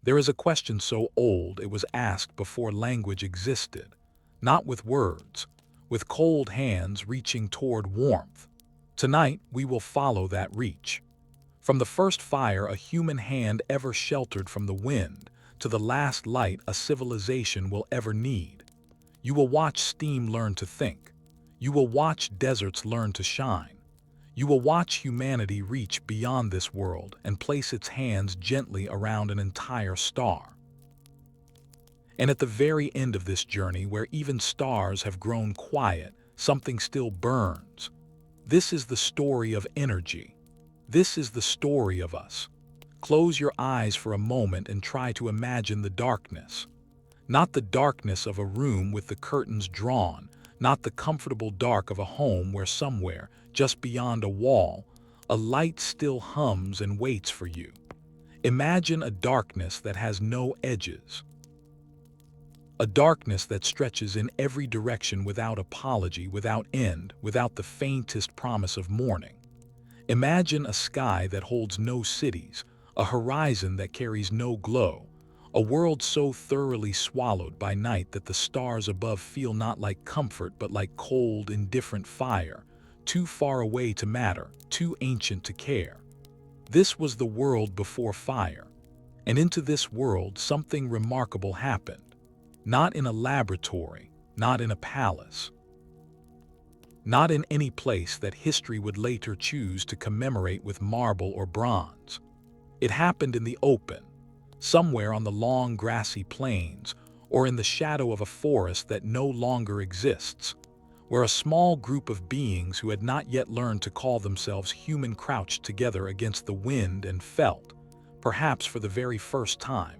There is a question so old it was asked before language existed, not with words, with cold hands reaching toward warmth. Tonight, we will follow that reach. From the first fire a human hand ever sheltered from the wind, to the last light a civilization will ever need. You will watch steam learn to think. You will watch deserts learn to shine. You will watch humanity reach beyond this world and place its hands gently around an entire star. And at the very end of this journey, where even stars have grown quiet, something still burns. This is the story of energy. This is the story of us. Close your eyes for a moment and try to imagine the darkness. Not the darkness of a room with the curtains drawn, not the comfortable dark of a home where somewhere, just beyond a wall, a light still hums and waits for you. Imagine a darkness that has no edges. A darkness that stretches in every direction without apology, without end, without the faintest promise of morning. Imagine a sky that holds no cities, a horizon that carries no glow, a world so thoroughly swallowed by night that the stars above feel not like comfort but like cold, indifferent fire, too far away to matter, too ancient to care. This was the world before fire, and into this world something remarkable happened. Not in a laboratory, not in a palace, not in any place that history would later choose to commemorate with marble or bronze. It happened in the open, somewhere on the long grassy plains, or in the shadow of a forest that no longer exists, where a small group of beings who had not yet learned to call themselves human crouched together against the wind and felt, perhaps for the very first time,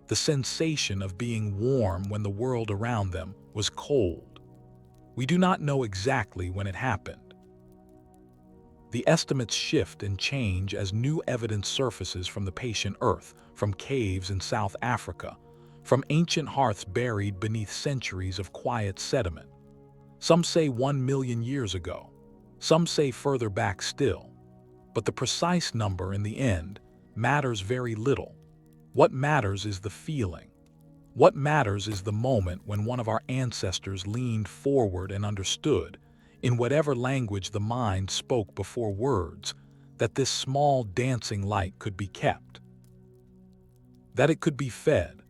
the sensation of being warm when the world around them was cold. We do not know exactly when it happened. The estimates shift and change as new evidence surfaces from the patient earth, from caves in South Africa, from ancient hearths buried beneath centuries of quiet sediment. Some say 1 million years ago, some say further back still, but the precise number in the end matters very little. What matters is the feeling. What matters is the moment when one of our ancestors leaned forward and understood, in whatever language the mind spoke before words, that this small dancing light could be kept, that it could be fed,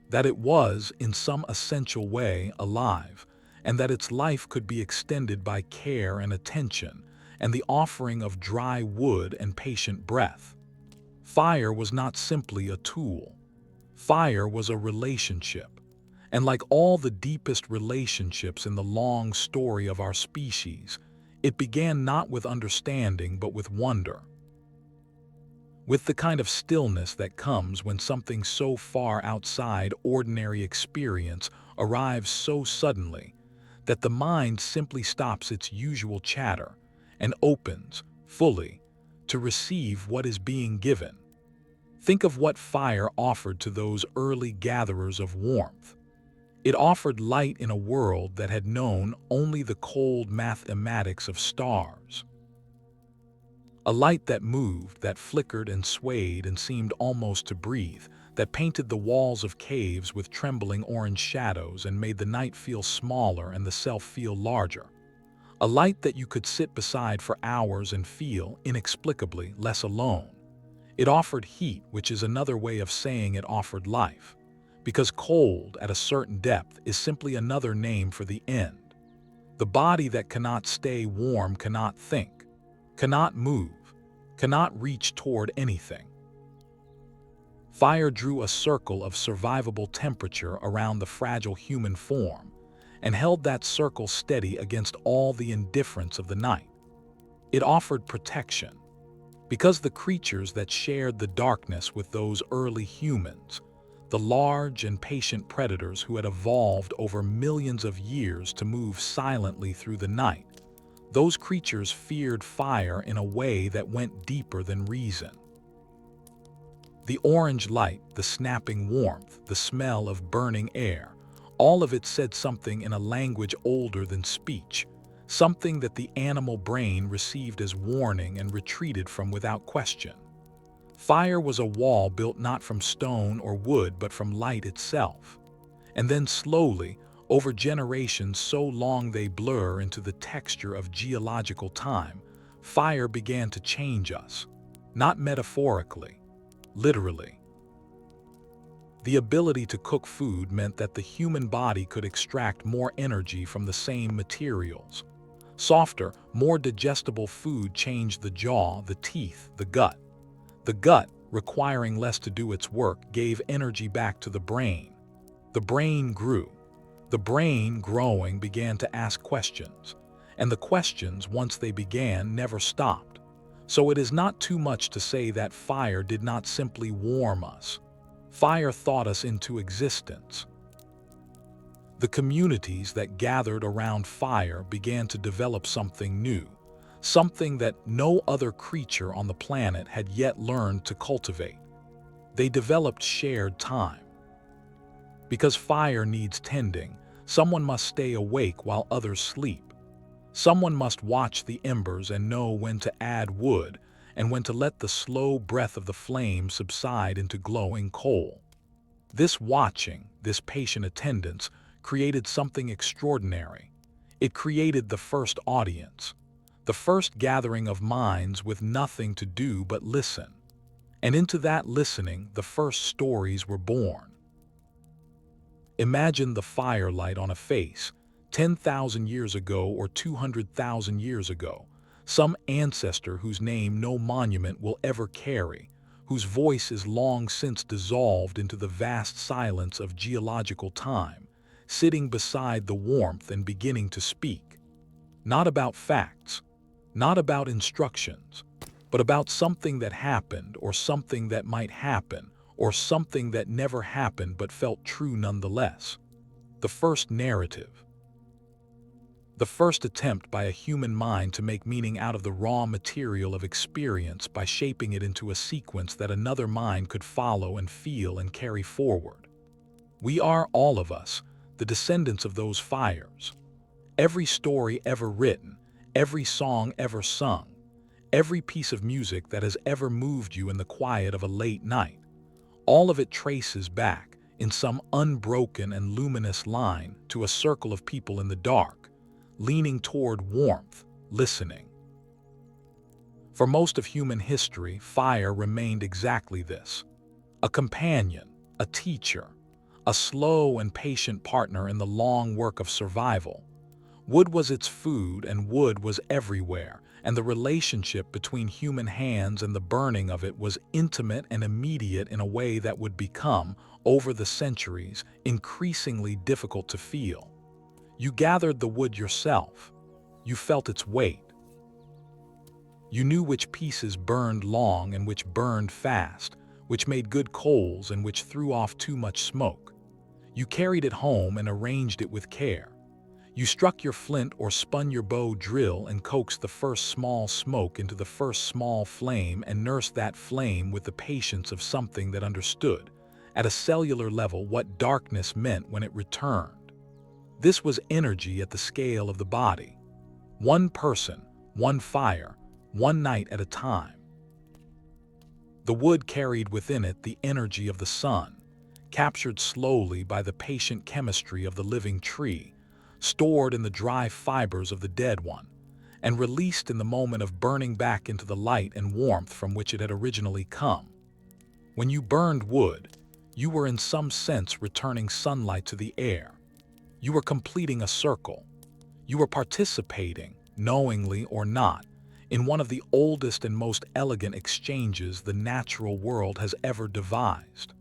that it was, in some essential way, alive, and that its life could be extended by care and attention, and the offering of dry wood and patient breath. Fire was not simply a tool. Fire was a relationship. And like all the deepest relationships in the long story of our species, it began not with understanding but with wonder. With the kind of stillness that comes when something so far outside ordinary experience arrives so suddenly that the mind simply stops its usual chatter and opens, fully, to receive what is being given. Think of what fire offered to those early gatherers of warmth. It offered light in a world that had known only the cold mathematics of stars. A light that moved, that flickered and swayed and seemed almost to breathe, that painted the walls of caves with trembling orange shadows and made the night feel smaller and the self feel larger. A light that you could sit beside for hours and feel, inexplicably, less alone. It offered heat, which is another way of saying it offered life, because cold at a certain depth is simply another name for the end. The body that cannot stay warm cannot think, cannot move, cannot reach toward anything. Fire drew a circle of survivable temperature around the fragile human form and held that circle steady against all the indifference of the night. It offered protection, because the creatures that shared the darkness with those early humans, the large and patient predators who had evolved over millions of years to move silently through the night, those creatures feared fire in a way that went deeper than reason. The orange light, the snapping warmth, the smell of burning air, all of it said something in a language older than speech, something that the animal brain received as warning and retreated from without question. Fire was a wall built not from stone or wood but from light itself. And then slowly, over generations so long they blur into the texture of geological time, fire began to change us. Not metaphorically, literally. The ability to cook food meant that the human body could extract more energy from the same materials. Softer, more digestible food changed the jaw, the teeth, the gut. The gut, requiring less to do its work, gave energy back to the brain. The brain grew. The brain, growing, began to ask questions. And the questions, once they began, never stopped. So it is not too much to say that fire did not simply warm us. Fire thought us into existence. The communities that gathered around fire began to develop something new, something that no other creature on the planet had yet learned to cultivate. They developed shared time. Because fire needs tending, someone must stay awake while others sleep. Someone must watch the embers and know when to add wood and when to let the slow breath of the flame subside into glowing coal. This watching, this patient attendance, created something extraordinary. It created the first audience, the first gathering of minds with nothing to do but listen. And into that listening, the first stories were born. Imagine the firelight on a face, 10,000 years ago or 200,000 years ago, some ancestor whose name no monument will ever carry, whose voice is long since dissolved into the vast silence of geological time, sitting beside the warmth and beginning to speak. Not about facts, not about instructions, but about something that happened or something that might happen or something that never happened but felt true nonetheless. The first narrative. The first attempt by a human mind to make meaning out of the raw material of experience by shaping it into a sequence that another mind could follow and feel and carry forward. We are, all of us, the descendants of those fires. Every story ever written, every song ever sung, every piece of music that has ever moved you in the quiet of a late night, all of it traces back, in some unbroken and luminous line, to a circle of people in the dark, leaning toward warmth, listening. For most of human history, fire remained exactly this: a companion, a teacher, a slow and patient partner in the long work of survival. Wood was its food, and wood was everywhere, and the relationship between human hands and the burning of it was intimate and immediate in a way that would become, over the centuries, increasingly difficult to feel. You gathered the wood yourself. You felt its weight. You knew which pieces burned long and which burned fast, which made good coals and which threw off too much smoke. You carried it home and arranged it with care. You struck your flint or spun your bow drill and coaxed the first small smoke into the first small flame and nursed that flame with the patience of something that understood, at a cellular level, what darkness meant when it returned. This was energy at the scale of the body. One person, one fire, one night at a time. The wood carried within it the energy of the sun, captured slowly by the patient chemistry of the living tree, stored in the dry fibers of the dead one, and released in the moment of burning back into the light and warmth from which it had originally come. When you burned wood, you were in some sense returning sunlight to the air. You were completing a circle. You were participating, knowingly or not, in one of the oldest and most elegant exchanges the natural world has ever devised.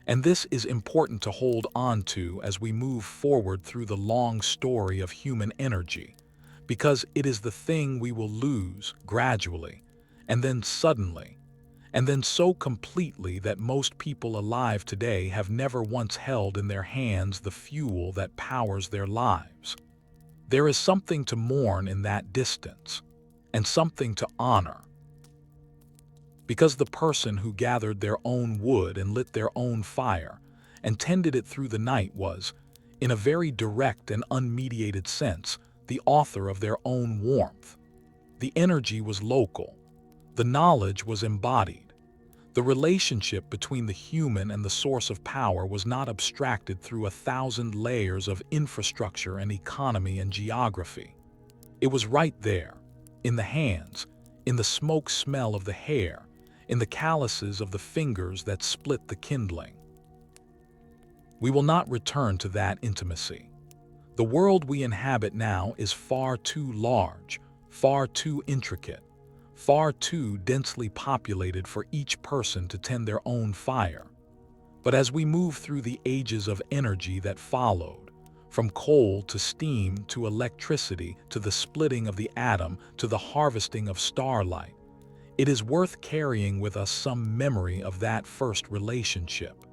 And this is important to hold on to as we move forward through the long story of human energy, because it is the thing we will lose gradually, and then suddenly, and then so completely that most people alive today have never once held in their hands the fuel that powers their lives. There is something to mourn in that distance, and something to honor. Because the person who gathered their own wood and lit their own fire and tended it through the night was, in a very direct and unmediated sense, the author of their own warmth. The energy was local. The knowledge was embodied. The relationship between the human and the source of power was not abstracted through 1,000 layers of infrastructure and economy and geography. It was right there, in the hands, in the smoke smell of the hair, in the calluses of the fingers that split the kindling. We will not return to that intimacy. The world we inhabit now is far too large, far too intricate, far too densely populated for each person to tend their own fire. But as we move through the ages of energy that followed, from coal to steam to electricity to the splitting of the atom to the harvesting of starlight, it is worth carrying with us some memory of that first relationship.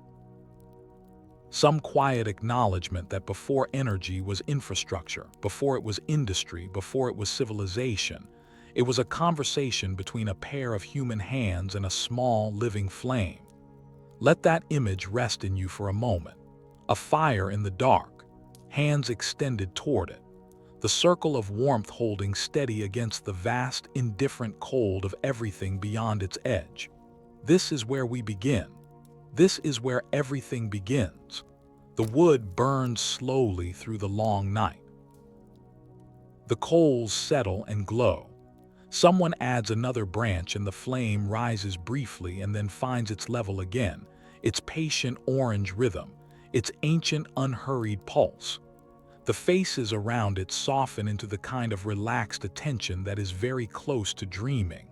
Some quiet acknowledgement that before energy was infrastructure, before it was industry, before it was civilization, it was a conversation between a pair of human hands and a small living flame. Let that image rest in you for a moment. A fire in the dark, hands extended toward it, the circle of warmth holding steady against the vast, indifferent cold of everything beyond its edge. This is where we begin. This is where everything begins. The wood burns slowly through the long night. The coals settle and glow. Someone adds another branch and the flame rises briefly and then finds its level again, its patient orange rhythm, its ancient unhurried pulse. The faces around it soften into the kind of relaxed attention that is very close to dreaming.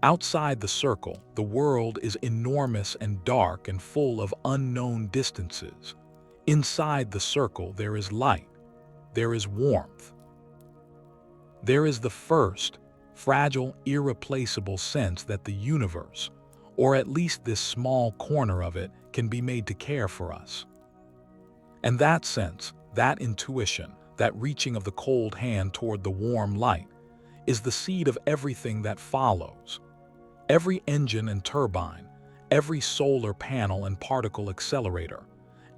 Outside the circle, the world is enormous and dark and full of unknown distances. Inside the circle there is light, there is warmth. There is the first, fragile, irreplaceable sense that the universe, or at least this small corner of it, can be made to care for us. And that sense, that intuition, that reaching of the cold hand toward the warm light, is the seed of everything that follows. Every engine and turbine, every solar panel and particle accelerator,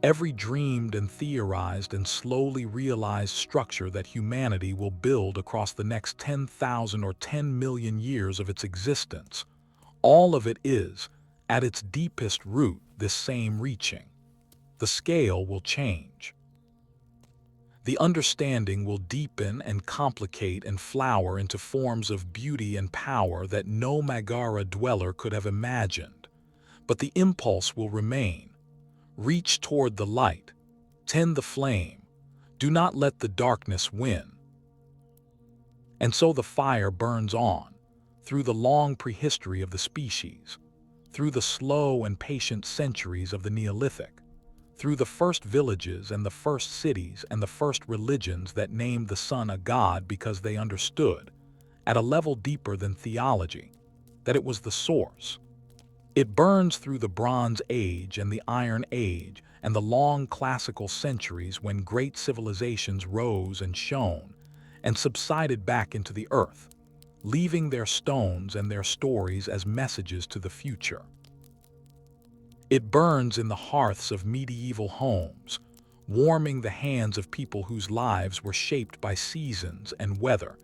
every dreamed and theorized and slowly realized structure that humanity will build across the next 10,000 or 10 million years of its existence, all of it is, at its deepest root, this same reaching. The scale will change. The understanding will deepen and complicate and flower into forms of beauty and power that no Megara dweller could have imagined. But the impulse will remain. Reach toward the light. Tend the flame. Do not let the darkness win. And so the fire burns on, through the long prehistory of the species, through the slow and patient centuries of the Neolithic, through the first villages and the first cities and the first religions that named the sun a god because they understood, at a level deeper than theology, that it was the source. It burns through the Bronze Age and the Iron Age and the long classical centuries when great civilizations rose and shone and subsided back into the earth, leaving their stones and their stories as messages to the future. It burns in the hearths of medieval homes, warming the hands of people whose lives were shaped by seasons and weather,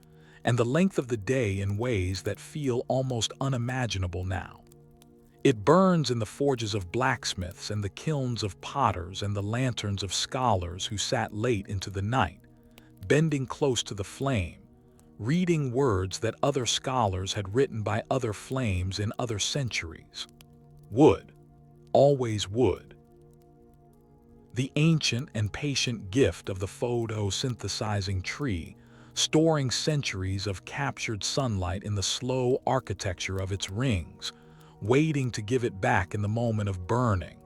and the length of the day in ways that feel almost unimaginable now. It burns in the forges of blacksmiths and the kilns of potters and the lanterns of scholars who sat late into the night, bending close to the flame, reading words that other scholars had written by other flames in other centuries. Wood. Always wood. The ancient and patient gift of the photosynthesizing tree, storing centuries of captured sunlight in the slow architecture of its rings, waiting to give it back in the moment of burning.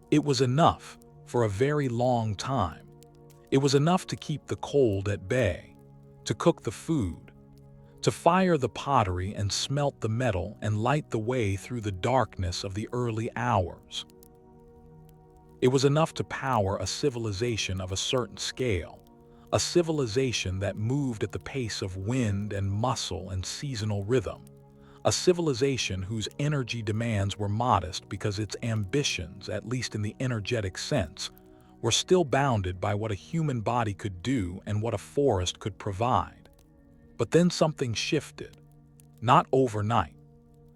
It was enough for a very long time. It was enough to keep the cold at bay, to cook the food, to fire the pottery and smelt the metal and light the way through the darkness of the early hours. It was enough to power a civilization of a certain scale, a civilization that moved at the pace of wind and muscle and seasonal rhythm, a civilization whose energy demands were modest because its ambitions, at least in the energetic sense, were still bounded by what a human body could do and what a forest could provide. But then something shifted, not overnight,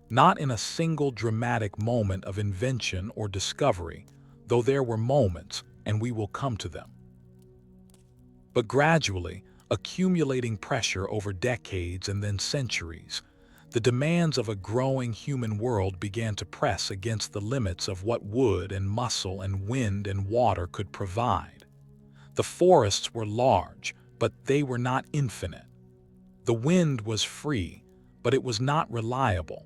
Not in a single dramatic moment of invention or discovery, though there were moments, and we will come to them. But gradually, accumulating pressure over decades and then centuries, the demands of a growing human world began to press against the limits of what wood and muscle and wind and water could provide. The forests were large, but they were not infinite. The wind was free, but it was not reliable.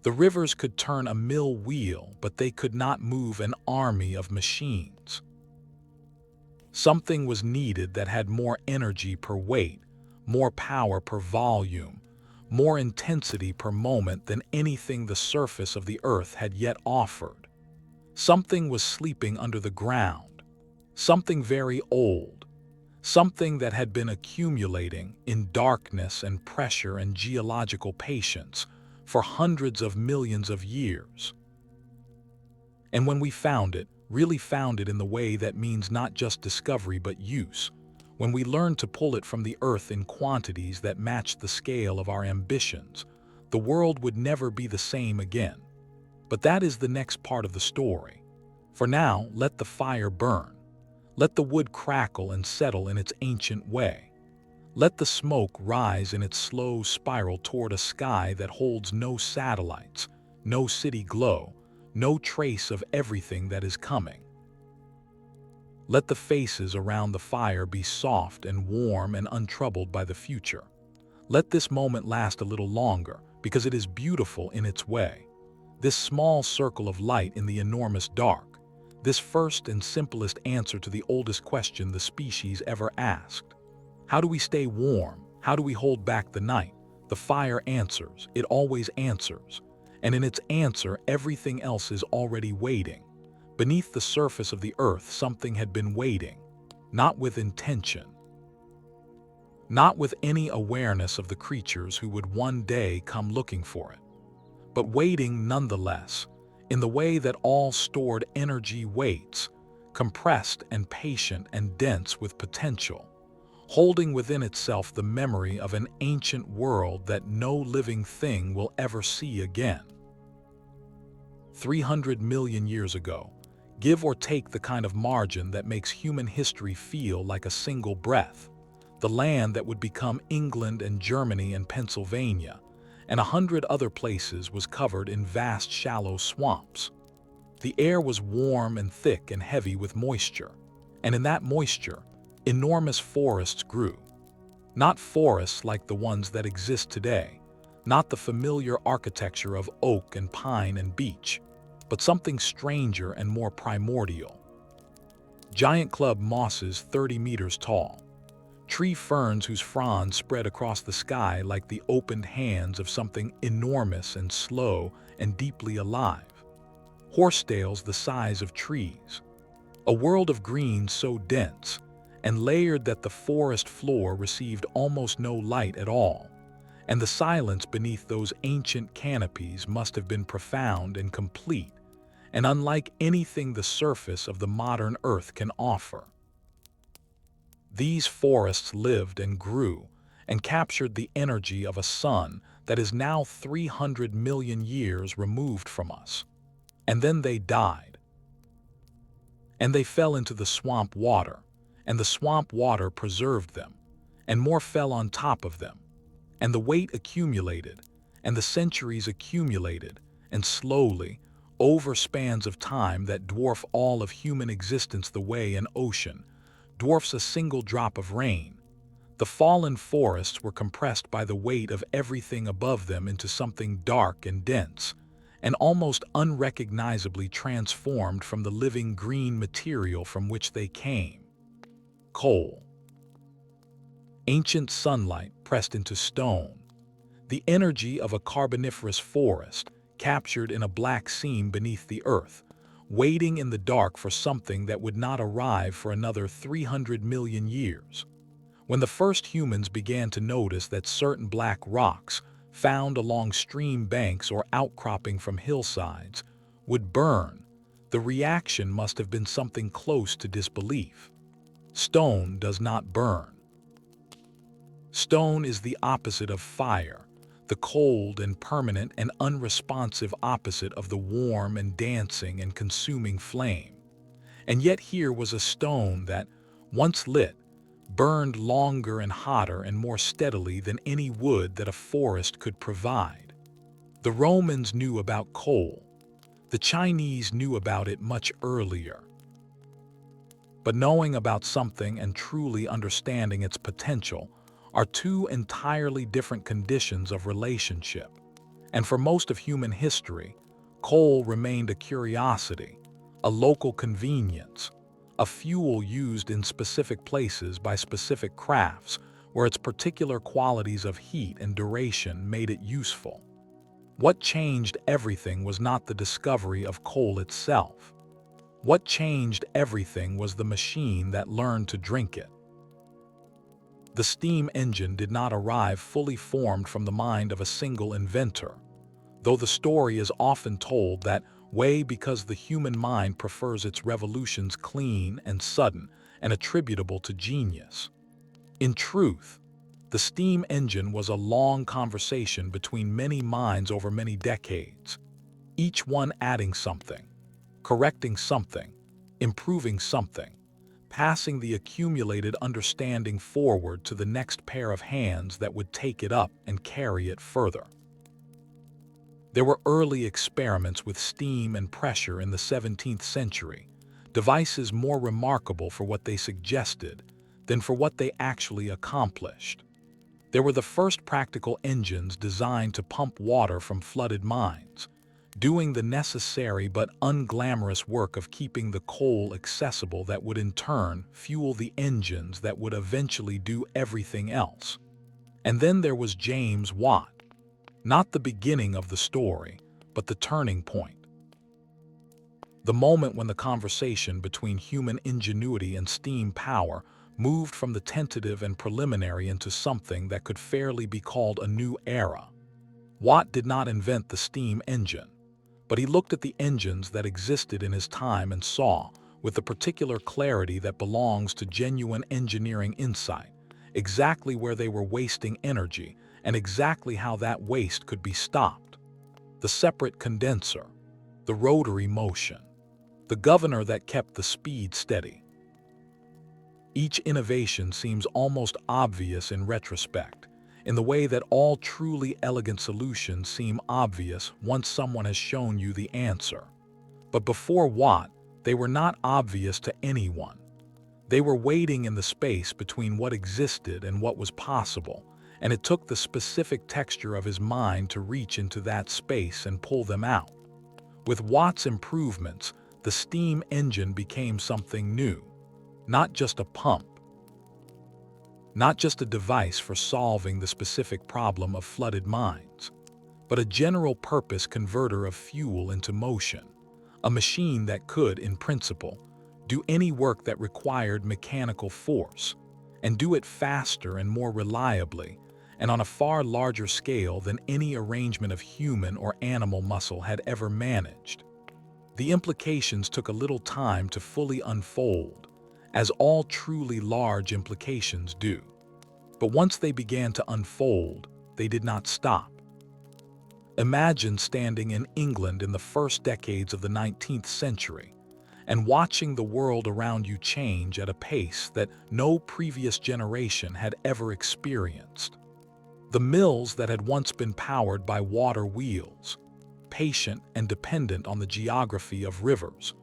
The rivers could turn a mill wheel, but they could not move an army of machines. Something was needed that had more energy per weight, more power per volume, more intensity per moment than anything the surface of the earth had yet offered. Something was sleeping under the ground, something very old, something that had been accumulating in darkness and pressure and geological patience for hundreds of millions of years. And when we found it, really found it in the way that means not just discovery but use, when we learned to pull it from the earth in quantities that matched the scale of our ambitions, the world would never be the same again. But that is the next part of the story. For now, let the fire burn. Let the wood crackle and settle in its ancient way. Let the smoke rise in its slow spiral toward a sky that holds no satellites, no city glow, no trace of everything that is coming. Let the faces around the fire be soft and warm and untroubled by the future. Let this moment last a little longer, because it is beautiful in its way. This small circle of light in the enormous dark, this first and simplest answer to the oldest question the species ever asked. How do we stay warm? How do we hold back the night? The fire answers. It always answers. And in its answer, everything else is already waiting. Beneath the surface of the earth, something had been waiting, not with intention, not with any awareness of the creatures who would one day come looking for it, but waiting nonetheless, in the way that all stored energy waits, compressed and patient and dense with potential, holding within itself the memory of an ancient world that no living thing will ever see again. 300 million years ago, give or take the kind of margin that makes human history feel like a single breath, the land that would become England and Germany and Pennsylvania, and 100 other places was covered in vast shallow swamps. The air was warm and thick and heavy with moisture, and in that moisture, enormous forests grew. Not forests like the ones that exist today, not the familiar architecture of oak and pine and beech, but something stranger and more primordial. Giant club mosses 30 meters tall, tree ferns whose fronds spread across the sky like the opened hands of something enormous and slow and deeply alive, horsetails the size of trees, a world of green so dense and layered that the forest floor received almost no light at all, and the silence beneath those ancient canopies must have been profound and complete, and unlike anything the surface of the modern earth can offer. These forests lived and grew and captured the energy of a sun that is now 300 million years removed from us. And then they died. And they fell into the swamp water, and the swamp water preserved them, and more fell on top of them. And the weight accumulated, and the centuries accumulated, and slowly, over spans of time that dwarf all of human existence the way an ocean dwarfs a single drop of rain, the fallen forests were compressed by the weight of everything above them into something dark and dense, and almost unrecognizably transformed from the living green material from which they came. Coal. Ancient sunlight pressed into stone. The energy of a carboniferous forest, captured in a black seam beneath the earth, waiting in the dark for something that would not arrive for another 300 million years. When the first humans began to notice that certain black rocks, found along stream banks or outcropping from hillsides, would burn, the reaction must have been something close to disbelief. Stone does not burn. Stone is the opposite of fire, the cold and permanent and unresponsive opposite of the warm and dancing and consuming flame. And yet here was a stone that, once lit, burned longer and hotter and more steadily than any wood that a forest could provide. The Romans knew about coal. The Chinese knew about it much earlier. But knowing about something and truly understanding its potential are two entirely different conditions of relationship. And for most of human history, coal remained a curiosity, a local convenience, a fuel used in specific places by specific crafts where its particular qualities of heat and duration made it useful. What changed everything was not the discovery of coal itself. What changed everything was the machine that learned to drink it. The steam engine did not arrive fully formed from the mind of a single inventor, though the story is often told that way because the human mind prefers its revolutions clean and sudden and attributable to genius. In truth, the steam engine was a long conversation between many minds over many decades, each one adding something, correcting something, improving something, passing the accumulated understanding forward to the next pair of hands that would take it up and carry it further. There were early experiments with steam and pressure in the 17th century, devices more remarkable for what they suggested than for what they actually accomplished. There were the first practical engines designed to pump water from flooded mines, doing the necessary but unglamorous work of keeping the coal accessible that would in turn fuel the engines that would eventually do everything else. And then there was James Watt, not the beginning of the story, but the turning point. The moment when the conversation between human ingenuity and steam power moved from the tentative and preliminary into something that could fairly be called a new era. Watt did not invent the steam engine, but he looked at the engines that existed in his time and saw, with the particular clarity that belongs to genuine engineering insight, exactly where they were wasting energy and exactly how that waste could be stopped. The separate condenser, the rotary motion, the governor that kept the speed steady. Each innovation seems almost obvious in retrospect, in the way that all truly elegant solutions seem obvious once someone has shown you the answer. But before Watt, they were not obvious to anyone. They were waiting in the space between what existed and what was possible, and it took the specific texture of his mind to reach into that space and pull them out. With Watt's improvements, the steam engine became something new, not just a pump, not just a device for solving the specific problem of flooded mines, but a general-purpose converter of fuel into motion, a machine that could, in principle, do any work that required mechanical force, and do it faster and more reliably, and on a far larger scale than any arrangement of human or animal muscle had ever managed. The implications took a little time to fully unfold, as all truly large implications do. But once they began to unfold, they did not stop. Imagine standing in England in the first decades of the 19th century and watching the world around you change at a pace that no previous generation had ever experienced. The mills that had once been powered by water wheels, patient and dependent on the geography of rivers,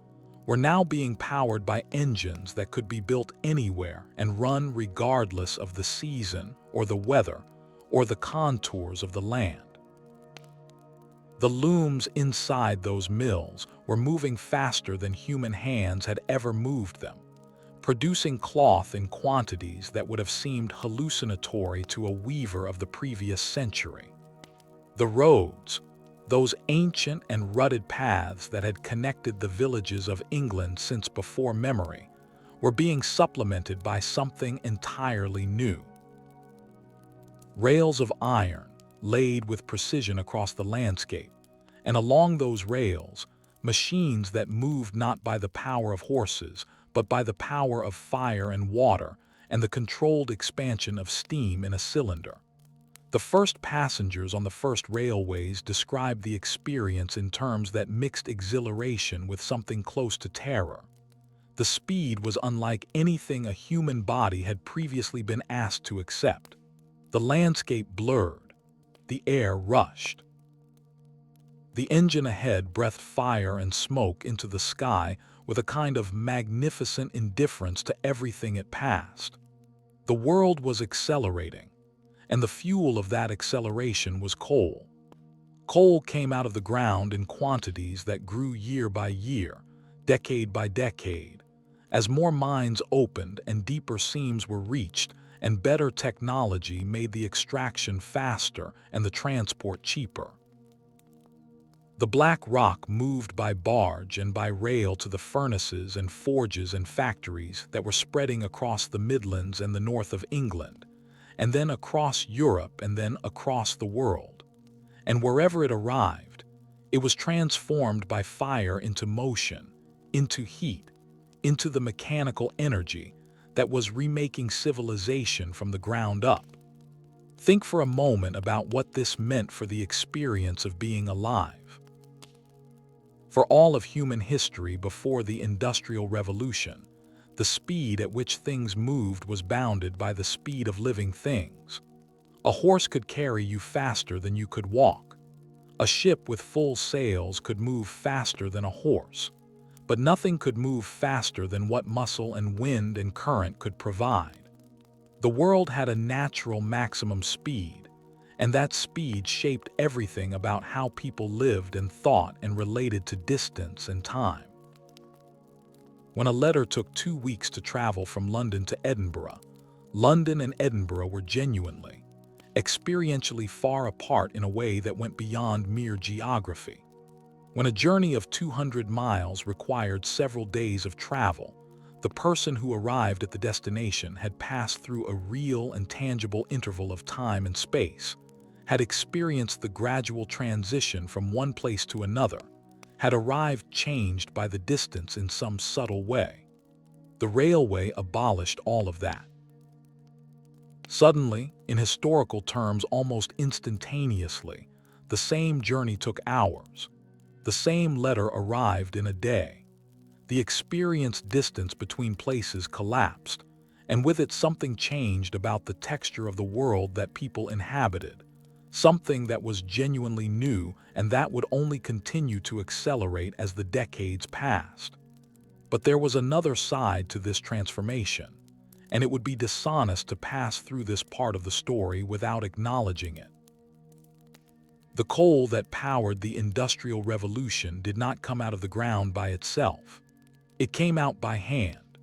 were now being powered by engines that could be built anywhere and run regardless of the season or the weather or the contours of the land. The looms inside those mills were moving faster than human hands had ever moved them, producing cloth in quantities that would have seemed hallucinatory to a weaver of the previous century. The roads, those ancient and rutted paths that had connected the villages of England since before memory, were being supplemented by something entirely new. Rails of iron, laid with precision across the landscape, and along those rails, machines that moved not by the power of horses, but by the power of fire and water and the controlled expansion of steam in a cylinder. The first passengers on the first railways described the experience in terms that mixed exhilaration with something close to terror. The speed was unlike anything a human body had previously been asked to accept. The landscape blurred. The air rushed. The engine ahead breathed fire and smoke into the sky with a kind of magnificent indifference to everything it passed. The world was accelerating, and the fuel of that acceleration was coal. Coal came out of the ground in quantities that grew year by year, decade by decade, as more mines opened and deeper seams were reached, and better technology made the extraction faster and the transport cheaper. The black rock moved by barge and by rail to the furnaces and forges and factories that were spreading across the Midlands and the north of England, and then across Europe and then across the world. And wherever it arrived, it was transformed by fire into motion, into heat, into the mechanical energy that was remaking civilization from the ground up. Think for a moment about what this meant for the experience of being alive. For all of human history before the Industrial Revolution, the speed at which things moved was bounded by the speed of living things. A horse could carry you faster than you could walk. A ship with full sails could move faster than a horse, but nothing could move faster than what muscle and wind and current could provide. The world had a natural maximum speed, and that speed shaped everything about how people lived and thought and related to distance and time. When a letter took 2 weeks to travel from London to Edinburgh, London and Edinburgh were genuinely, experientially far apart in a way that went beyond mere geography. When a journey of 200 miles required several days of travel, the person who arrived at the destination had passed through a real and tangible interval of time and space, had experienced the gradual transition from one place to another, had arrived changed by the distance in some subtle way. The railway abolished all of that. Suddenly, in historical terms almost instantaneously, the same journey took hours. The same letter arrived in a day. The experienced distance between places collapsed, and with it something changed about the texture of the world that people inhabited, something that was genuinely new and that would only continue to accelerate as the decades passed. But there was another side to this transformation, and it would be dishonest to pass through this part of the story without acknowledging it. The coal that powered the Industrial Revolution did not come out of the ground by itself. It came out by hand,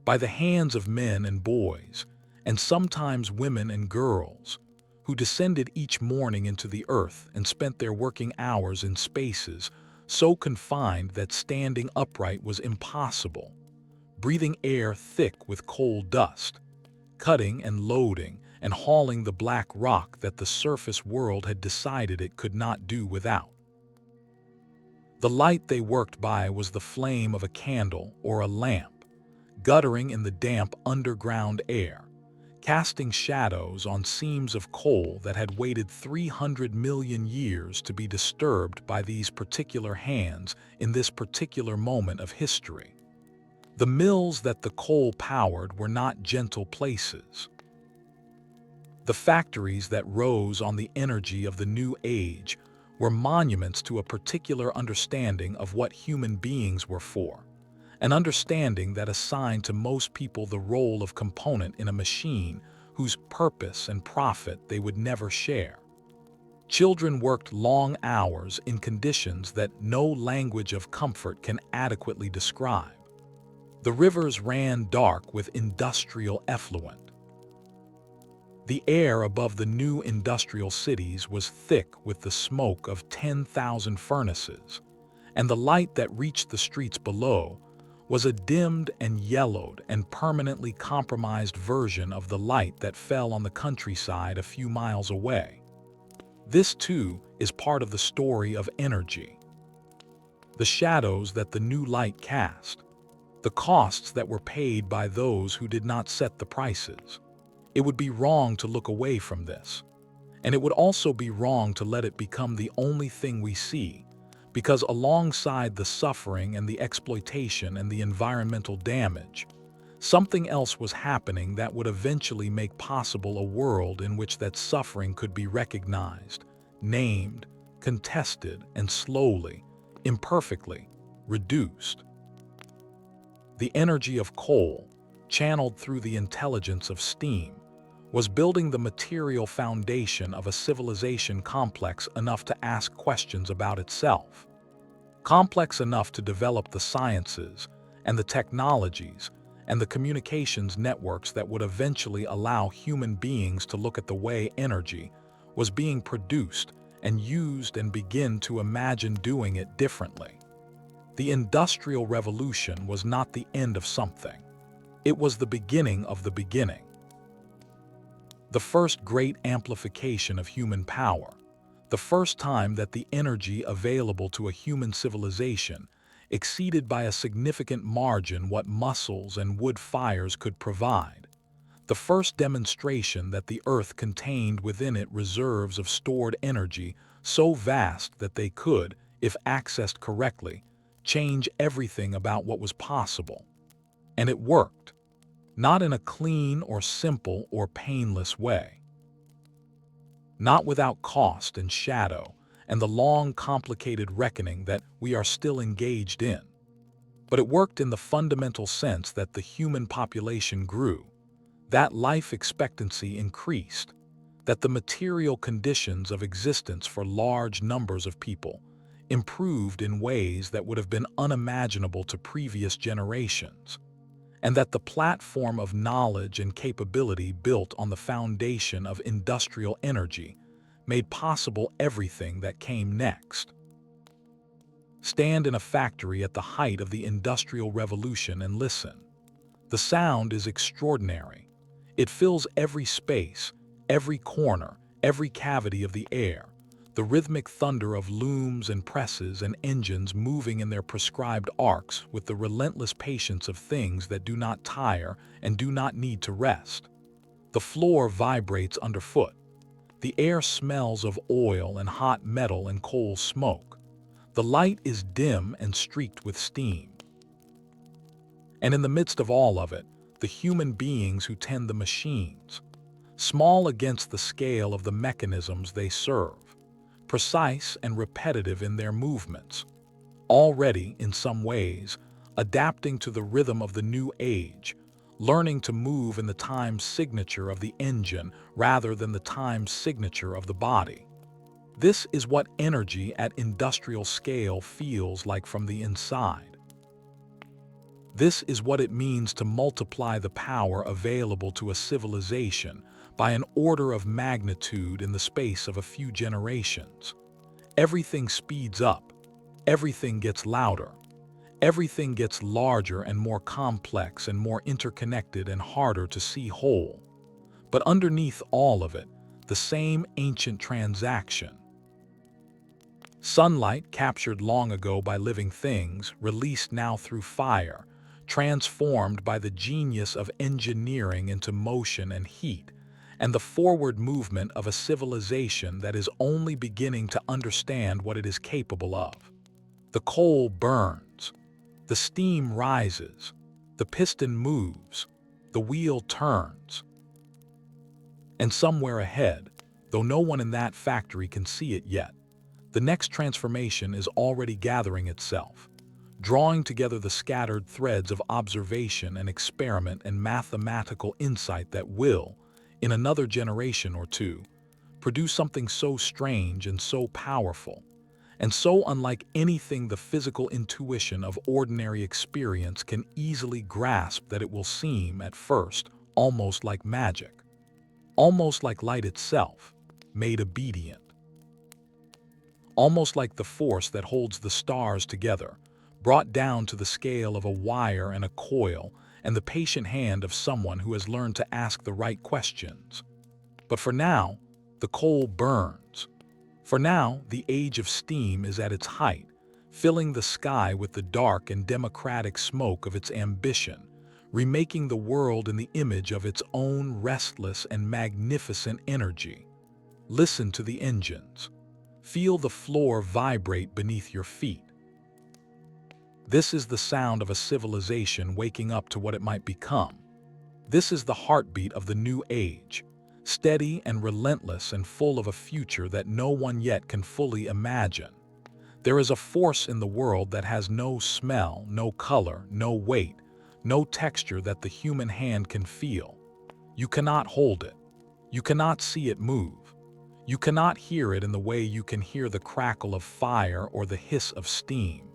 by the hands of men and boys, and sometimes women and girls, who descended each morning into the earth and spent their working hours in spaces so confined that standing upright was impossible, breathing air thick with coal dust, cutting and loading and hauling the black rock that the surface world had decided it could not do without. The light they worked by was the flame of a candle or a lamp, guttering in the damp underground air, casting shadows on seams of coal that had waited 300 million years to be disturbed by these particular hands in this particular moment of history. The mills that the coal powered were not gentle places. The factories that rose on the energy of the new age were monuments to a particular understanding of what human beings were for, an understanding that assigned to most people the role of component in a machine whose purpose and profit they would never share. Children worked long hours in conditions that no language of comfort can adequately describe. The rivers ran dark with industrial effluent. The air above the new industrial cities was thick with the smoke of 10,000 furnaces, and the light that reached the streets below was a dimmed and yellowed and permanently compromised version of the light that fell on the countryside a few miles away. This, too, is part of the story of energy. The shadows that the new light cast, the costs that were paid by those who did not set the prices. It would be wrong to look away from this. And it would also be wrong to let it become the only thing we see, because alongside the suffering and the exploitation and the environmental damage, something else was happening that would eventually make possible a world in which that suffering could be recognized, named, contested, and slowly, imperfectly, reduced. The energy of coal, channeled through the intelligence of steam, was building the material foundation of a civilization complex enough to ask questions about itself, complex enough to develop the sciences and the technologies and the communications networks that would eventually allow human beings to look at the way energy was being produced and used and begin to imagine doing it differently. The Industrial Revolution was not the end of something. It was the beginning of the beginning. The first great amplification of human power, the first time that the energy available to a human civilization exceeded by a significant margin what muscles and wood fires could provide, the first demonstration that the earth contained within it reserves of stored energy so vast that they could, if accessed correctly, change everything about what was possible. And it worked, not in a clean or simple or painless way. Not without cost and shadow and the long, complicated reckoning that we are still engaged in. But it worked in the fundamental sense that the human population grew, that life expectancy increased, that the material conditions of existence for large numbers of people improved in ways that would have been unimaginable to previous generations, and that the platform of knowledge and capability built on the foundation of industrial energy made possible everything that came next. Stand in a factory at the height of the Industrial Revolution and listen. The sound is extraordinary. It fills every space, every corner, every cavity of the air. The rhythmic thunder of looms and presses and engines moving in their prescribed arcs with the relentless patience of things that do not tire and do not need to rest. The floor vibrates underfoot. The air smells of oil and hot metal and coal smoke. The light is dim and streaked with steam. And in the midst of all of it, the human beings who tend the machines, small against the scale of the mechanisms they serve, precise and repetitive in their movements, already, in some ways, adapting to the rhythm of the new age, learning to move in the time signature of the engine rather than the time signature of the body. This is what energy at industrial scale feels like from the inside. This is what it means to multiply the power available to a civilization by an order of magnitude in the space of a few generations. Everything speeds up, everything gets louder, everything gets larger and more complex and more interconnected and harder to see whole. But underneath all of it, the same ancient transaction. Sunlight captured long ago by living things, released now through fire, transformed by the genius of engineering into motion and heat, and the forward movement of a civilization that is only beginning to understand what it is capable of. The coal burns, the steam rises, the piston moves, the wheel turns. And somewhere ahead, though no one in that factory can see it yet, the next transformation is already gathering itself, drawing together the scattered threads of observation and experiment and mathematical insight that will, in another generation or two, produce something so strange and so powerful, and so unlike anything the physical intuition of ordinary experience can easily grasp that it will seem, at first, almost like magic, almost like light itself, made obedient. Almost like the force that holds the stars together, brought down to the scale of a wire and a coil and the patient hand of someone who has learned to ask the right questions. But for now, the coal burns. For now, the age of steam is at its height, filling the sky with the dark and democratic smoke of its ambition, remaking the world in the image of its own restless and magnificent energy. Listen to the engines. Feel the floor vibrate beneath your feet. This is the sound of a civilization waking up to what it might become. This is the heartbeat of the new age, steady and relentless and full of a future that no one yet can fully imagine. There is a force in the world that has no smell, no color, no weight, no texture that the human hand can feel. You cannot hold it. You cannot see it move. You cannot hear it in the way you can hear the crackle of fire or the hiss of steam.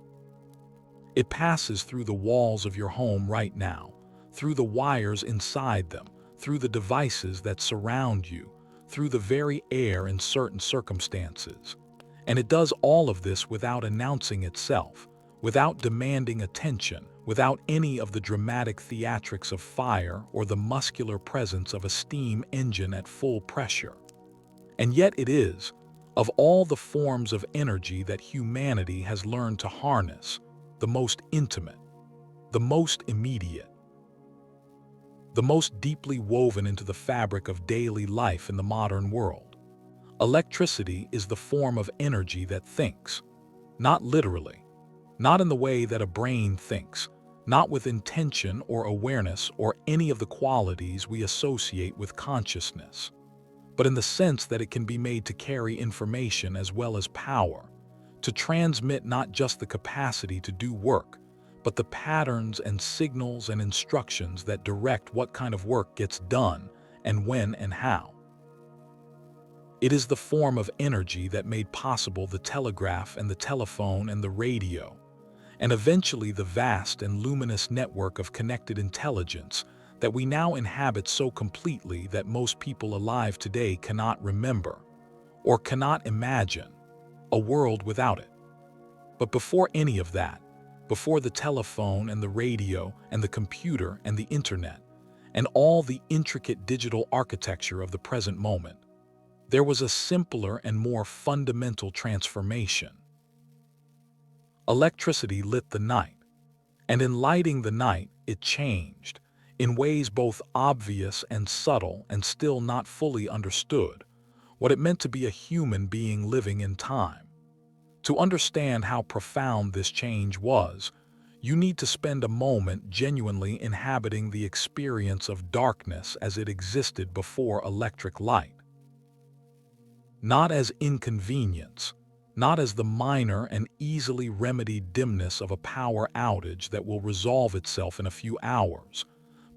It passes through the walls of your home right now, through the wires inside them, through the devices that surround you, through the very air in certain circumstances. And it does all of this without announcing itself, without demanding attention, without any of the dramatic theatrics of fire or the muscular presence of a steam engine at full pressure. And yet it is, of all the forms of energy that humanity has learned to harness, the most intimate, the most immediate, the most deeply woven into the fabric of daily life in the modern world. Electricity is the form of energy that thinks, not literally, not in the way that a brain thinks, not with intention or awareness or any of the qualities we associate with consciousness, but in the sense that it can be made to carry information as well as power, to transmit not just the capacity to do work, but the patterns and signals and instructions that direct what kind of work gets done and when and how. It is the form of energy that made possible the telegraph and the telephone and the radio, and eventually the vast and luminous network of connected intelligence that we now inhabit so completely that most people alive today cannot remember or cannot imagine a world without it. But before any of that, before the telephone and the radio and the computer and the internet and all the intricate digital architecture of the present moment, there was a simpler and more fundamental transformation. Electricity lit the night, and in lighting the night, it changed, in ways both obvious and subtle and still not fully understood, what it meant to be a human being living in time. To understand how profound this change was, you need to spend a moment genuinely inhabiting the experience of darkness as it existed before electric light. Not as inconvenience, not as the minor and easily remedied dimness of a power outage that will resolve itself in a few hours,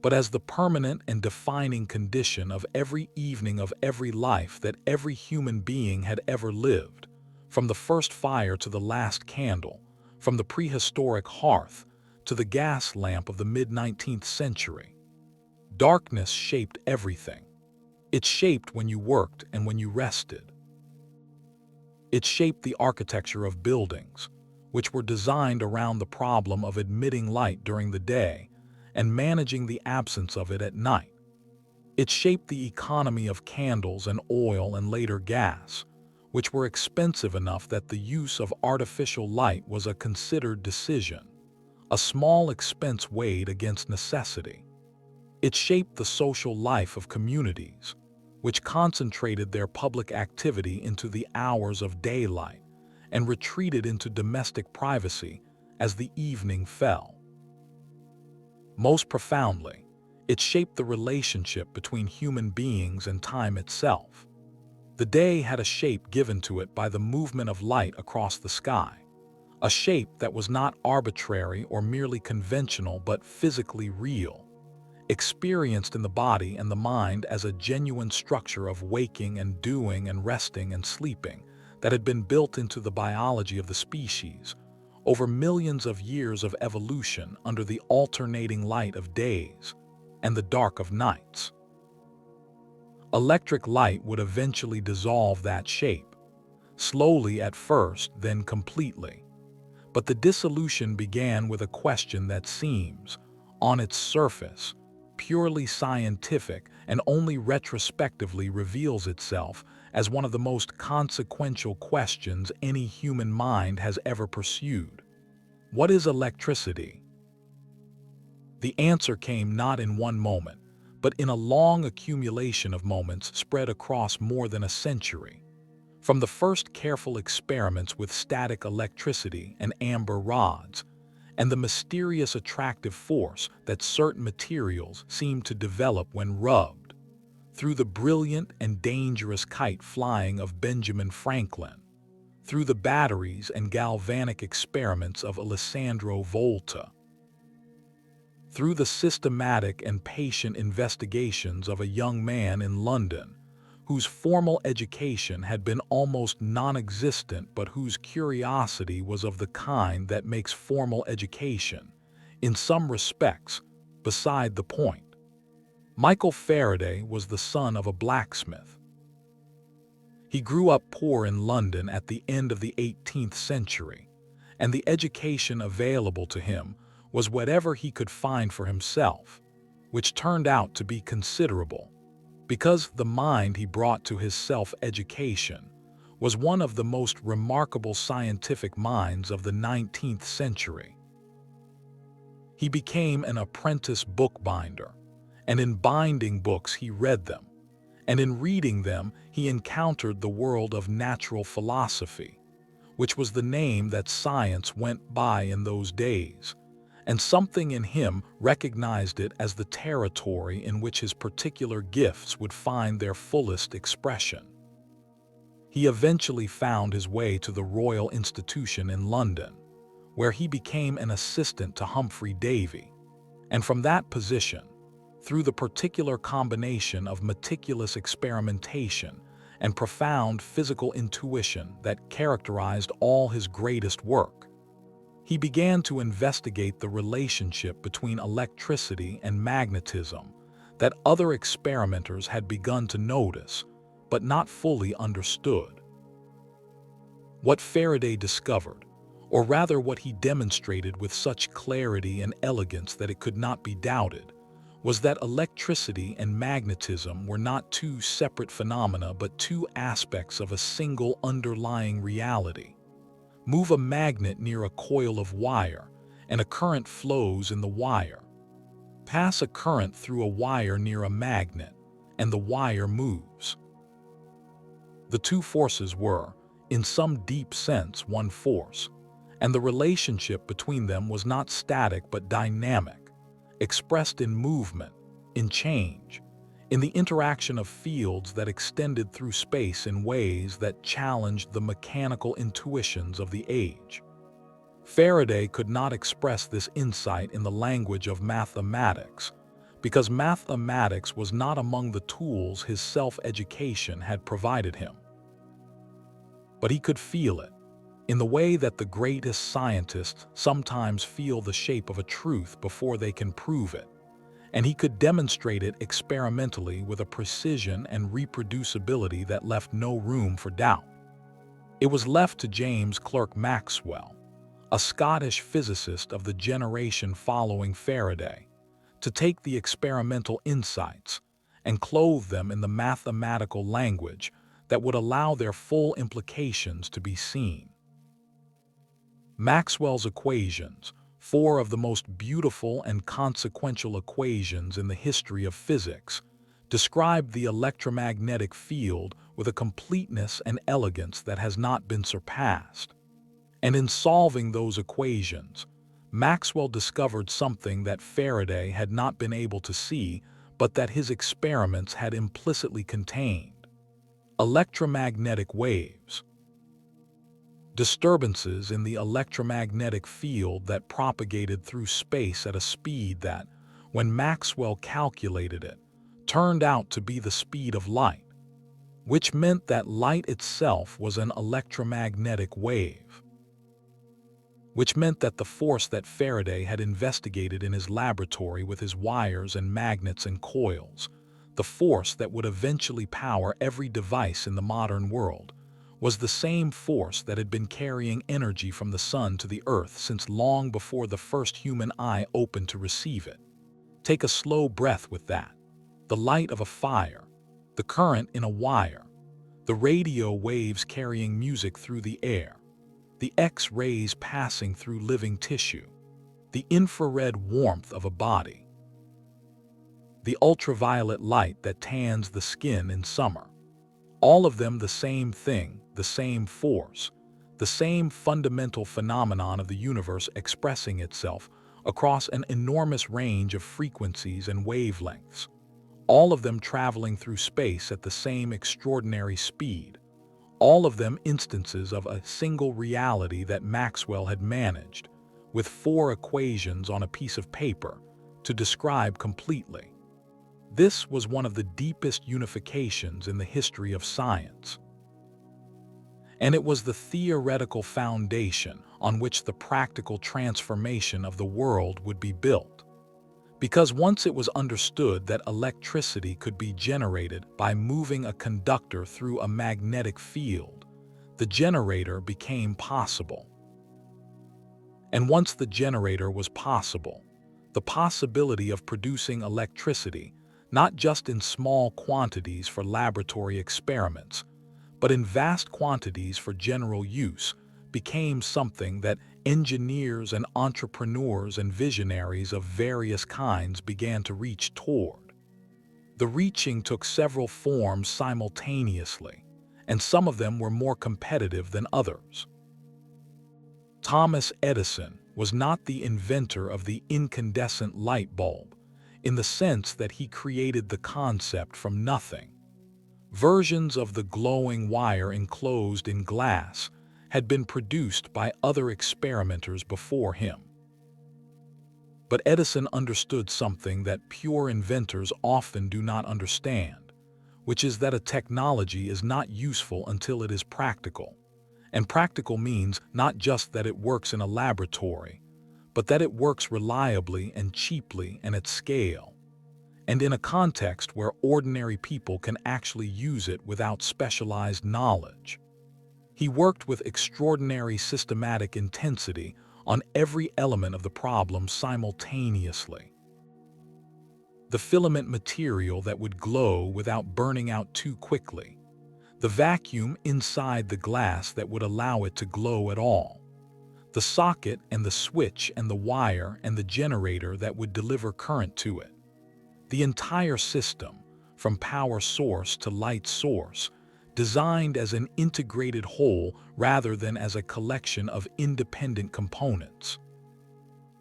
but as the permanent and defining condition of every evening of every life that every human being had ever lived, from the first fire to the last candle, from the prehistoric hearth to the gas lamp of the mid-19th century. Darkness shaped everything. It shaped when you worked and when you rested. It shaped the architecture of buildings, which were designed around the problem of admitting light during the day and managing the absence of it at night. It shaped the economy of candles and oil and later gas, which were expensive enough that the use of artificial light was a considered decision. A small expense weighed against necessity. It shaped the social life of communities, which concentrated their public activity into the hours of daylight and retreated into domestic privacy as the evening fell. Most profoundly, it shaped the relationship between human beings and time itself. The day had a shape given to it by the movement of light across the sky, a shape that was not arbitrary or merely conventional but physically real, experienced in the body and the mind as a genuine structure of waking and doing and resting and sleeping that had been built into the biology of the species over millions of years of evolution under the alternating light of days and the dark of nights. Electric light would eventually dissolve that shape, slowly at first, then completely. But the dissolution began with a question that seems, on its surface, purely scientific and only retrospectively reveals itself as one of the most consequential questions any human mind has ever pursued. What is electricity? The answer came not in one moment, but in a long accumulation of moments spread across more than a century. From the first careful experiments with static electricity and amber rods, and the mysterious attractive force that certain materials seem to develop when rubbed, through the brilliant and dangerous kite flying of Benjamin Franklin, through the batteries and galvanic experiments of Alessandro Volta, through the systematic and patient investigations of a young man in London, whose formal education had been almost non-existent but whose curiosity was of the kind that makes formal education, in some respects, beside the point. Michael Faraday was the son of a blacksmith. He grew up poor in London at the end of the 18th century, and the education available to him was whatever he could find for himself, which turned out to be considerable, because the mind he brought to his self-education was one of the most remarkable scientific minds of the 19th century. He became an apprentice bookbinder, and in binding books he read them, and in reading them he encountered the world of natural philosophy, which was the name that science went by in those days, and something in him recognized it as the territory in which his particular gifts would find their fullest expression. He eventually found his way to the Royal Institution in London, where he became an assistant to Humphrey Davy, and from that position, through the particular combination of meticulous experimentation and profound physical intuition that characterized all his greatest work, he began to investigate the relationship between electricity and magnetism that other experimenters had begun to notice, but not fully understood. What Faraday discovered, or rather what he demonstrated with such clarity and elegance that it could not be doubted, was that electricity and magnetism were not two separate phenomena but two aspects of a single underlying reality. Move a magnet near a coil of wire, and a current flows in the wire. Pass a current through a wire near a magnet, and the wire moves. The two forces were, in some deep sense, one force, and the relationship between them was not static but dynamic, expressed in movement, in change, in the interaction of fields that extended through space in ways that challenged the mechanical intuitions of the age. Faraday could not express this insight in the language of mathematics, because mathematics was not among the tools his self-education had provided him. But he could feel it, in the way that the greatest scientists sometimes feel the shape of a truth before they can prove it, and he could demonstrate it experimentally with a precision and reproducibility that left no room for doubt. It was left to James Clerk Maxwell, a Scottish physicist of the generation following Faraday, to take the experimental insights and clothe them in the mathematical language that would allow their full implications to be seen. Maxwell's equations, four of the most beautiful and consequential equations in the history of physics, describe the electromagnetic field with a completeness and elegance that has not been surpassed. And in solving those equations, Maxwell discovered something that Faraday had not been able to see, but that his experiments had implicitly contained: electromagnetic waves. Disturbances in the electromagnetic field that propagated through space at a speed that, when Maxwell calculated it, turned out to be the speed of light, which meant that light itself was an electromagnetic wave, which meant that the force that Faraday had investigated in his laboratory with his wires and magnets and coils, the force that would eventually power every device in the modern world, was the same force that had been carrying energy from the sun to the earth since long before the first human eye opened to receive it. Take a slow breath with that. The light of a fire, the current in a wire, the radio waves carrying music through the air, the X-rays passing through living tissue, the infrared warmth of a body. the ultraviolet light that tans the skin in summer. All of them the same thing, the same force, the same fundamental phenomenon of the universe expressing itself across an enormous range of frequencies and wavelengths, all of them traveling through space at the same extraordinary speed, all of them instances of a single reality that Maxwell had managed, with 4 equations on a piece of paper, to describe completely. This was one of the deepest unifications in the history of science. And it was the theoretical foundation on which the practical transformation of the world would be built. Because once it was understood that electricity could be generated by moving a conductor through a magnetic field, the generator became possible. And once the generator was possible, the possibility of producing electricity, not just in small quantities for laboratory experiments, but in vast quantities for general use, became something that engineers and entrepreneurs and visionaries of various kinds began to reach toward. The reaching took several forms simultaneously, and some of them were more competitive than others. Thomas Edison was not the inventor of the incandescent light bulb, in the sense that he created the concept from nothing. Versions of the glowing wire enclosed in glass had been produced by other experimenters before him. But Edison understood something that pure inventors often do not understand, which is that a technology is not useful until it is practical. And practical means not just that it works in a laboratory, but that it works reliably and cheaply and at scale, and in a context where ordinary people can actually use it without specialized knowledge. He worked with extraordinary systematic intensity on every element of the problem simultaneously. The filament material that would glow without burning out too quickly, the vacuum inside the glass that would allow it to glow at all, the socket and the switch and the wire and the generator that would deliver current to it. The entire system, from power source to light source, designed as an integrated whole rather than as a collection of independent components.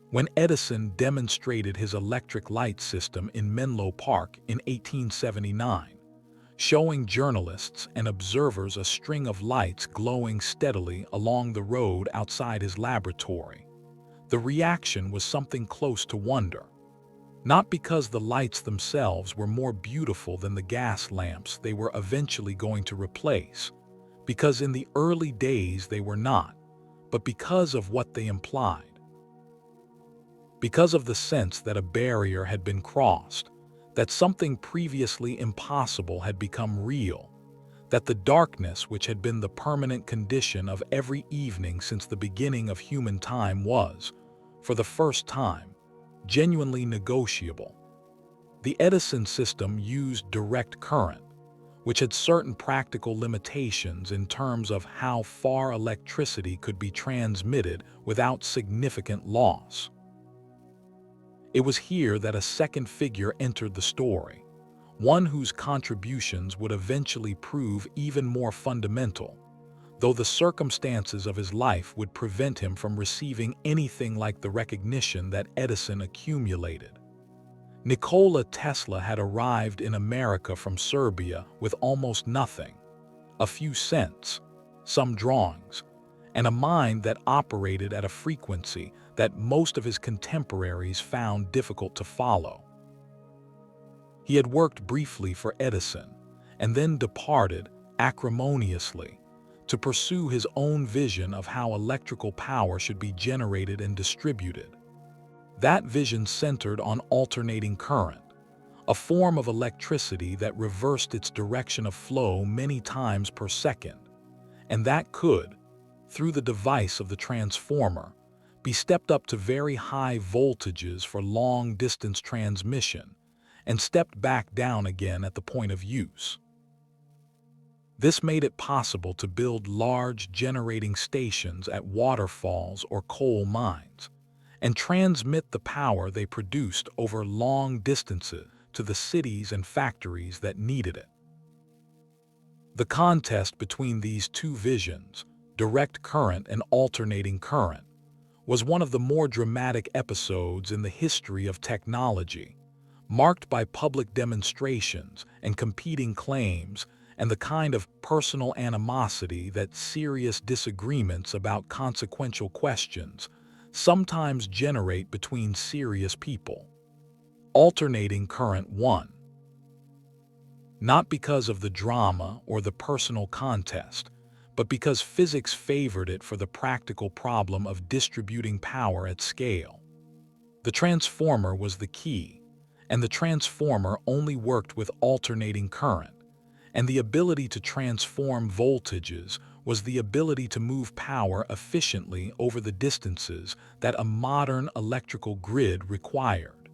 When Edison demonstrated his electric light system in Menlo Park in 1879, showing journalists and observers a string of lights glowing steadily along the road outside his laboratory, the reaction was something close to wonder. Not because the lights themselves were more beautiful than the gas lamps they were eventually going to replace, because in the early days they were not, but because of what they implied. Because of the sense that a barrier had been crossed, that something previously impossible had become real, that the darkness which had been the permanent condition of every evening since the beginning of human time was, for the first time, genuinely negotiable. The Edison system used direct current, which had certain practical limitations in terms of how far electricity could be transmitted without significant loss. It was here that a second figure entered the story, one whose contributions would eventually prove even more fundamental, though the circumstances of his life would prevent him from receiving anything like the recognition that Edison accumulated. Nikola Tesla had arrived in America from Serbia with almost nothing, a few cents, some drawings, and a mind that operated at a frequency that most of his contemporaries found difficult to follow. He had worked briefly for Edison, and then departed acrimoniously to pursue his own vision of how electrical power should be generated and distributed. That vision centered on alternating current, a form of electricity that reversed its direction of flow many times per second, and that could, through the device of the transformer, be stepped up to very high voltages for long-distance transmission, and stepped back down again at the point of use. This made it possible to build large generating stations at waterfalls or coal mines, and transmit the power they produced over long distances to the cities and factories that needed it. The contest between these two visions, direct current and alternating current, was one of the more dramatic episodes in the history of technology, marked by public demonstrations and competing claims and the kind of personal animosity that serious disagreements about consequential questions sometimes generate between serious people. Alternating current won, not because of the drama or the personal contest, but because physics favored it for the practical problem of distributing power at scale. The transformer was the key, and the transformer only worked with alternating current, and the ability to transform voltages was the ability to move power efficiently over the distances that a modern electrical grid required.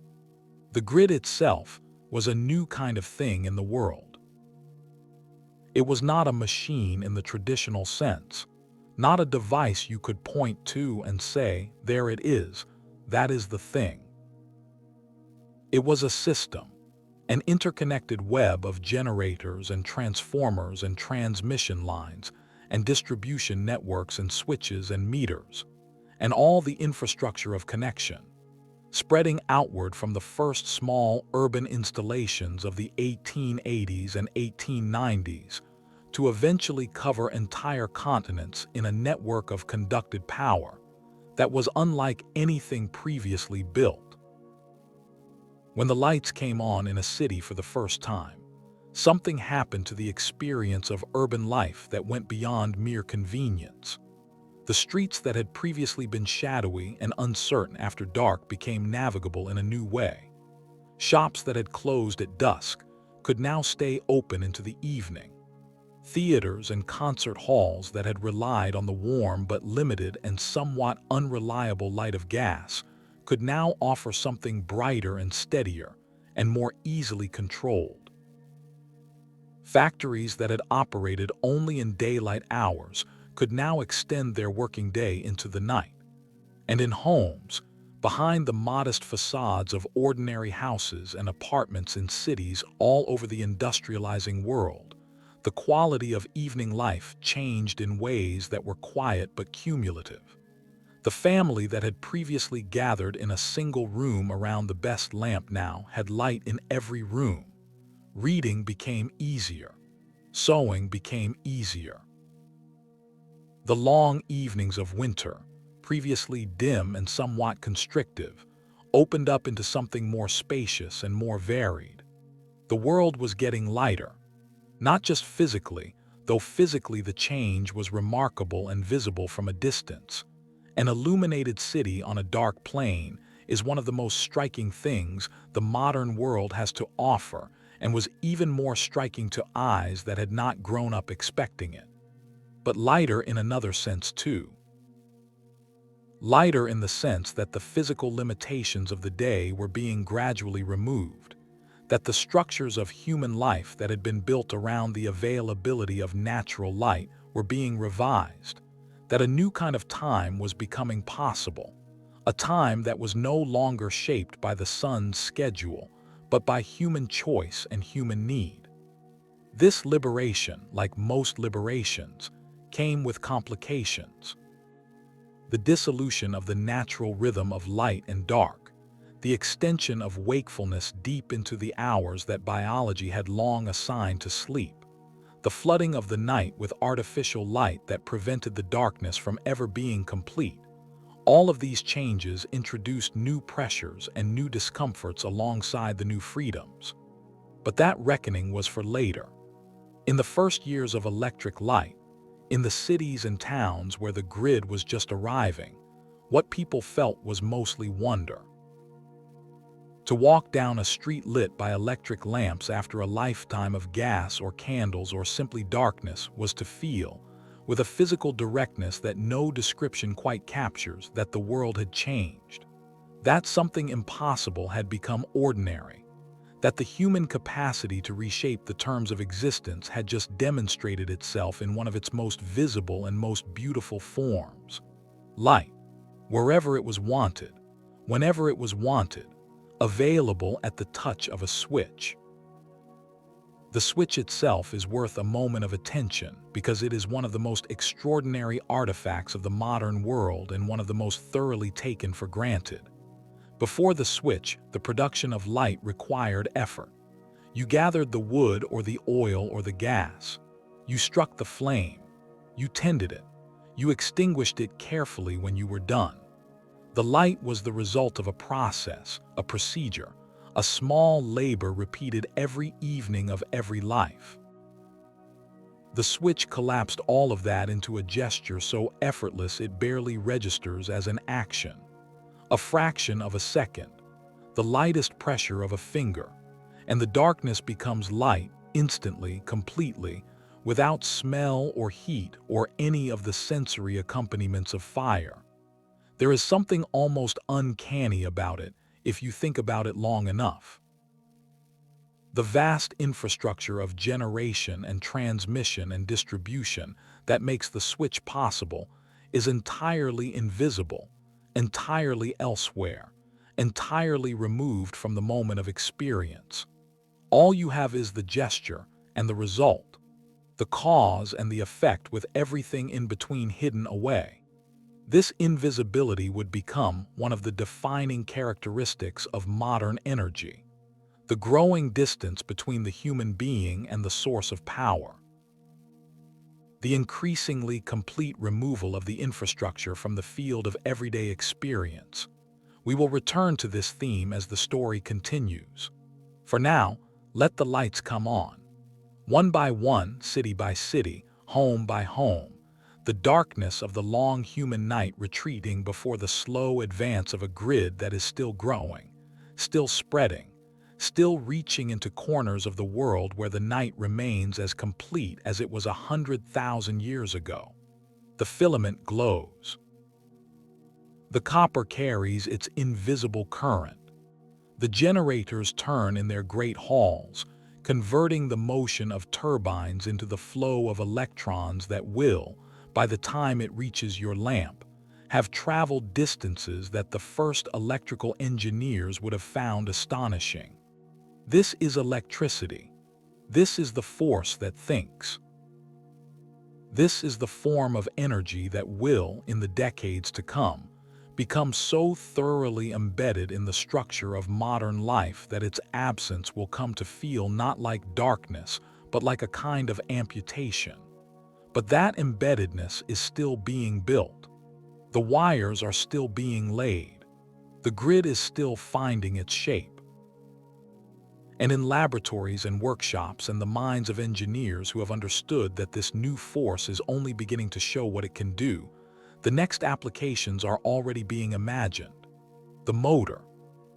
The grid itself was a new kind of thing in the world. It was not a machine in the traditional sense, not a device you could point to and say, "There it is, that is the thing." It was a system, an interconnected web of generators and transformers and transmission lines and distribution networks and switches and meters, and all the infrastructure of connection, spreading outward from the first small urban installations of the 1880s and 1890s to eventually cover entire continents in a network of conducted power that was unlike anything previously built. When the lights came on in a city for the first time, something happened to the experience of urban life that went beyond mere convenience. The streets that had previously been shadowy and uncertain after dark became navigable in a new way. Shops that had closed at dusk could now stay open into the evening. Theaters and concert halls that had relied on the warm but limited and somewhat unreliable light of gas could now offer something brighter and steadier and more easily controlled. Factories that had operated only in daylight hours could now extend their working day into the night. And in homes, behind the modest facades of ordinary houses and apartments in cities all over the industrializing world, the quality of evening life changed in ways that were quiet but cumulative. The family that had previously gathered in a single room around the best lamp now had light in every room. Reading became easier. Sewing became easier. The long evenings of winter, previously dim and somewhat constrictive, opened up into something more spacious and more varied. The world was getting lighter, not just physically, though physically the change was remarkable and visible from a distance. An illuminated city on a dark plain is one of the most striking things the modern world has to offer, and was even more striking to eyes that had not grown up expecting it. But lighter in another sense too. Lighter in the sense that the physical limitations of the day were being gradually removed, that the structures of human life that had been built around the availability of natural light were being revised, that a new kind of time was becoming possible, a time that was no longer shaped by the sun's schedule, but by human choice and human need. This liberation, like most liberations, came with complications. The dissolution of the natural rhythm of light and dark, the extension of wakefulness deep into the hours that biology had long assigned to sleep, the flooding of the night with artificial light that prevented the darkness from ever being complete. All of these changes introduced new pressures and new discomforts alongside the new freedoms. But that reckoning was for later. In the first years of electric light, in the cities and towns where the grid was just arriving, what people felt was mostly wonder. To walk down a street lit by electric lamps after a lifetime of gas or candles or simply darkness was to feel, with a physical directness that no description quite captures, that the world had changed. That something impossible had become ordinary. That the human capacity to reshape the terms of existence had just demonstrated itself in one of its most visible and most beautiful forms. Light, wherever it was wanted, whenever it was wanted, available at the touch of a switch. The switch itself is worth a moment of attention because it is one of the most extraordinary artifacts of the modern world and one of the most thoroughly taken for granted. Before the switch, the production of light required effort. You gathered the wood or the oil or the gas. You struck the flame. You tended it. You extinguished it carefully when you were done. The light was the result of a process, a procedure, a small labor repeated every evening of every life. The switch collapsed all of that into a gesture so effortless it barely registers as an action. A fraction of a second, the lightest pressure of a finger, and the darkness becomes light instantly, completely, without smell or heat or any of the sensory accompaniments of fire. There is something almost uncanny about it if you think about it long enough. The vast infrastructure of generation and transmission and distribution that makes the switch possible is entirely invisible, entirely elsewhere, entirely removed from the moment of experience. All you have is the gesture and the result, the cause and the effect with everything in between hidden away. This invisibility would become one of the defining characteristics of modern energy, the growing distance between the human being and the source of power. The increasingly complete removal of the infrastructure from the field of everyday experience. We will return to this theme as the story continues. For now, let the lights come on. One by one, city by city, home by home, the darkness of the long human night retreating before the slow advance of a grid that is still growing, still spreading, still reaching into corners of the world where the night remains as complete as it was 100,000 years ago. The filament glows. The copper carries its invisible current. The generators turn in their great halls, converting the motion of turbines into the flow of electrons that will, by the time it reaches your lamp, have traveled distances that the first electrical engineers would have found astonishing. This is electricity. This is the force that thinks. This is the form of energy that will, in the decades to come, become so thoroughly embedded in the structure of modern life that its absence will come to feel not like darkness, but like a kind of amputation. But that embeddedness is still being built. The wires are still being laid. The grid is still finding its shape. And in laboratories and workshops and the minds of engineers who have understood that this new force is only beginning to show what it can do, the next applications are already being imagined. The motor,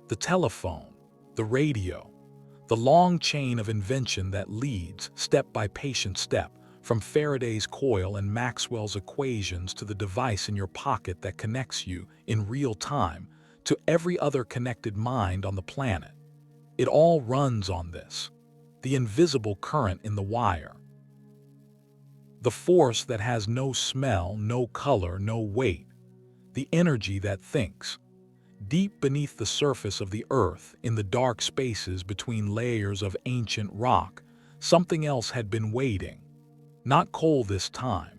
the telephone, the radio, the long chain of invention that leads, step by patient step, from Faraday's coil and Maxwell's equations to the device in your pocket that connects you, in real time, to every other connected mind on the planet. It all runs on this, the invisible current in the wire. The force that has no smell, no color, no weight. The energy that thinks. Deep beneath the surface of the earth, in the dark spaces between layers of ancient rock, something else had been waiting. Not coal this time,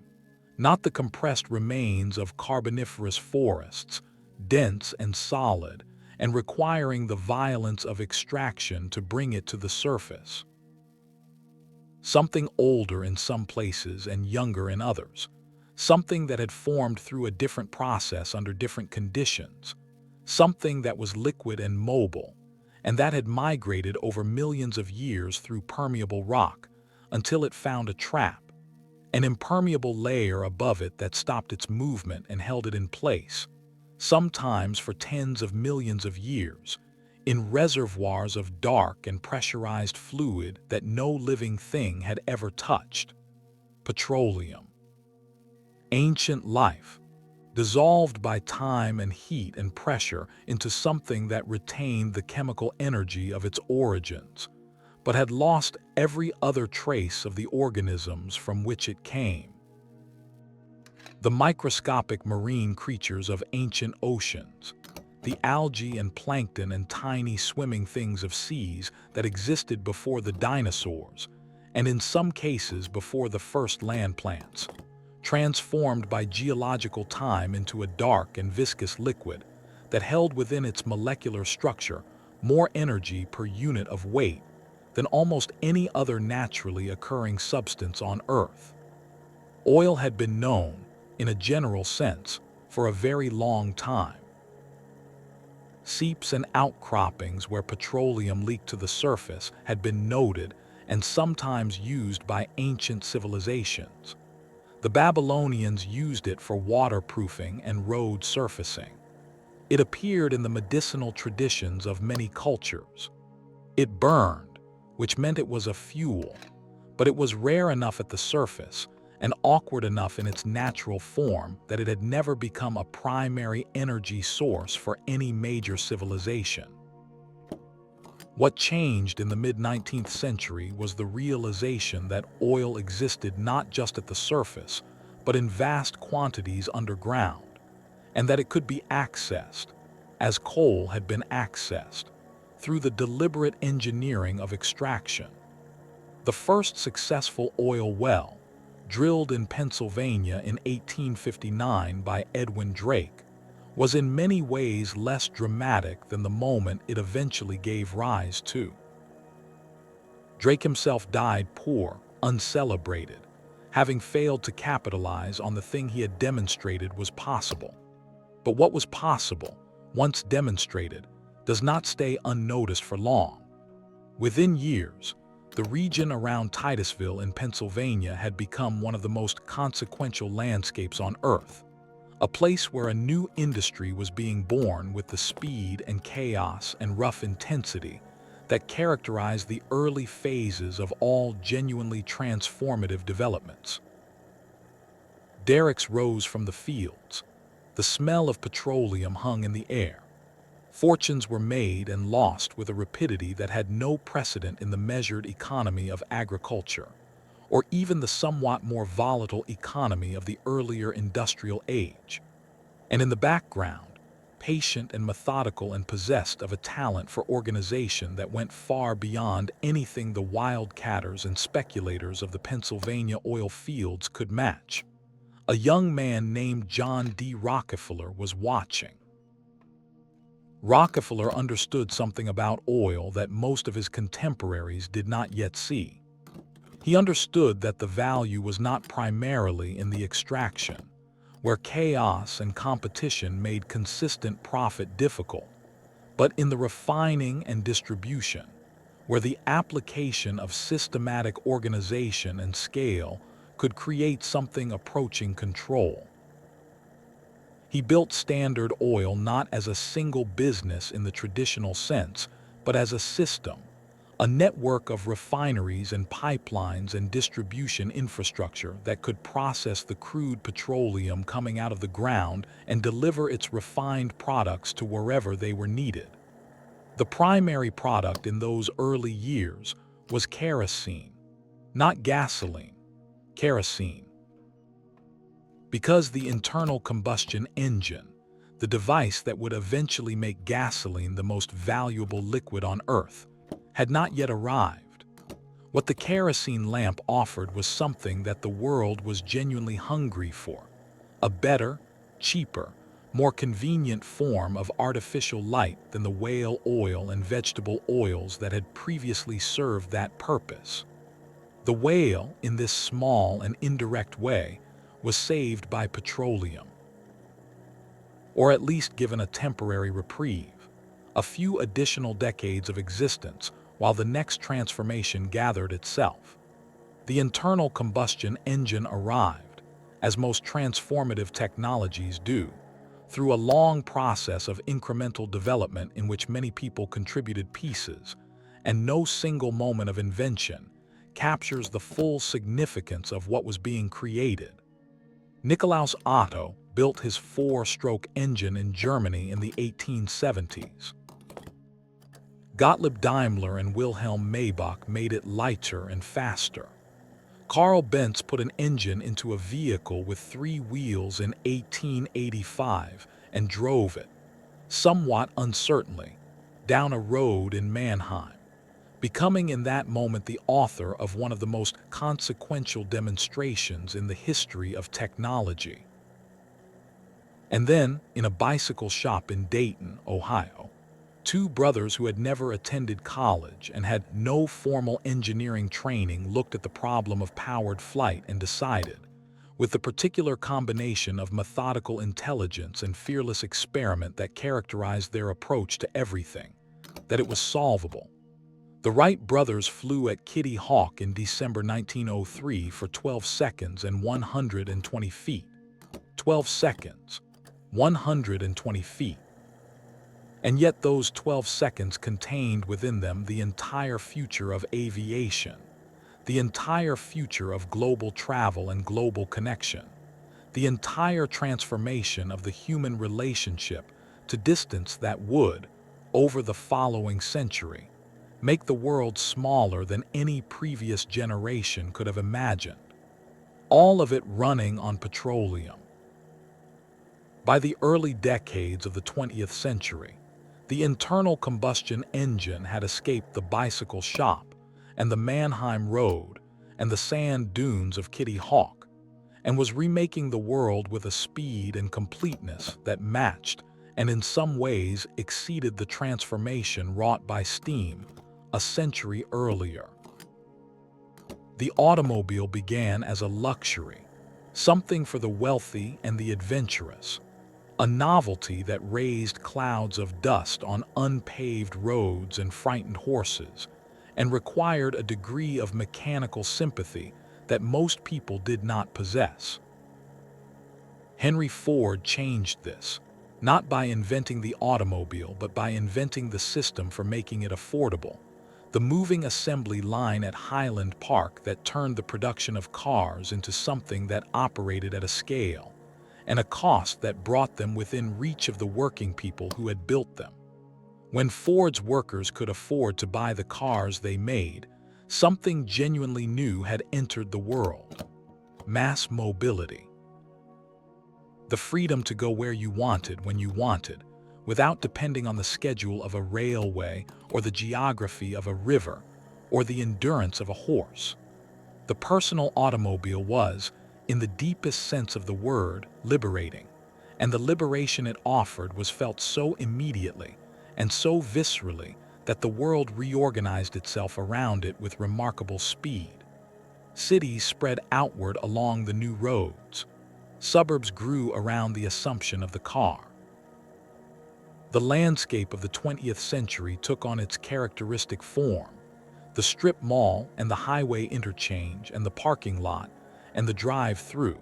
not the compressed remains of carboniferous forests, dense and solid, and requiring the violence of extraction to bring it to the surface. Something older in some places and younger in others, something that had formed through a different process under different conditions, something that was liquid and mobile, and that had migrated over millions of years through permeable rock until it found a trap, an impermeable layer above it that stopped its movement and held it in place, sometimes for tens of millions of years, in reservoirs of dark and pressurized fluid that no living thing had ever touched. Petroleum. Ancient life, dissolved by time and heat and pressure into something that retained the chemical energy of its origins, but had lost every other trace of the organisms from which it came. The microscopic marine creatures of ancient oceans, the algae and plankton and tiny swimming things of seas that existed before the dinosaurs, and in some cases before the first land plants, transformed by geological time into a dark and viscous liquid that held within its molecular structure more energy per unit of weight than almost any other naturally occurring substance on Earth. Oil had been known, in a general sense, for a very long time. Seeps and outcroppings where petroleum leaked to the surface had been noted and sometimes used by ancient civilizations. The Babylonians used it for waterproofing and road surfacing. It appeared in the medicinal traditions of many cultures. It burned, which meant it was a fuel, but it was rare enough at the surface and awkward enough in its natural form that it had never become a primary energy source for any major civilization. What changed in the mid-19th century was the realization that oil existed not just at the surface, but in vast quantities underground, and that it could be accessed, as coal had been accessed, through the deliberate engineering of extraction. The first successful oil well, drilled in Pennsylvania in 1859 by Edwin Drake, was in many ways less dramatic than the moment it eventually gave rise to. Drake himself died poor, uncelebrated, having failed to capitalize on the thing he had demonstrated was possible. But what was possible, once demonstrated, does not stay unnoticed for long. Within years, the region around Titusville in Pennsylvania had become one of the most consequential landscapes on Earth, a place where a new industry was being born with the speed and chaos and rough intensity that characterized the early phases of all genuinely transformative developments. Derricks rose from the fields. The smell of petroleum hung in the air. Fortunes were made and lost with a rapidity that had no precedent in the measured economy of agriculture, or even the somewhat more volatile economy of the earlier industrial age. And in the background, patient and methodical and possessed of a talent for organization that went far beyond anything the wildcatters and speculators of the Pennsylvania oil fields could match. A young man named John D. Rockefeller was watching. Rockefeller understood something about oil that most of his contemporaries did not yet see. He understood that the value was not primarily in the extraction, where chaos and competition made consistent profit difficult, but in the refining and distribution, where the application of systematic organization and scale could create something approaching control. He built Standard Oil not as a single business in the traditional sense, but as a system, a network of refineries and pipelines and distribution infrastructure that could process the crude petroleum coming out of the ground and deliver its refined products to wherever they were needed. The primary product in those early years was kerosene, not gasoline, kerosene. Because the internal combustion engine, the device that would eventually make gasoline the most valuable liquid on Earth, had not yet arrived. What the kerosene lamp offered was something that the world was genuinely hungry for: a better, cheaper, more convenient form of artificial light than the whale oil and vegetable oils that had previously served that purpose. The whale, in this small and indirect way, was saved by petroleum, or at least given a temporary reprieve, a few additional decades of existence while the next transformation gathered itself. The internal combustion engine arrived, as most transformative technologies do, through a long process of incremental development in which many people contributed pieces, and no single moment of invention captures the full significance of what was being created. Nikolaus Otto built his four-stroke engine in Germany in the 1870s. Gottlieb Daimler and Wilhelm Maybach made it lighter and faster. Carl Benz put an engine into a vehicle with 3 wheels in 1885 and drove it. somewhat uncertainly, down a road in Mannheim, becoming in that moment the author of one of the most consequential demonstrations in the history of technology. And then, in a bicycle shop in Dayton, Ohio, two brothers who had never attended college and had no formal engineering training looked at the problem of powered flight and decided, with the particular combination of methodical intelligence and fearless experiment that characterized their approach to everything, that it was solvable. The Wright brothers flew at Kitty Hawk in December 1903 for 12 seconds and 120 feet. 12 seconds, 120 feet. And yet those 12 seconds contained within them the entire future of aviation, the entire future of global travel and global connection, the entire transformation of the human relationship to distance that would, over the following century, make the world smaller than any previous generation could have imagined. All of it running on petroleum. By the early decades of the 20th century, the internal combustion engine had escaped the bicycle shop and the Mannheim Road and the sand dunes of Kitty Hawk, and was remaking the world with a speed and completeness that matched and in some ways exceeded the transformation wrought by steam a century earlier. The automobile began as a luxury, something for the wealthy and the adventurous, a novelty that raised clouds of dust on unpaved roads and frightened horses, and required a degree of mechanical sympathy that most people did not possess. Henry Ford changed this, not by inventing the automobile, but by inventing the system for making it affordable, the moving assembly line at Highland Park that turned the production of cars into something that operated at a scale and a cost that brought them within reach of the working people who had built them. When Ford's workers could afford to buy the cars they made, something genuinely new had entered the world: mass mobility. The freedom to go where you wanted when you wanted, without depending on the schedule of a railway or the geography of a river or the endurance of a horse. The personal automobile was, in the deepest sense of the word, liberating, and the liberation it offered was felt so immediately and so viscerally that the world reorganized itself around it with remarkable speed. Cities spread outward along the new roads. Suburbs grew around the assumption of the car. The landscape of the 20th century took on its characteristic form: the strip mall and the highway interchange and the parking lot and the drive-through,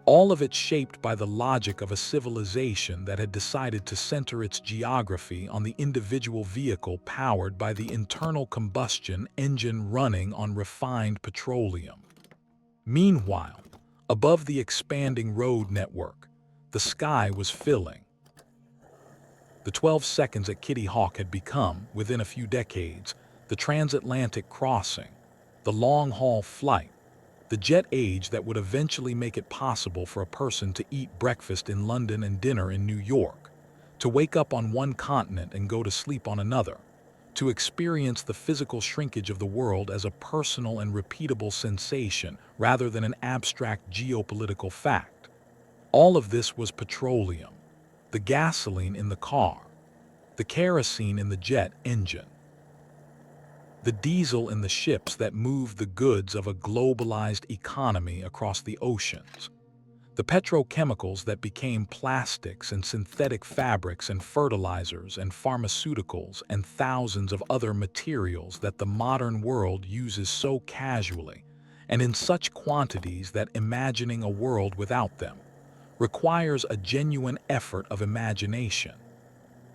all of it shaped by the logic of a civilization that had decided to center its geography on the individual vehicle powered by the internal combustion engine running on refined petroleum. Meanwhile, above the expanding road network, the sky was filling. The 12 seconds at Kitty Hawk had become, within a few decades, the transatlantic crossing, the long-haul flight, the jet age that would eventually make it possible for a person to eat breakfast in London and dinner in New York, to wake up on one continent and go to sleep on another, to experience the physical shrinkage of the world as a personal and repeatable sensation rather than an abstract geopolitical fact. All of this was petroleum, the gasoline in the car, the kerosene in the jet engine, the diesel in the ships that moved the goods of a globalized economy across the oceans, the petrochemicals that became plastics and synthetic fabrics and fertilizers and pharmaceuticals and thousands of other materials that the modern world uses so casually and in such quantities that imagining a world without them requires a genuine effort of imagination.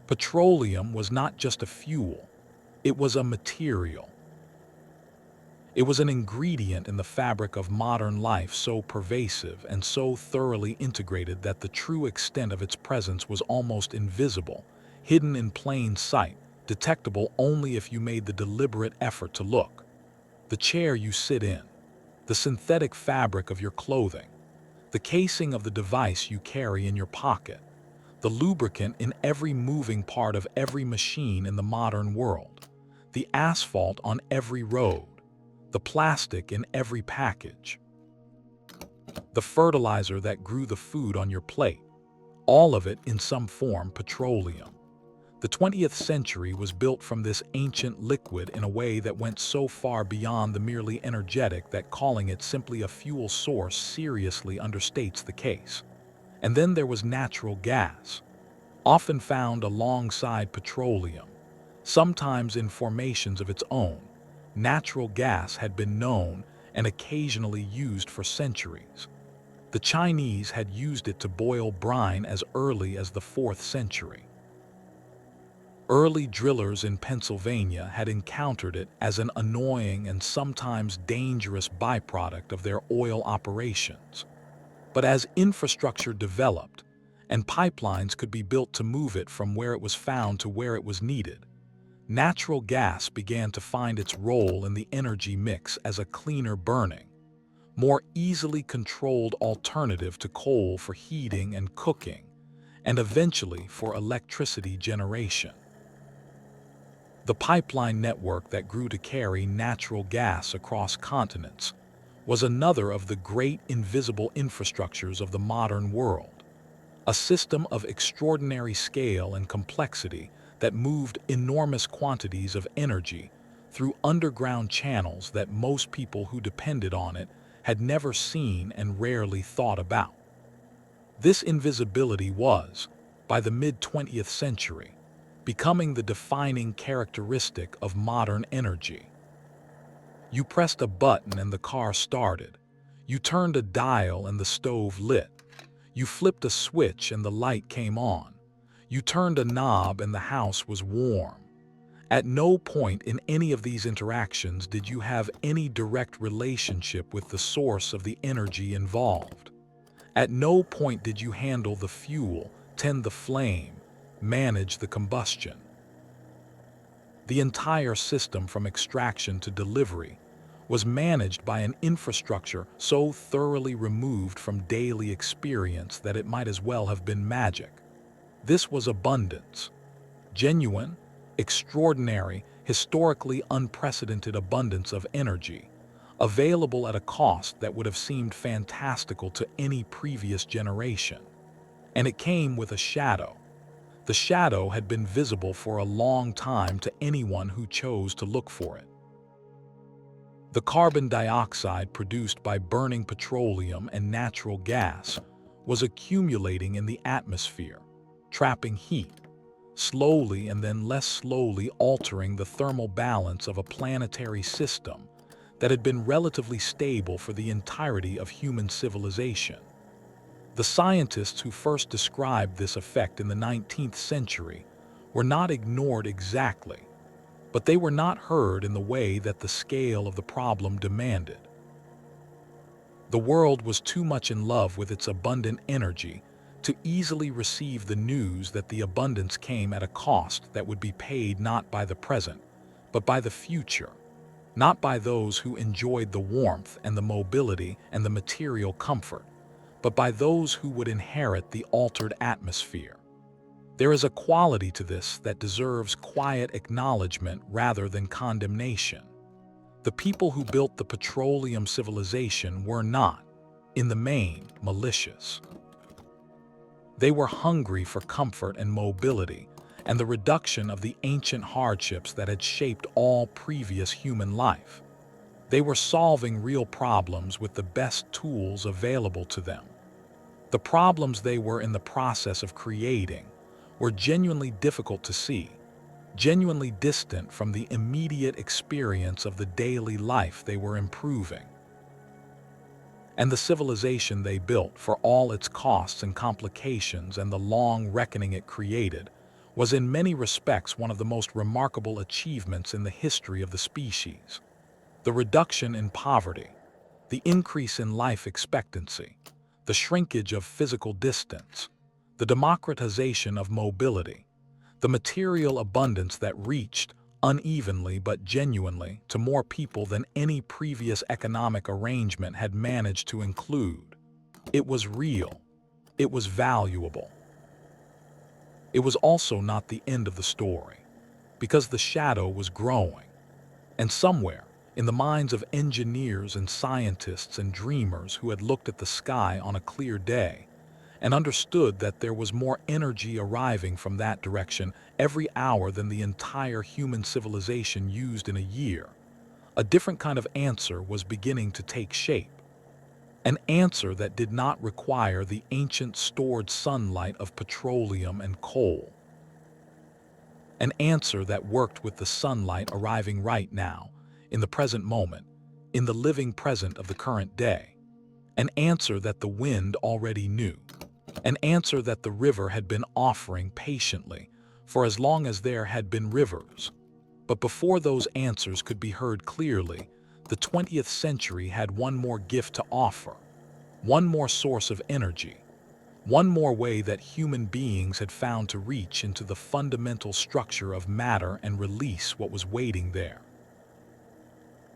Petroleum was not just a fuel, it was a material. It was an ingredient in the fabric of modern life so pervasive and so thoroughly integrated that the true extent of its presence was almost invisible, hidden in plain sight, detectable only if you made the deliberate effort to look. The chair you sit in, the synthetic fabric of your clothing, the casing of the device you carry in your pocket, the lubricant in every moving part of every machine in the modern world, the asphalt on every road, the plastic in every package, the fertilizer that grew the food on your plate, all of it in some form petroleum. The 20th century was built from this ancient liquid in a way that went so far beyond the merely energetic that calling it simply a fuel source seriously understates the case. And then there was natural gas, often found alongside petroleum, sometimes in formations of its own. Natural gas had been known and occasionally used for centuries. The Chinese had used it to boil brine as early as the 4th century. Early drillers in Pennsylvania had encountered it as an annoying and sometimes dangerous byproduct of their oil operations. But as infrastructure developed, and pipelines could be built to move it from where it was found to where it was needed, natural gas began to find its role in the energy mix as a cleaner burning, more easily controlled alternative to coal for heating and cooking, and eventually for electricity generation. The pipeline network that grew to carry natural gas across continents was another of the great invisible infrastructures of the modern world, a system of extraordinary scale and complexity that moved enormous quantities of energy through underground channels that most people who depended on it had never seen and rarely thought about. This invisibility was, by the mid-20th century, becoming the defining characteristic of modern energy. You pressed a button and the car started. You turned a dial and the stove lit. You flipped a switch and the light came on. You turned a knob and the house was warm. At no point in any of these interactions did you have any direct relationship with the source of the energy involved. At no point did you handle the fuel, tend the flame, manage the combustion. The entire system from extraction to delivery was managed by an infrastructure so thoroughly removed from daily experience that it might as well have been magic. This was abundance. Genuine, extraordinary, historically unprecedented abundance of energy, available at a cost that would have seemed fantastical to any previous generation. And it came with a shadow. The shadow had been visible for a long time to anyone who chose to look for it. The carbon dioxide produced by burning petroleum and natural gas was accumulating in the atmosphere, trapping heat, slowly and then less slowly altering the thermal balance of a planetary system that had been relatively stable for the entirety of human civilization. The scientists who first described this effect in the 19th century were not ignored exactly, but they were not heard in the way that the scale of the problem demanded. The world was too much in love with its abundant energy to easily receive the news that the abundance came at a cost that would be paid not by the present, but by the future, not by those who enjoyed the warmth and the mobility and the material comfort, but by those who would inherit the altered atmosphere. There is a quality to this that deserves quiet acknowledgement rather than condemnation. The people who built the petroleum civilization were not, in the main, malicious. They were hungry for comfort and mobility and the reduction of the ancient hardships that had shaped all previous human life. They were solving real problems with the best tools available to them. The problems they were in the process of creating were genuinely difficult to see, genuinely distant from the immediate experience of the daily life they were improving. And the civilization they built, for all its costs and complications and the long reckoning it created, was in many respects one of the most remarkable achievements in the history of the species. The reduction in poverty, the increase in life expectancy, the shrinkage of physical distance, the democratization of mobility, the material abundance that reached, unevenly but genuinely, to more people than any previous economic arrangement had managed to include. It was real. It was valuable. It was also not the end of the story, because the shadow was growing. And somewhere, in the minds of engineers and scientists and dreamers who had looked at the sky on a clear day and understood that there was more energy arriving from that direction every hour than the entire human civilization used in a year, a different kind of answer was beginning to take shape. An answer that did not require the ancient stored sunlight of petroleum and coal. An answer that worked with the sunlight arriving right now, in the present moment, in the living present of the current day. An answer that the wind already knew. An answer that the river had been offering patiently for as long as there had been rivers. But before those answers could be heard clearly, the 20th century had one more gift to offer, one more source of energy, one more way that human beings had found to reach into the fundamental structure of matter and release what was waiting there.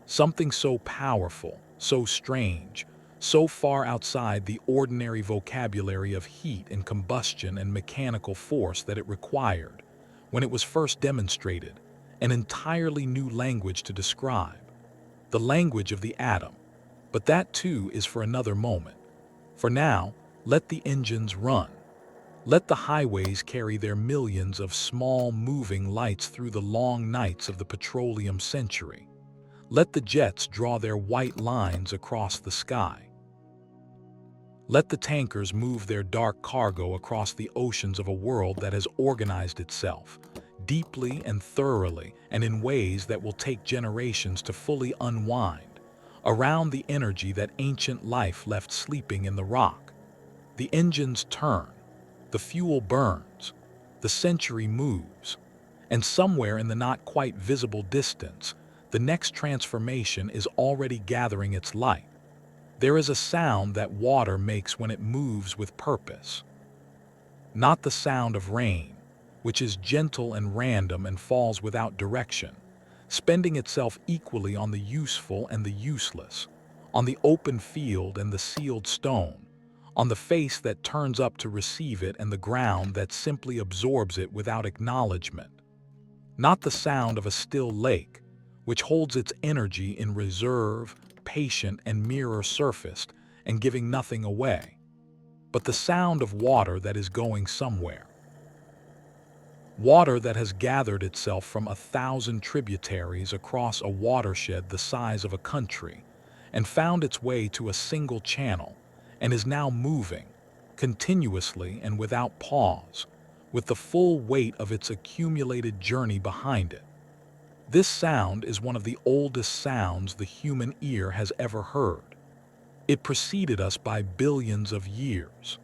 Something so powerful, so strange, so far outside the ordinary vocabulary of heat and combustion and mechanical force that it required, when it was first demonstrated, an entirely new language to describe. The language of the atom. But that too is for another moment. For now, let the engines run. Let the highways carry their millions of small moving lights through the long nights of the petroleum century. Let the jets draw their white lines across the sky. Let the tankers move their dark cargo across the oceans of a world that has organized itself, deeply and thoroughly and in ways that will take generations to fully unwind, around the energy that ancient life left sleeping in the rock. The engines turn, the fuel burns, the century moves, and somewhere in the not quite visible distance, the next transformation is already gathering its light. There is a sound that water makes when it moves with purpose. Not the sound of rain, which is gentle and random and falls without direction, spending itself equally on the useful and the useless, on the open field and the sealed stone, on the face that turns up to receive it and the ground that simply absorbs it without acknowledgement. Not the sound of a still lake, which holds its energy in reserve, patient and mirror-surfaced, and giving nothing away, but the sound of water that is going somewhere. Water that has gathered itself from 1,000 tributaries across a watershed the size of a country, and found its way to a single channel, and is now moving, continuously and without pause, with the full weight of its accumulated journey behind it. This sound is one of the oldest sounds the human ear has ever heard. It preceded us by billions of years.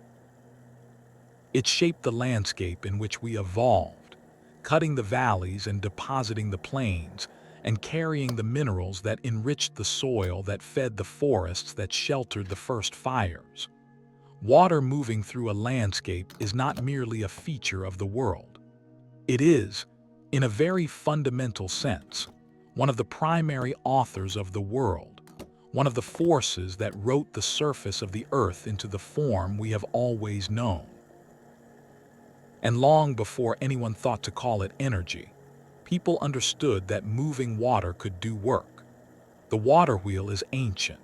It shaped the landscape in which we evolved, cutting the valleys and depositing the plains, and carrying the minerals that enriched the soil that fed the forests that sheltered the first fires. Water moving through a landscape is not merely a feature of the world. It is, in a very fundamental sense, one of the primary authors of the world, one of the forces that wrote the surface of the earth into the form we have always known. And long before anyone thought to call it energy, people understood that moving water could do work. The water wheel is ancient.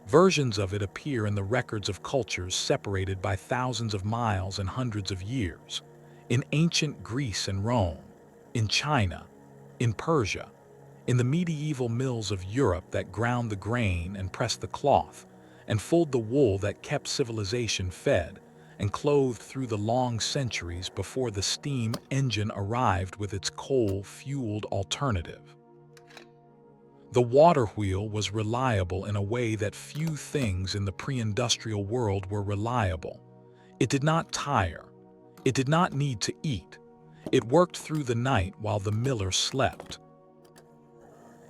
Versions of it appear in the records of cultures separated by thousands of miles and hundreds of years, in ancient Greece and Rome, in China, in Persia, in the medieval mills of Europe that ground the grain and pressed the cloth, and fulled the wool that kept civilization fed and clothed through the long centuries before the steam engine arrived with its coal-fueled alternative. The water wheel was reliable in a way that few things in the pre-industrial world were reliable. It did not tire. It did not need to eat. It worked through the night while the miller slept.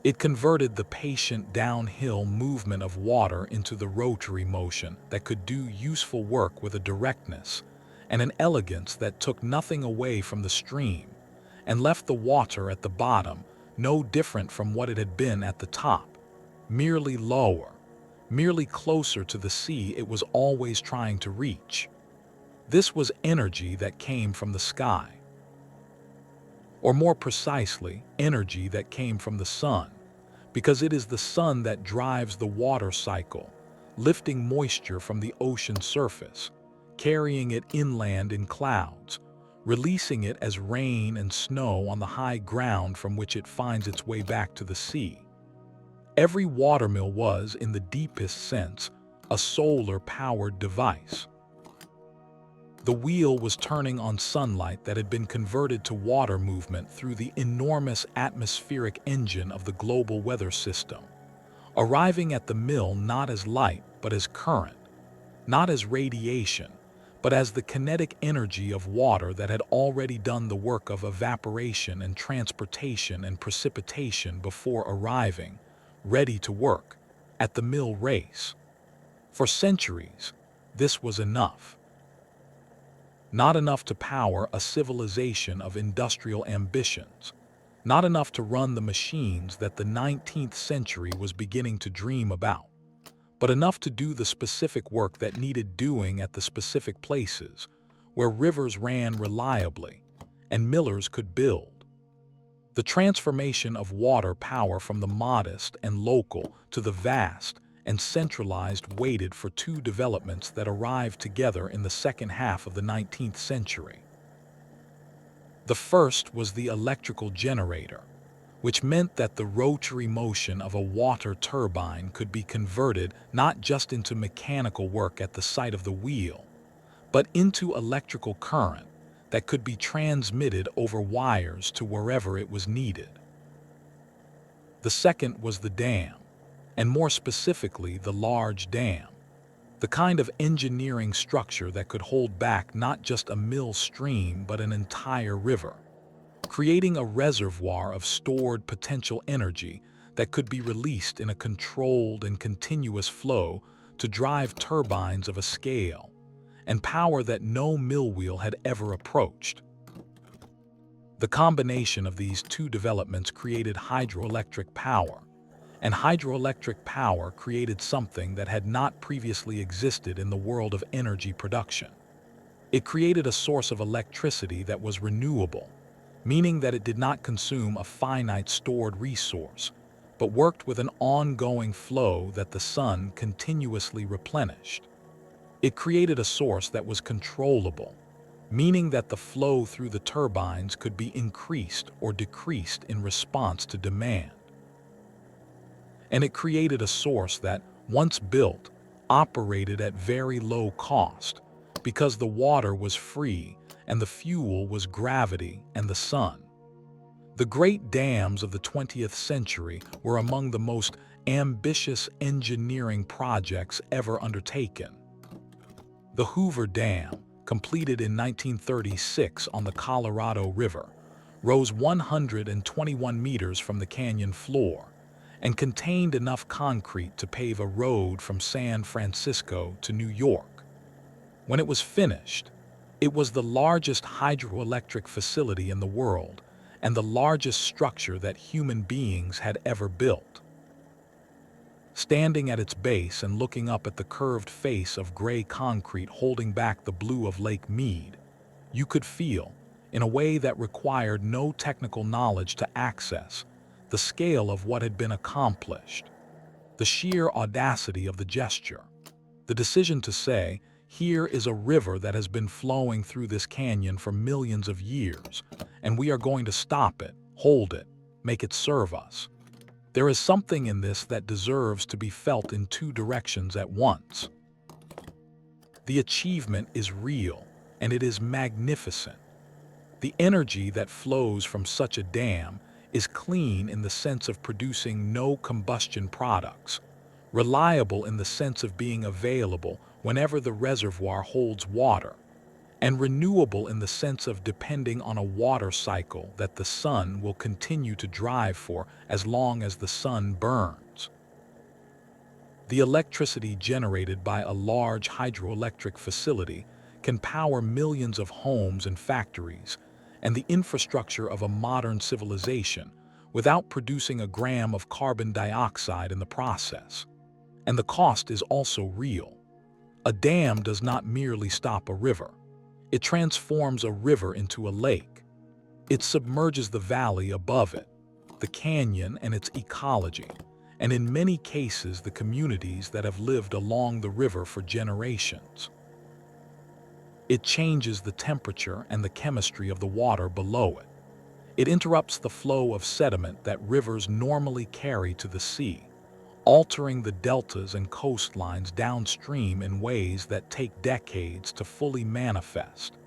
It converted the patient downhill movement of water into the rotary motion that could do useful work with a directness and an elegance that took nothing away from the stream and left the water at the bottom no different from what it had been at the top, merely lower, merely closer to the sea it was always trying to reach. This was energy that came from the sky, or more precisely, energy that came from the sun, because it is the sun that drives the water cycle, lifting moisture from the ocean surface, carrying it inland in clouds, releasing it as rain and snow on the high ground from which it finds its way back to the sea. Every watermill was, in the deepest sense, a solar-powered device. The wheel was turning on sunlight that had been converted to water movement through the enormous atmospheric engine of the global weather system, arriving at the mill not as light but as current, not as radiation, but as the kinetic energy of water that had already done the work of evaporation and transportation and precipitation before arriving, ready to work, at the mill race. For centuries, this was enough. Not enough to power a civilization of industrial ambitions, not enough to run the machines that the 19th century was beginning to dream about, but enough to do the specific work that needed doing at the specific places, where rivers ran reliably and millers could build. The transformation of water power from the modest and local to the vast and centralized waited for two developments that arrived together in the second half of the 19th century. The first was the electrical generator, which meant that the rotary motion of a water turbine could be converted not just into mechanical work at the site of the wheel, but into electrical current that could be transmitted over wires to wherever it was needed. The second was the dam, and more specifically the large dam, the kind of engineering structure that could hold back not just a mill stream but an entire river, creating a reservoir of stored potential energy that could be released in a controlled and continuous flow to drive turbines of a scale and power that no mill wheel had ever approached. The combination of these two developments created hydroelectric power, and hydroelectric power created something that had not previously existed in the world of energy production. It created a source of electricity that was renewable, meaning that it did not consume a finite stored resource, but worked with an ongoing flow that the sun continuously replenished. It created a source that was controllable, meaning that the flow through the turbines could be increased or decreased in response to demand. And it created a source that, once built, operated at very low cost, because the water was free and the fuel was gravity and the sun. The great dams of the 20th century were among the most ambitious engineering projects ever undertaken. The Hoover Dam, completed in 1936 on the Colorado River, rose 121 meters from the canyon floor and contained enough concrete to pave a road from San Francisco to New York. When it was finished, it was the largest hydroelectric facility in the world and the largest structure that human beings had ever built. Standing at its base and looking up at the curved face of gray concrete holding back the blue of Lake Mead, you could feel, in a way that required no technical knowledge to access, the scale of what had been accomplished, the sheer audacity of the gesture, the decision to say, here is a river that has been flowing through this canyon for millions of years, and we are going to stop it, hold it, make it serve us. There is something in this that deserves to be felt in two directions at once. The achievement is real, and it is magnificent. The energy that flows from such a dam is clean in the sense of producing no combustion products, reliable in the sense of being available whenever the reservoir holds water, and renewable in the sense of depending on a water cycle that the sun will continue to drive for as long as the sun burns. The electricity generated by a large hydroelectric facility can power millions of homes and factories and the infrastructure of a modern civilization without producing a gram of carbon dioxide in the process. And the cost is also real. A dam does not merely stop a river. It transforms a river into a lake. It submerges the valley above it, the canyon and its ecology, and in many cases the communities that have lived along the river for generations. It changes the temperature and the chemistry of the water below it. It interrupts the flow of sediment that rivers normally carry to the sea, altering the deltas and coastlines downstream in ways that take decades to fully manifest.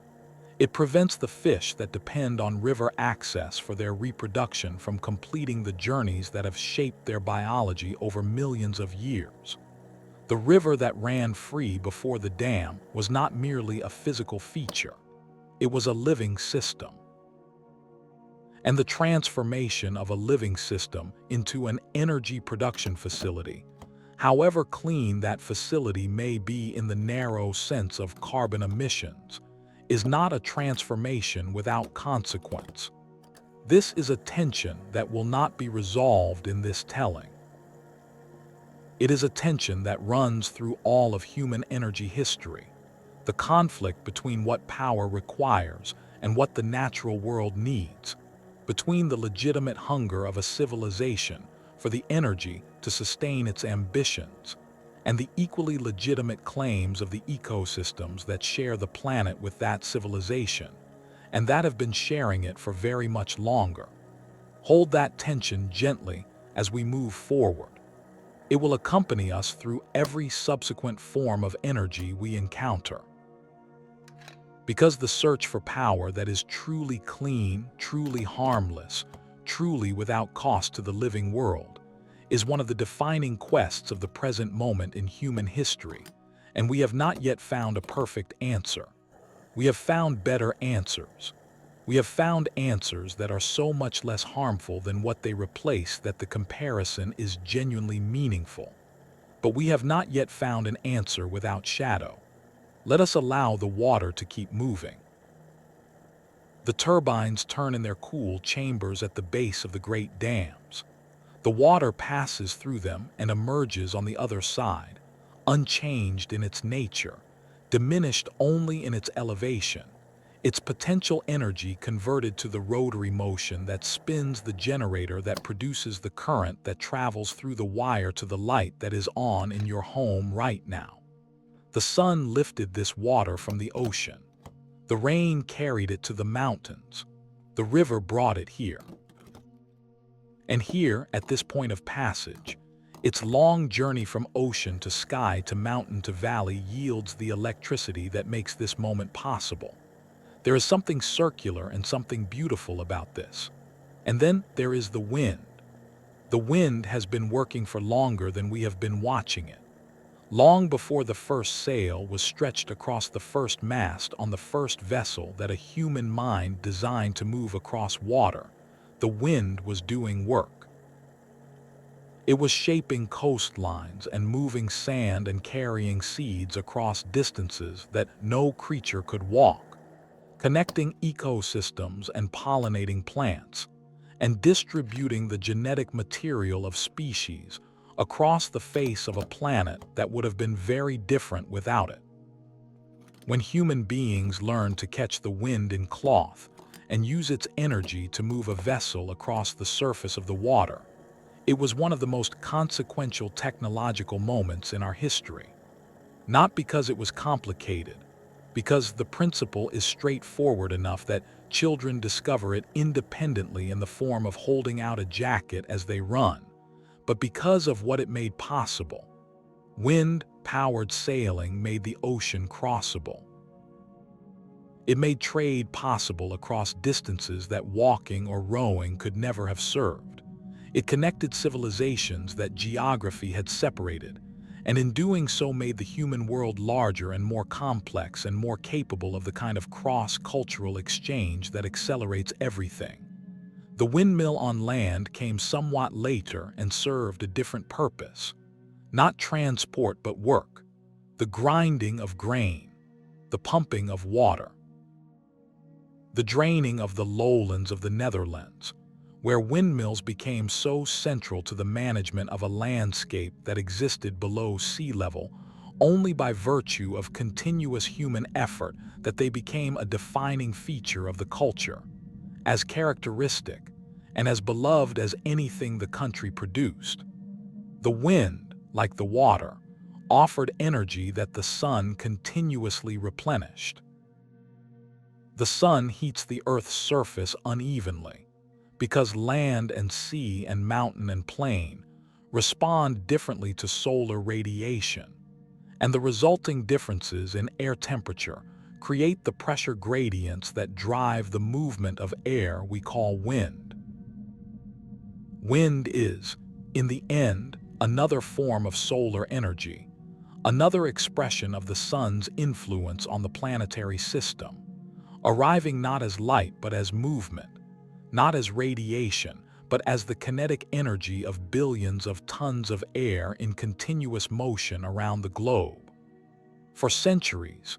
It prevents the fish that depend on river access for their reproduction from completing the journeys that have shaped their biology over millions of years. The river that ran free before the dam was not merely a physical feature. It was a living system. And the transformation of a living system into an energy production facility, however clean that facility may be in the narrow sense of carbon emissions, is not a transformation without consequence. This is a tension that will not be resolved in this telling. It is a tension that runs through all of human energy history, the conflict between what power requires and what the natural world needs, between the legitimate hunger of a civilization for the energy to sustain its ambitions, and the equally legitimate claims of the ecosystems that share the planet with that civilization, and that have been sharing it for very much longer. Hold that tension gently as we move forward. It will accompany us through every subsequent form of energy we encounter. Because the search for power that is truly clean, truly harmless, truly without cost to the living world, is one of the defining quests of the present moment in human history, and we have not yet found a perfect answer. We have found better answers. We have found answers that are so much less harmful than what they replace that the comparison is genuinely meaningful. But we have not yet found an answer without shadow. Let us allow the water to keep moving. The turbines turn in their cool chambers at the base of the great dams. The water passes through them and emerges on the other side, unchanged in its nature, diminished only in its elevation, its potential energy converted to the rotary motion that spins the generator that produces the current that travels through the wire to the light that is on in your home right now. The sun lifted this water from the ocean. The rain carried it to the mountains. The river brought it here. And here, at this point of passage, its long journey from ocean to sky to mountain to valley yields the electricity that makes this moment possible. There is something circular and something beautiful about this. And then there is the wind. The wind has been working for longer than we have been watching it. Long before the first sail was stretched across the first mast on the first vessel that a human mind designed to move across water, the wind was doing work. It was shaping coastlines and moving sand and carrying seeds across distances that no creature could walk, connecting ecosystems and pollinating plants, and distributing the genetic material of species across the face of a planet that would have been very different without it. When human beings learned to catch the wind in cloth and use its energy to move a vessel across the surface of the water, it was one of the most consequential technological moments in our history. Not because it was complicated, because the principle is straightforward enough that children discover it independently in the form of holding out a jacket as they run, but because of what it made possible. Wind-powered sailing made the ocean crossable. It made trade possible across distances that walking or rowing could never have served. It connected civilizations that geography had separated, and in doing so made the human world larger and more complex and more capable of the kind of cross-cultural exchange that accelerates everything. The windmill on land came somewhat later and served a different purpose. Not transport but work, the grinding of grain, the pumping of water, the draining of the lowlands of the Netherlands, where windmills became so central to the management of a landscape that existed below sea level only by virtue of continuous human effort that they became a defining feature of the culture, as characteristic and as beloved as anything the country produced. The wind, like the water, offered energy that the sun continuously replenished. The sun heats the Earth's surface unevenly, because land and sea and mountain and plain respond differently to solar radiation, and the resulting differences in air temperature create the pressure gradients that drive the movement of air we call wind. Wind is, in the end, another form of solar energy, another expression of the sun's influence on the planetary system, arriving not as light but as movement, not as radiation, but as the kinetic energy of billions of tons of air in continuous motion around the globe. For centuries,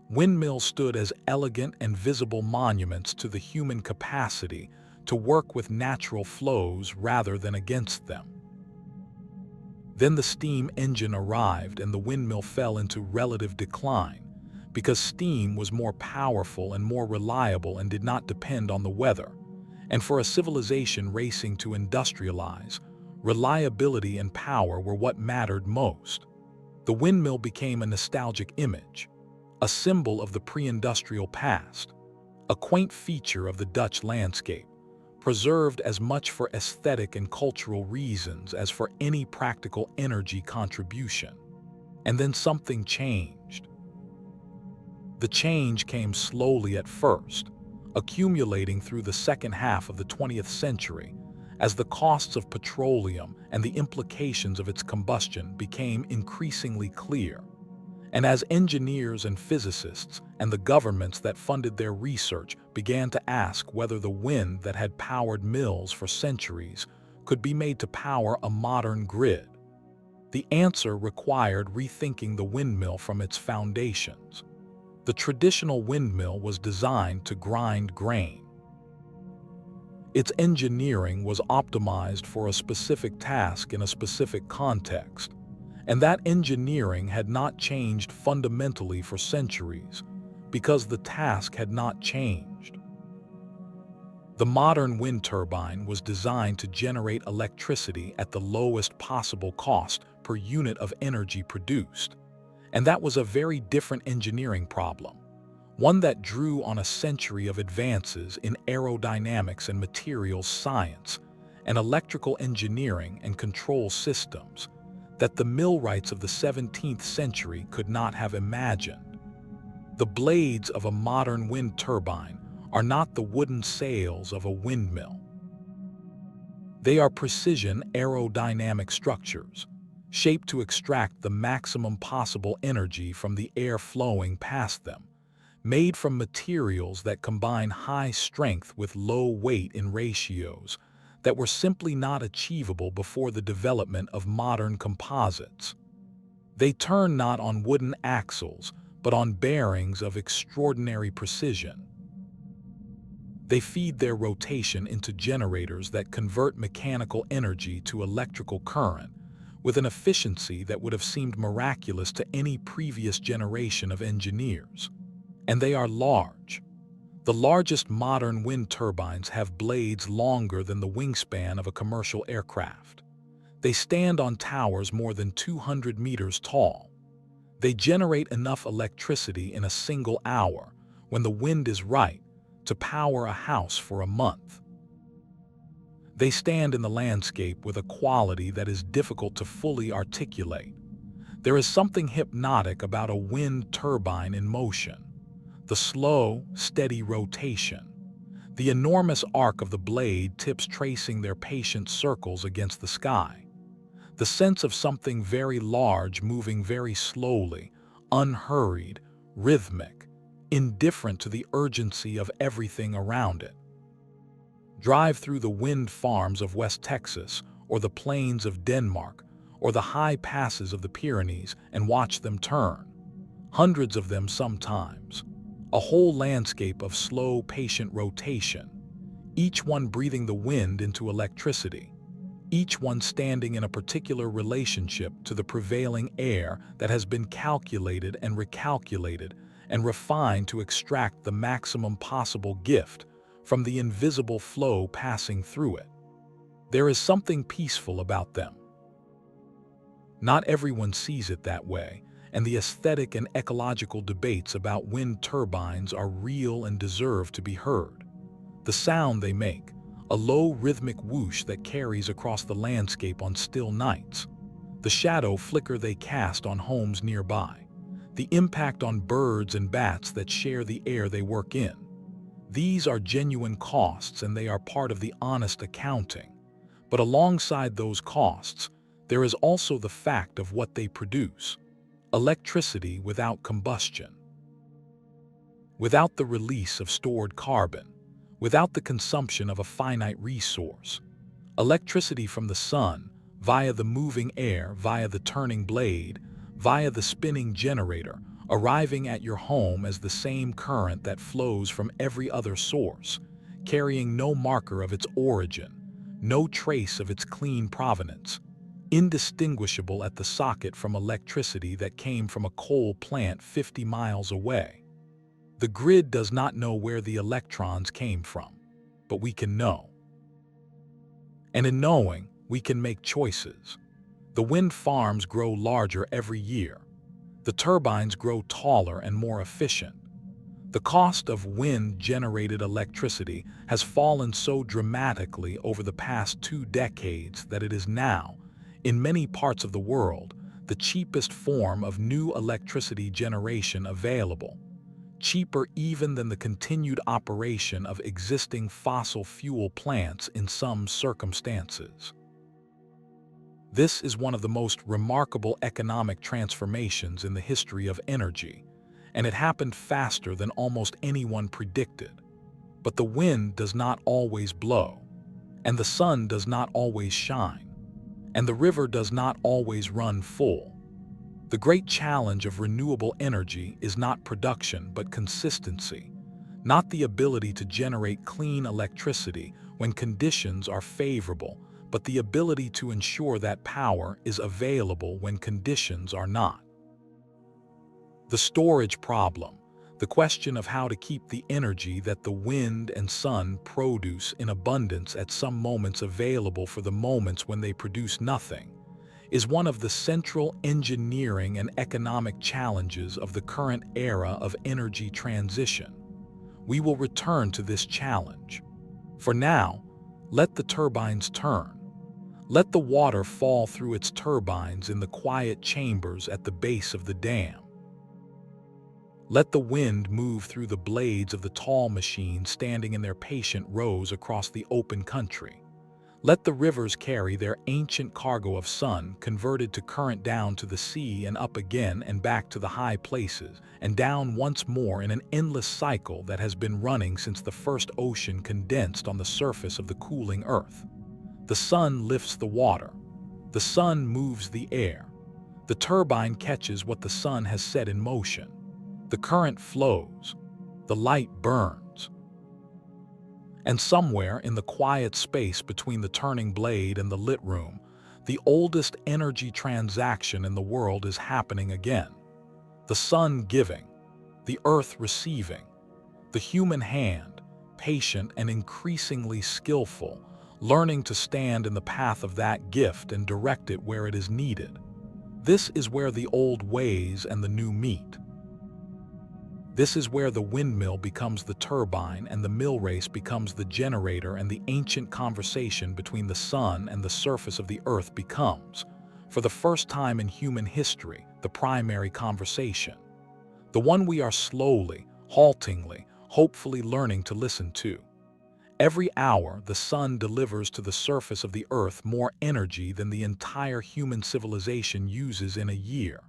windmills stood as elegant and visible monuments to the human capacity to work with natural flows rather than against them. Then the steam engine arrived and the windmill fell into relative decline, because steam was more powerful and more reliable and did not depend on the weather. And for a civilization racing to industrialize, reliability and power were what mattered most. The windmill became a nostalgic image, a symbol of the pre-industrial past, a quaint feature of the Dutch landscape, preserved as much for aesthetic and cultural reasons as for any practical energy contribution. And then something changed. The change came slowly at first, accumulating through the second half of the 20th century, as the costs of petroleum and the implications of its combustion became increasingly clear, and as engineers and physicists and the governments that funded their research began to ask whether the wind that had powered mills for centuries could be made to power a modern grid. The answer required rethinking the windmill from its foundations. The traditional windmill was designed to grind grain. Its engineering was optimized for a specific task in a specific context, and that engineering had not changed fundamentally for centuries, because the task had not changed. The modern wind turbine was designed to generate electricity at the lowest possible cost per unit of energy produced, and that was a very different engineering problem, one that drew on a century of advances in aerodynamics and materials science and electrical engineering and control systems that the millwrights of the 17th century could not have imagined. The blades of a modern wind turbine are not the wooden sails of a windmill. They are precision aerodynamic structures, shaped to extract the maximum possible energy from the air flowing past them, made from materials that combine high strength with low weight in ratios that were simply not achievable before the development of modern composites. They turn not on wooden axles, but on bearings of extraordinary precision. They feed their rotation into generators that convert mechanical energy to electrical current with an efficiency that would have seemed miraculous to any previous generation of engineers. And they are large. The largest modern wind turbines have blades longer than the wingspan of a commercial aircraft. They stand on towers more than 200 meters tall. They generate enough electricity in a single hour, when the wind is right, to power a house for a month. They stand in the landscape with a quality that is difficult to fully articulate. There is something hypnotic about a wind turbine in motion. The slow, steady rotation, the enormous arc of the blade tips tracing their patient circles against the sky, the sense of something very large moving very slowly, unhurried, rhythmic, indifferent to the urgency of everything around it. Drive through the wind farms of West Texas, or the plains of Denmark, or the high passes of the Pyrenees and watch them turn. Hundreds of them sometimes. A whole landscape of slow, patient rotation, each one breathing the wind into electricity. each one standing in a particular relationship to the prevailing air that has been calculated and recalculated and refined to extract the maximum possible gift from the invisible flow passing through it. There is something peaceful about them. Not everyone sees it that way, and the aesthetic and ecological debates about wind turbines are real and deserve to be heard. The sound they make, a low rhythmic whoosh that carries across the landscape on still nights, the shadow flicker they cast on homes nearby, the impact on birds and bats that share the air they work in. These are genuine costs and they are part of the honest accounting. But alongside those costs, there is also the fact of what they produce: electricity without combustion, without the release of stored carbon, without the consumption of a finite resource. Electricity from the sun, via the moving air, via the turning blade, via the spinning generator, arriving at your home as the same current that flows from every other source, carrying no marker of its origin, no trace of its clean provenance, indistinguishable at the socket from electricity that came from a coal plant 50 miles away. The grid does not know where the electrons came from, but we can know. And in knowing, we can make choices. The wind farms grow larger every year. The turbines grow taller and more efficient. The cost of wind-generated electricity has fallen so dramatically over the past 2 decades that it is now, in many parts of the world, the cheapest form of new electricity generation available, cheaper even than the continued operation of existing fossil fuel plants in some circumstances. This is one of the most remarkable economic transformations in the history of energy, and it happened faster than almost anyone predicted. But the wind does not always blow, and the sun does not always shine, and the river does not always run full. The great challenge of renewable energy is not production but consistency, not the ability to generate clean electricity when conditions are favorable, but the ability to ensure that power is available when conditions are not. The storage problem, the question of how to keep the energy that the wind and sun produce in abundance at some moments available for the moments when they produce nothing, is one of the central engineering and economic challenges of the current era of energy transition. We will return to this challenge. For now, let the turbines turn. Let the water fall through its turbines in the quiet chambers at the base of the dam. Let the wind move through the blades of the tall machines standing in their patient rows across the open country. Let the rivers carry their ancient cargo of sun converted to current down to the sea and up again and back to the high places and down once more in an endless cycle that has been running since the first ocean condensed on the surface of the cooling earth. The sun lifts the water. The sun moves the air. The turbine catches what the sun has set in motion. The current flows. The light burns. And somewhere in the quiet space between the turning blade and the lit room, the oldest energy transaction in the world is happening again. The sun giving, the earth receiving, the human hand, patient and increasingly skillful, learning to stand in the path of that gift and direct it where it is needed. This is where the old ways and the new meet. This is where the windmill becomes the turbine and the mill race becomes the generator, and the ancient conversation between the sun and the surface of the earth becomes, for the first time in human history, the primary conversation. The one we are slowly, haltingly, hopefully learning to listen to. Every hour, the sun delivers to the surface of the earth more energy than the entire human civilization uses in a year.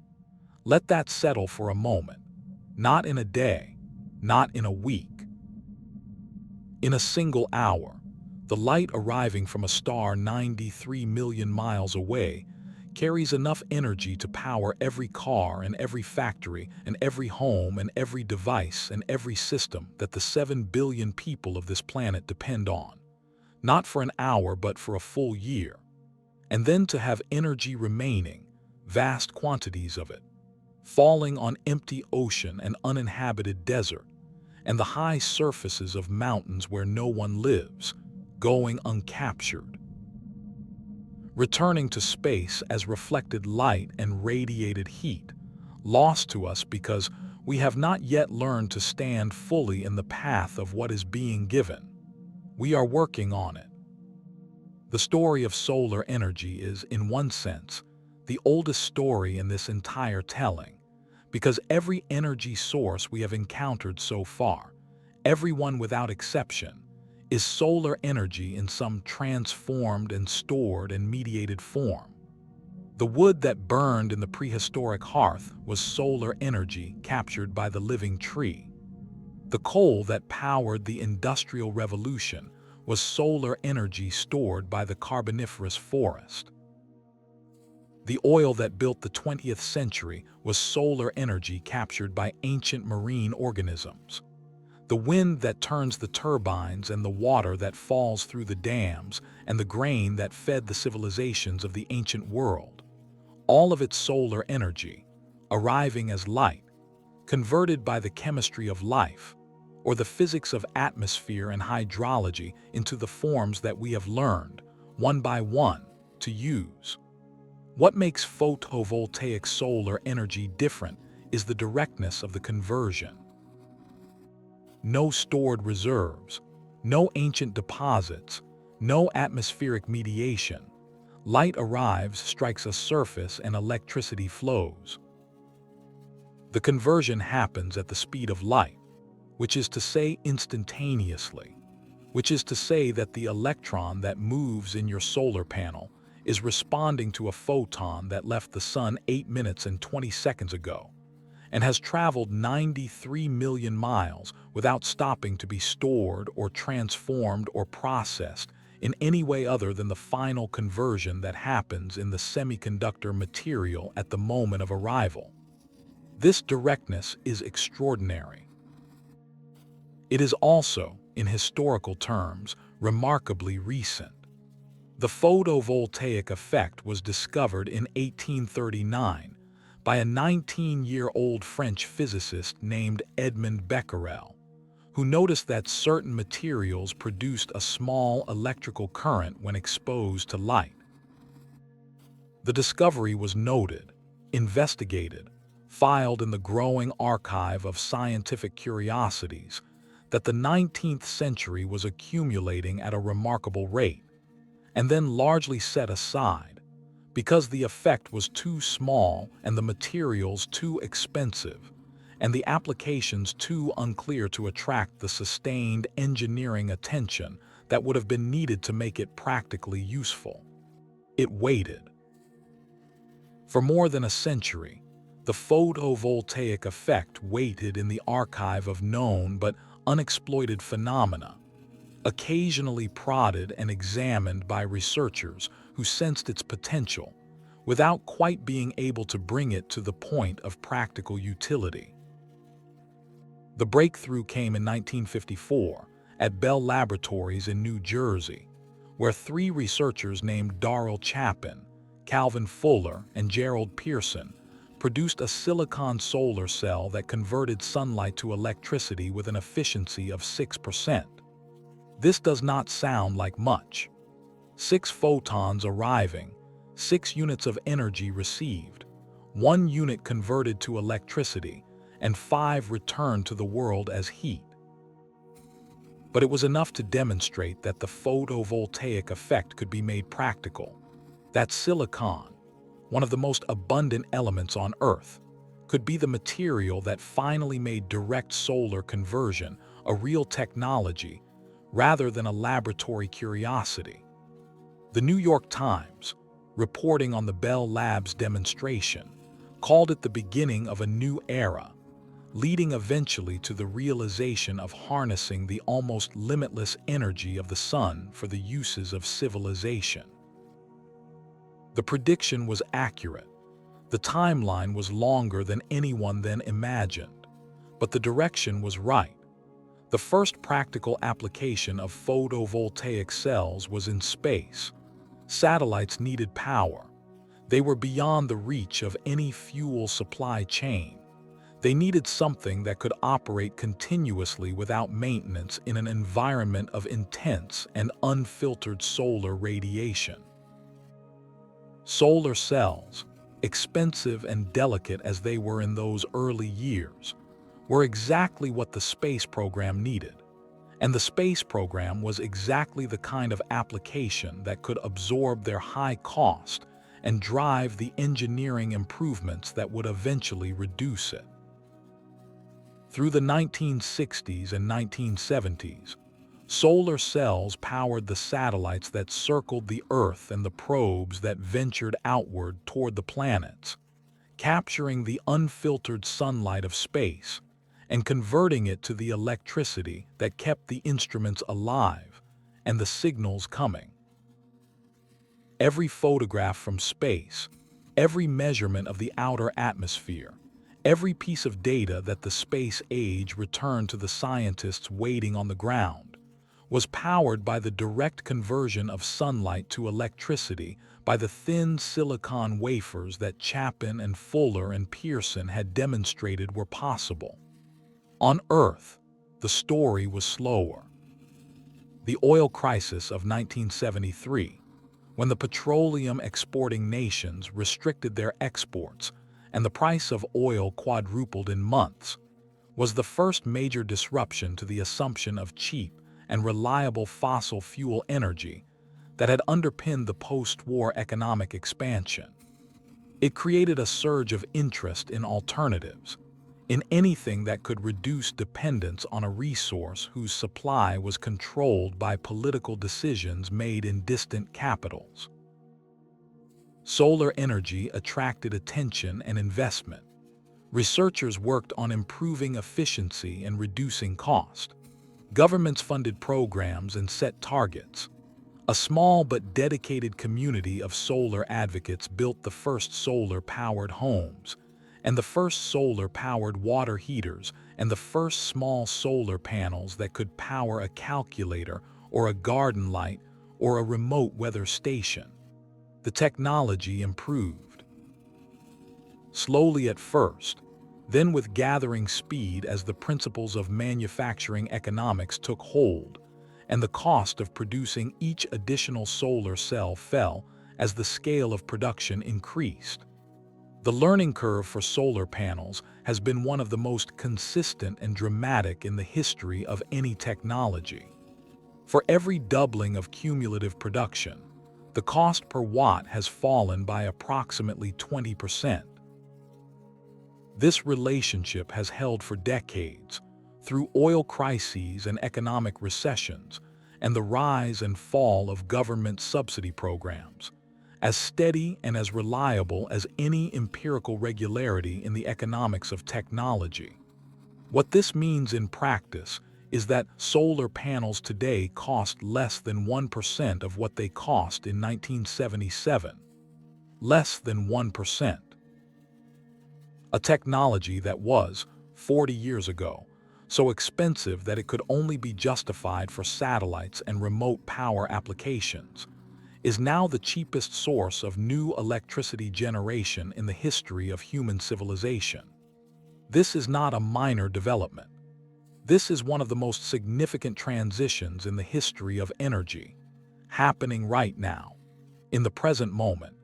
Let that settle for a moment. Not in a day, not in a week. In a single hour, the light arriving from a star 93 million miles away carries enough energy to power every car and every factory and every home and every device and every system that the 7 billion people of this planet depend on. Not for an hour, but for a full year. and then to have energy remaining, vast quantities of it, falling on empty ocean and uninhabited desert, and the high surfaces of mountains where no one lives, going uncaptured, returning to space as reflected light and radiated heat, lost to us because we have not yet learned to stand fully in the path of what is being given. We are working on it. The story of solar energy is, in one sense, the oldest story in this entire telling, because every energy source we have encountered so far, everyone without exception, is solar energy in some transformed and stored and mediated form. The wood that burned in the prehistoric hearth was solar energy captured by the living tree. The coal that powered the Industrial Revolution was solar energy stored by the Carboniferous forest. The oil that built the 20th century was solar energy captured by ancient marine organisms. The wind that turns the turbines and the water that falls through the dams and the grain that fed the civilizations of the ancient world, all of its solar energy, arriving as light, converted by the chemistry of life, or the physics of atmosphere and hydrology into the forms that we have learned, one by one, to use. What makes photovoltaic solar energy different is the directness of the conversion. No stored reserves, no ancient deposits, no atmospheric mediation. Light arrives, strikes a surface, and electricity flows. The conversion happens at the speed of light, which is to say instantaneously, which is to say that the electron that moves in your solar panel is responding to a photon that left the sun 8 minutes and 20 seconds ago, and has traveled 93 million miles without stopping to be stored or transformed or processed in any way other than the final conversion that happens in the semiconductor material at the moment of arrival. This directness is extraordinary. It is also, in historical terms, remarkably recent. The photovoltaic effect was discovered in 1839 by a 19-year-old French physicist named Edmond Becquerel, who noticed that certain materials produced a small electrical current when exposed to light. The discovery was noted, investigated, filed in the growing archive of scientific curiosities that the 19th century was accumulating at a remarkable rate, and then largely set aside because the effect was too small and the materials too expensive, and the applications too unclear to attract the sustained engineering attention that would have been needed to make it practically useful. It waited. For more than a century, the photovoltaic effect waited in the archive of known but unexploited phenomena, occasionally prodded and examined by researchers who sensed its potential, without quite being able to bring it to the point of practical utility. The breakthrough came in 1954 at Bell Laboratories in New Jersey, where 3 researchers named Darrell Chapin, Calvin Fuller, and Gerald Pearson produced a silicon solar cell that converted sunlight to electricity with an efficiency of 6%. This does not sound like much. 6 photons arriving, 6 units of energy received, 1 unit converted to electricity, and 5 returned to the world as heat. But it was enough to demonstrate that the photovoltaic effect could be made practical, that silicon, one of the most abundant elements on Earth, could be the material that finally made direct solar conversion a real technology rather than a laboratory curiosity. The New York Times, reporting on the Bell Labs demonstration, called it the beginning of a new era, leading eventually to the realization of harnessing the almost limitless energy of the sun for the uses of civilization. The prediction was accurate. The timeline was longer than anyone then imagined, but the direction was right. The first practical application of photovoltaic cells was in space. Satellites needed power. They were beyond the reach of any fuel supply chain. They needed something that could operate continuously without maintenance in an environment of intense and unfiltered solar radiation. Solar cells, expensive and delicate as they were in those early years, were exactly what the space program needed. And the space program was exactly the kind of application that could absorb their high cost and drive the engineering improvements that would eventually reduce it. Through the 1960s and 1970s, solar cells powered the satellites that circled the Earth and the probes that ventured outward toward the planets, capturing the unfiltered sunlight of space and converting it to the electricity that kept the instruments alive and the signals coming. Every photograph from space, every measurement of the outer atmosphere, every piece of data that the space age returned to the scientists waiting on the ground was powered by the direct conversion of sunlight to electricity by the thin silicon wafers that Chapin and Fuller and Pearson had demonstrated were possible. On Earth, the story was slower. The oil crisis of 1973, when the petroleum-exporting nations restricted their exports and the price of oil quadrupled in months, was the first major disruption to the assumption of cheap and reliable fossil fuel energy that had underpinned the post-war economic expansion. It created a surge of interest in alternatives, in anything that could reduce dependence on a resource whose supply was controlled by political decisions made in distant capitals. Solar energy attracted attention and investment. Researchers worked on improving efficiency and reducing cost. Governments funded programs and set targets. A small but dedicated community of solar advocates built the first solar-powered homes, and the first solar-powered water heaters, and the first small solar panels that could power a calculator or a garden light or a remote weather station. The technology improved. Slowly at first, then with gathering speed as the principles of manufacturing economics took hold, and the cost of producing each additional solar cell fell as the scale of production increased. The learning curve for solar panels has been one of the most consistent and dramatic in the history of any technology. For every doubling of cumulative production, the cost per watt has fallen by approximately 20%. This relationship has held for decades, through oil crises and economic recessions, and the rise and fall of government subsidy programs, as steady and as reliable as any empirical regularity in the economics of technology. What this means in practice is that solar panels today cost less than 1% of what they cost in 1977. Less than 1%. A technology that was, 40 years ago, so expensive that it could only be justified for satellites and remote power applications, is now the cheapest source of new electricity generation in the history of human civilization. This is not a minor development. This is one of the most significant transitions in the history of energy, happening right now, in the present moment,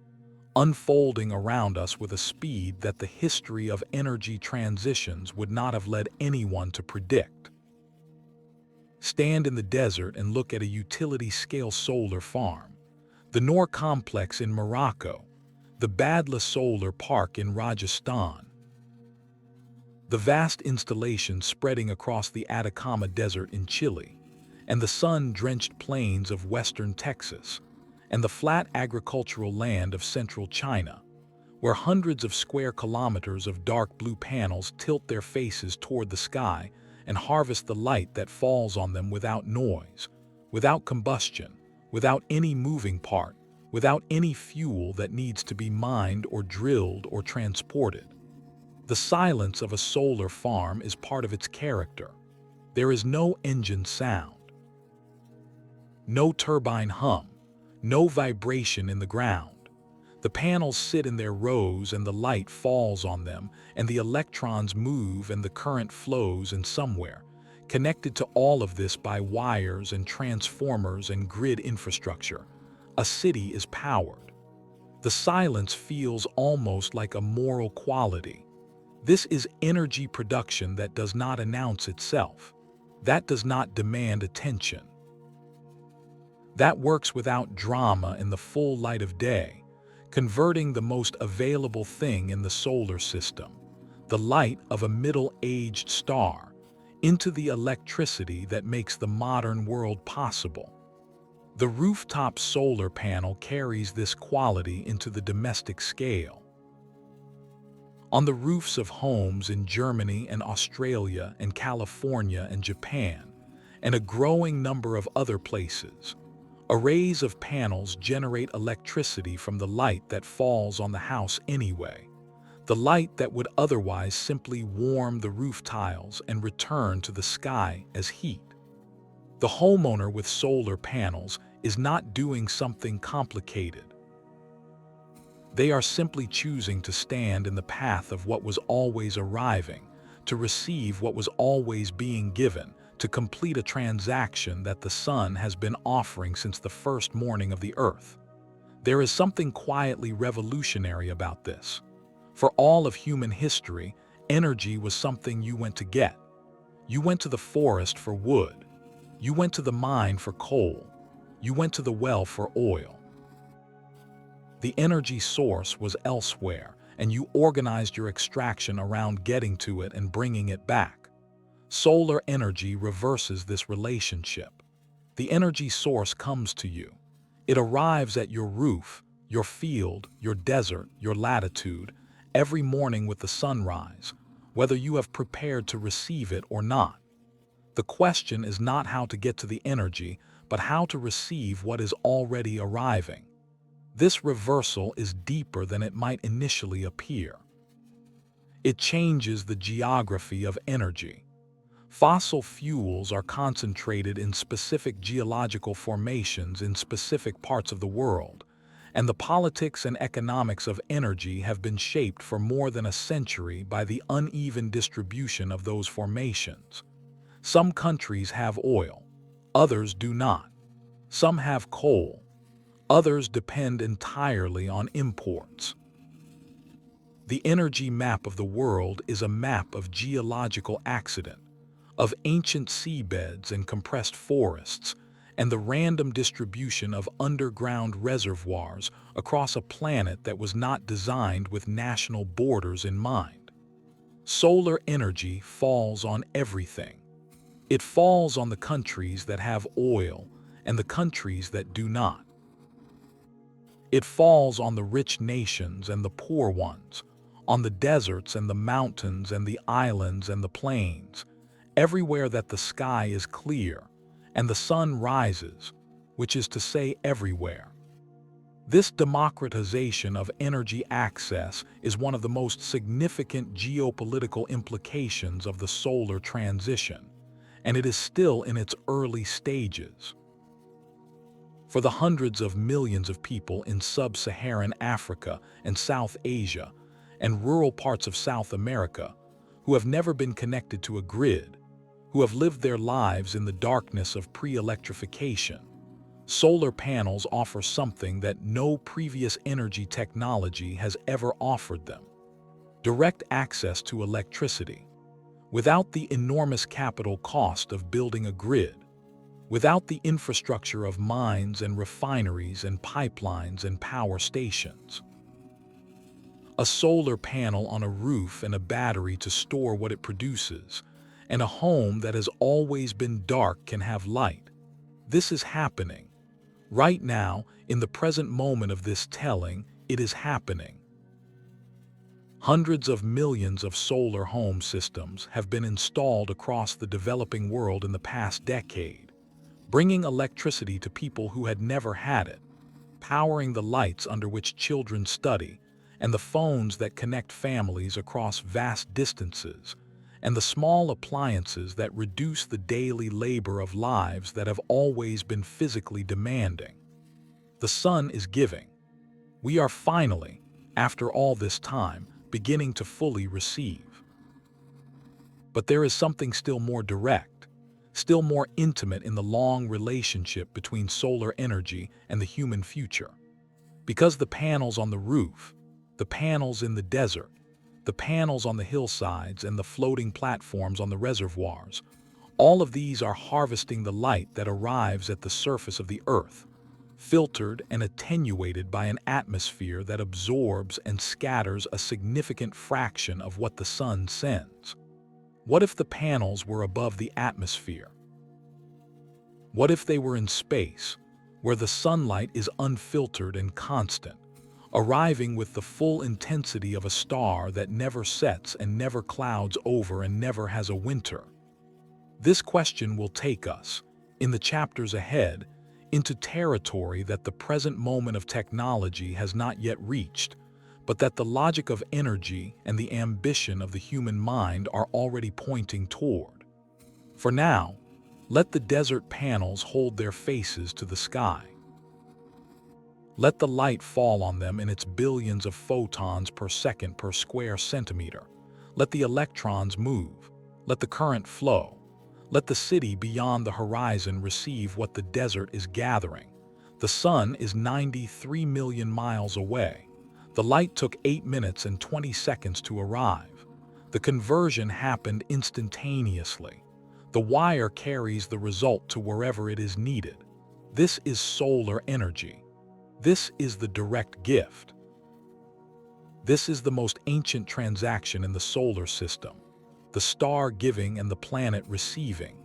unfolding around us with a speed that the history of energy transitions would not have led anyone to predict. Stand in the desert and look at a utility-scale solar farm, the Noor complex in Morocco, the Badla Solar Park in Rajasthan, the vast installation spreading across the Atacama Desert in Chile, and the sun-drenched plains of western Texas, and the flat agricultural land of central China, where hundreds of square kilometers of dark blue panels tilt their faces toward the sky and harvest the light that falls on them without noise, without combustion, without any moving part, without any fuel that needs to be mined or drilled or transported. The silence of a solar farm is part of its character. There is no engine sound, no turbine hum, no vibration in the ground. The panels sit in their rows and the light falls on them, and the electrons move and the current flows in somewhere, connected to all of this by wires and transformers and grid infrastructure. A city is powered. The silence feels almost like a moral quality. This is energy production that does not announce itself. That does not demand attention. That works without drama in the full light of day, converting the most available thing in the solar system, the light of a middle-aged star, into the electricity that makes the modern world possible. The rooftop solar panel carries this quality into the domestic scale. On the roofs of homes in Germany and Australia and California and Japan, and a growing number of other places, arrays of panels generate electricity from the light that falls on the house anyway, the light that would otherwise simply warm the roof tiles and return to the sky as heat. The homeowner with solar panels is not doing something complicated. They are simply choosing to stand in the path of what was always arriving, to receive what was always being given, to complete a transaction that the sun has been offering since the first morning of the earth. There is something quietly revolutionary about this. For all of human history, energy was something you went to get. You went to the forest for wood. You went to the mine for coal. You went to the well for oil. The energy source was elsewhere, and you organized your extraction around getting to it and bringing it back. Solar energy reverses this relationship. The energy source comes to you. It arrives at your roof, your field, your desert, your latitude, every morning with the sunrise, whether you have prepared to receive it or not. The question is not how to get to the energy, but how to receive what is already arriving. This reversal is deeper than it might initially appear. It changes the geography of energy. Fossil fuels are concentrated in specific geological formations in specific parts of the world, and the politics and economics of energy have been shaped for more than a century by the uneven distribution of those formations. Some countries have oil, others do not. Some have coal, others depend entirely on imports. The energy map of the world is a map of geological accident, of ancient seabeds and compressed forests, and the random distribution of underground reservoirs across a planet that was not designed with national borders in mind. Solar energy falls on everything. It falls on the countries that have oil and the countries that do not. It falls on the rich nations and the poor ones, on the deserts and the mountains and the islands and the plains, everywhere that the sky is clear and the sun rises, which is to say everywhere. This democratization of energy access is one of the most significant geopolitical implications of the solar transition, and it is still in its early stages. For the hundreds of millions of people in sub-Saharan Africa and South Asia and rural parts of South America who have never been connected to a grid, who have lived their lives in the darkness of pre-electrification, solar panels offer something that no previous energy technology has ever offered them: direct access to electricity, without the enormous capital cost of building a grid, without the infrastructure of mines and refineries and pipelines and power stations. A solar panel on a roof and a battery to store what it produces, and a home that has always been dark can have light. This is happening. Right now, in the present moment of this telling, it is happening. Hundreds of millions of solar home systems have been installed across the developing world in the past decade, bringing electricity to people who had never had it, powering the lights under which children study, and the phones that connect families across vast distances, and the small appliances that reduce the daily labor of lives that have always been physically demanding. The sun is giving. We are finally, after all this time, beginning to fully receive. But there is something still more direct, still more intimate in the long relationship between solar energy and the human future. Because the panels on the roof, the panels in the desert, the panels on the hillsides, and the floating platforms on the reservoirs, all of these are harvesting the light that arrives at the surface of the Earth, filtered and attenuated by an atmosphere that absorbs and scatters a significant fraction of what the sun sends. What if the panels were above the atmosphere? What if they were in space, where the sunlight is unfiltered and constant, arriving with the full intensity of a star that never sets and never clouds over and never has a winter? This question will take us, in the chapters ahead, into territory that the present moment of technology has not yet reached, but that the logic of energy and the ambition of the human mind are already pointing toward. For now, let the desert panels hold their faces to the sky. Let the light fall on them in its billions of photons per second per square centimeter. Let the electrons move. Let the current flow. Let the city beyond the horizon receive what the desert is gathering. The sun is 93 million miles away. The light took 8 minutes and 20 seconds to arrive. The conversion happened instantaneously. The wire carries the result to wherever it is needed. This is solar energy. This is the direct gift. This is the most ancient transaction in the solar system, the star giving and the planet receiving,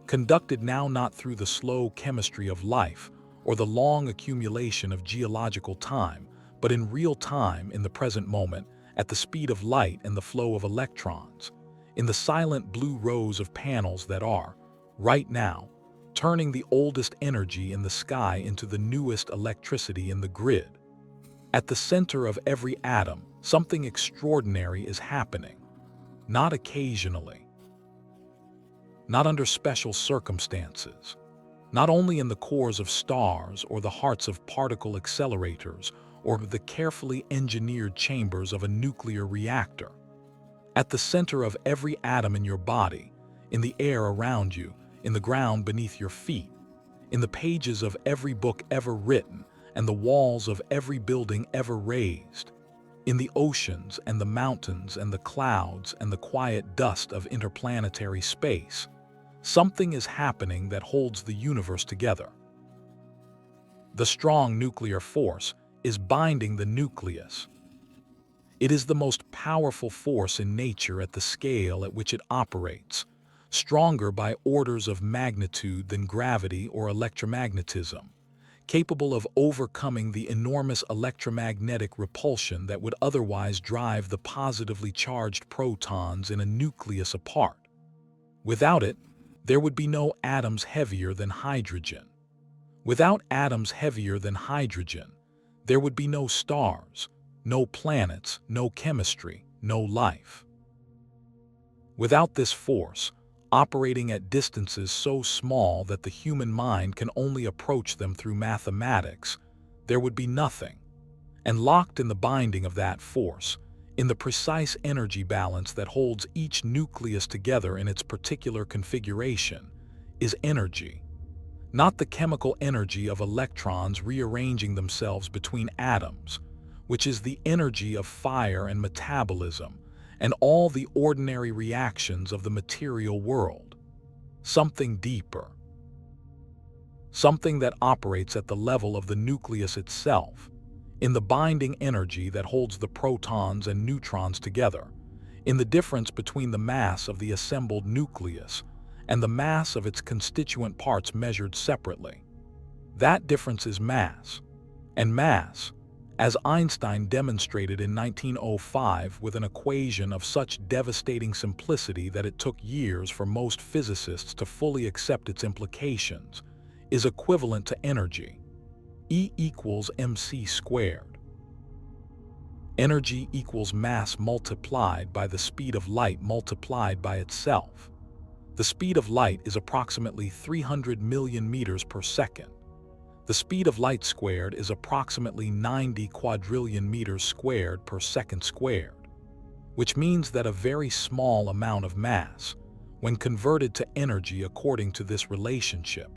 conducted now not through the slow chemistry of life or the long accumulation of geological time, but in real time in the present moment, at the speed of light and the flow of electrons, in the silent blue rows of panels that are, right now, turning the oldest energy in the sky into the newest electricity in the grid. At the center of every atom, something extraordinary is happening. Not occasionally. Not under special circumstances. Not only in the cores of stars or the hearts of particle accelerators or the carefully engineered chambers of a nuclear reactor. At the center of every atom in your body, in the air around you, in the ground beneath your feet, in the pages of every book ever written and the walls of every building ever raised, in the oceans and the mountains and the clouds and the quiet dust of interplanetary space, something is happening that holds the universe together. The strong nuclear force is binding the nucleus. It is the most powerful force in nature at the scale at which it operates, stronger by orders of magnitude than gravity or electromagnetism, capable of overcoming the enormous electromagnetic repulsion that would otherwise drive the positively charged protons in a nucleus apart. Without it, there would be no atoms heavier than hydrogen. Without atoms heavier than hydrogen, there would be no stars, no planets, no chemistry, no life. Without this force, operating at distances so small that the human mind can only approach them through mathematics, there would be nothing. And locked in the binding of that force, in the precise energy balance that holds each nucleus together in its particular configuration, is energy. Not the chemical energy of electrons rearranging themselves between atoms, which is the energy of fire and metabolism, and all the ordinary reactions of the material world. Something deeper. Something that operates at the level of the nucleus itself, in the binding energy that holds the protons and neutrons together, in the difference between the mass of the assembled nucleus and the mass of its constituent parts measured separately. That difference is mass, and mass, as Einstein demonstrated in 1905 with an equation of such devastating simplicity that it took years for most physicists to fully accept its implications, is equivalent to energy. E equals mc squared. Energy equals mass multiplied by the speed of light multiplied by itself. The speed of light is approximately 300 million meters per second. The speed of light squared is approximately 90 quadrillion meters squared per second squared, which means that a very small amount of mass, when converted to energy according to this relationship,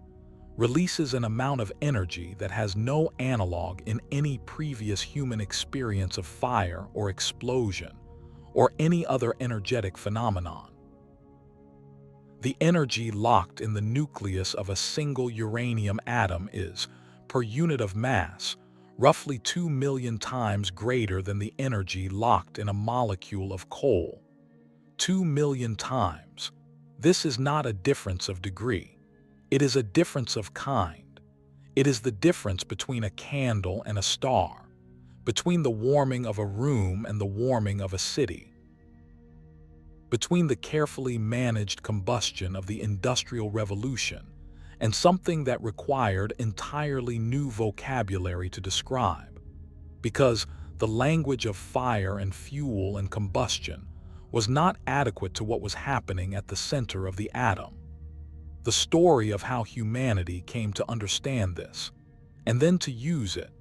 releases an amount of energy that has no analog in any previous human experience of fire or explosion or any other energetic phenomenon. The energy locked in the nucleus of a single uranium atom is, per unit of mass, roughly 2 million times greater than the energy locked in a molecule of coal. 2 million times. This is not a difference of degree. It is a difference of kind. It is the difference between a candle and a star, between the warming of a room and the warming of a city, between the carefully managed combustion of the Industrial Revolution and something that required entirely new vocabulary to describe, because the language of fire and fuel and combustion was not adequate to what was happening at the center of the atom. The story of how humanity came to understand this, and then to use it,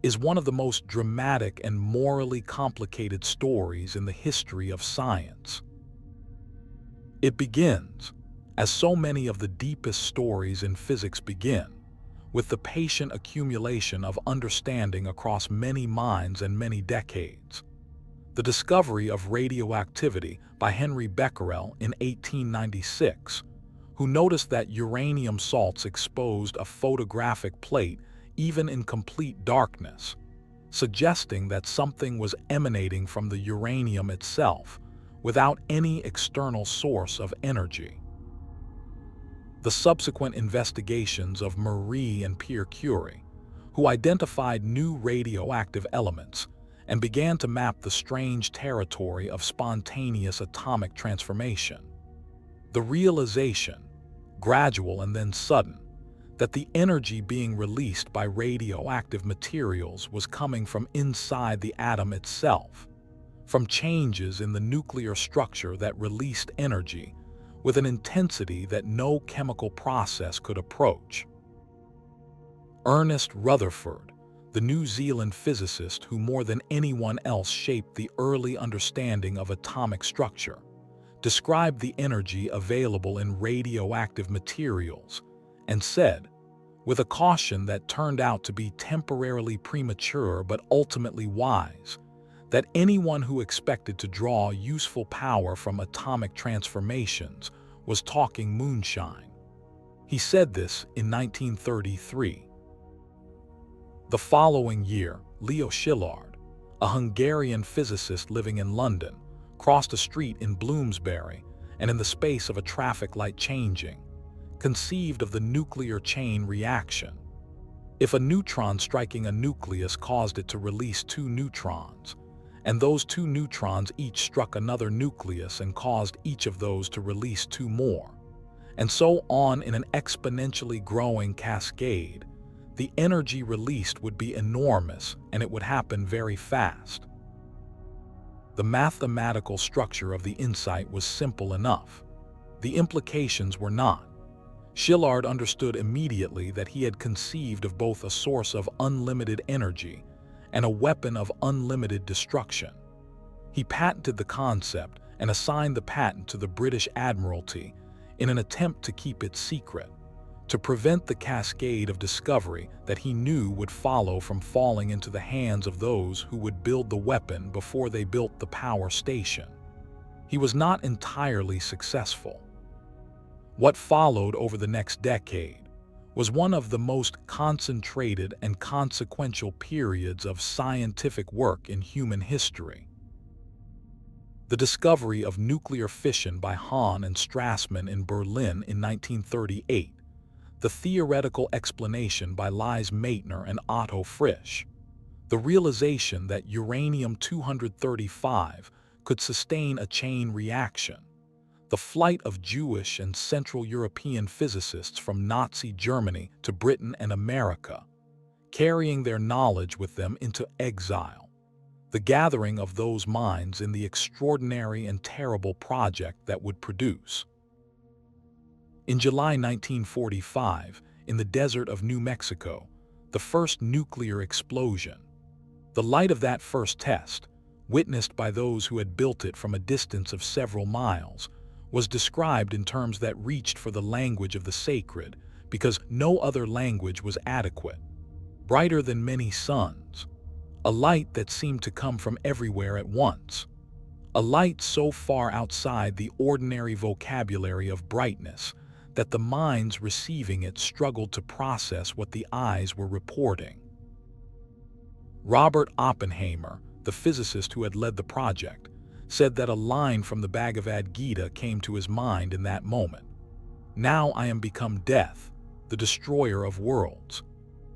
is one of the most dramatic and morally complicated stories in the history of science. It begins, as so many of the deepest stories in physics begin, with the patient accumulation of understanding across many minds and many decades. The discovery of radioactivity by Henry Becquerel in 1896, who noticed that uranium salts exposed a photographic plate even in complete darkness, suggesting that something was emanating from the uranium itself without any external source of energy. The subsequent investigations of Marie and Pierre Curie, who identified new radioactive elements and began to map the strange territory of spontaneous atomic transformation. The realization, gradual and then sudden, that the energy being released by radioactive materials was coming from inside the atom itself, from changes in the nuclear structure that released energy with an intensity that no chemical process could approach. Ernest Rutherford, the New Zealand physicist who more than anyone else shaped the early understanding of atomic structure, described the energy available in radioactive materials and said, with a caution that turned out to be temporarily premature but ultimately wise, that anyone who expected to draw useful power from atomic transformations was talking moonshine. He said this in 1933. The following year, Leo Szilard, a Hungarian physicist living in London, crossed a street in Bloomsbury and in the space of a traffic light changing, conceived of the nuclear chain reaction. If a neutron striking a nucleus caused it to release two neutrons, and those two neutrons each struck another nucleus and caused each of those to release two more, and so on in an exponentially growing cascade, the energy released would be enormous and it would happen very fast. The mathematical structure of the insight was simple enough. The implications were not. Szilard understood immediately that he had conceived of both a source of unlimited energy and a weapon of unlimited destruction. He patented the concept and assigned the patent to the British Admiralty in an attempt to keep it secret, to prevent the cascade of discovery that he knew would follow from falling into the hands of those who would build the weapon before they built the power station. He was not entirely successful. What followed over the next decade was one of the most concentrated and consequential periods of scientific work in human history. The discovery of nuclear fission by Hahn and Strassmann in Berlin in 1938, the theoretical explanation by Lise Meitner and Otto Frisch, the realization that uranium-235 could sustain a chain reaction, the flight of Jewish and Central European physicists from Nazi Germany to Britain and America, carrying their knowledge with them into exile, the gathering of those minds in the extraordinary and terrible project that would produce. In July 1945, in the desert of New Mexico, the first nuclear explosion. The light of that first test, witnessed by those who had built it from a distance of several miles, was described in terms that reached for the language of the sacred, because no other language was adequate. Brighter than many suns, a light that seemed to come from everywhere at once, a light so far outside the ordinary vocabulary of brightness that the minds receiving it struggled to process what the eyes were reporting. Robert Oppenheimer, the physicist who had led the project, said that a line from the Bhagavad Gita came to his mind in that moment. "Now I am become death, the destroyer of worlds."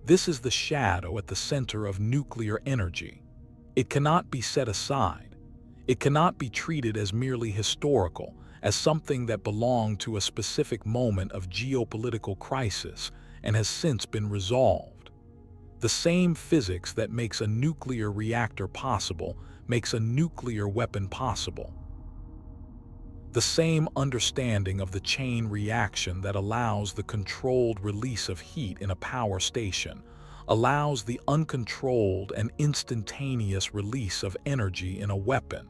This is the shadow at the center of nuclear energy. It cannot be set aside. It cannot be treated as merely historical, as something that belonged to a specific moment of geopolitical crisis and has since been resolved. The same physics that makes a nuclear reactor possible makes a nuclear weapon possible. The same understanding of the chain reaction that allows the controlled release of heat in a power station allows the uncontrolled and instantaneous release of energy in a weapon.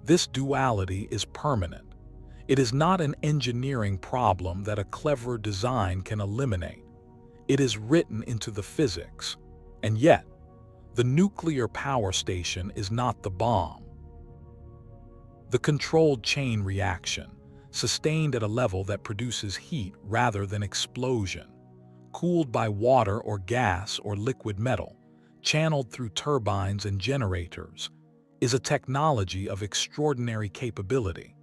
This duality is permanent. It is not an engineering problem that a clever design can eliminate. It is written into the physics. And yet, the nuclear power station is not the bomb. The controlled chain reaction, sustained at a level that produces heat rather than explosion, cooled by water or gas or liquid metal, channeled through turbines and generators, is a technology of extraordinary capability.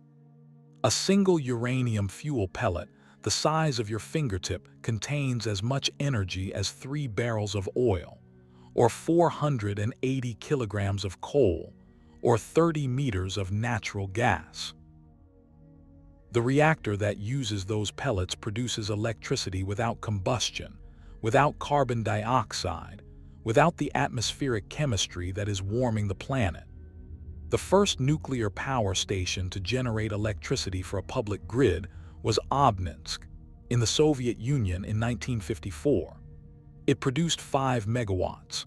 A single uranium fuel pellet, the size of your fingertip, contains as much energy as 3 barrels of oil, or 480 kilograms of coal, or 30 meters of natural gas. The reactor that uses those pellets produces electricity without combustion, without carbon dioxide, without the atmospheric chemistry that is warming the planet. The first nuclear power station to generate electricity for a public grid was Obninsk, in the Soviet Union in 1954. It produced 5 megawatts.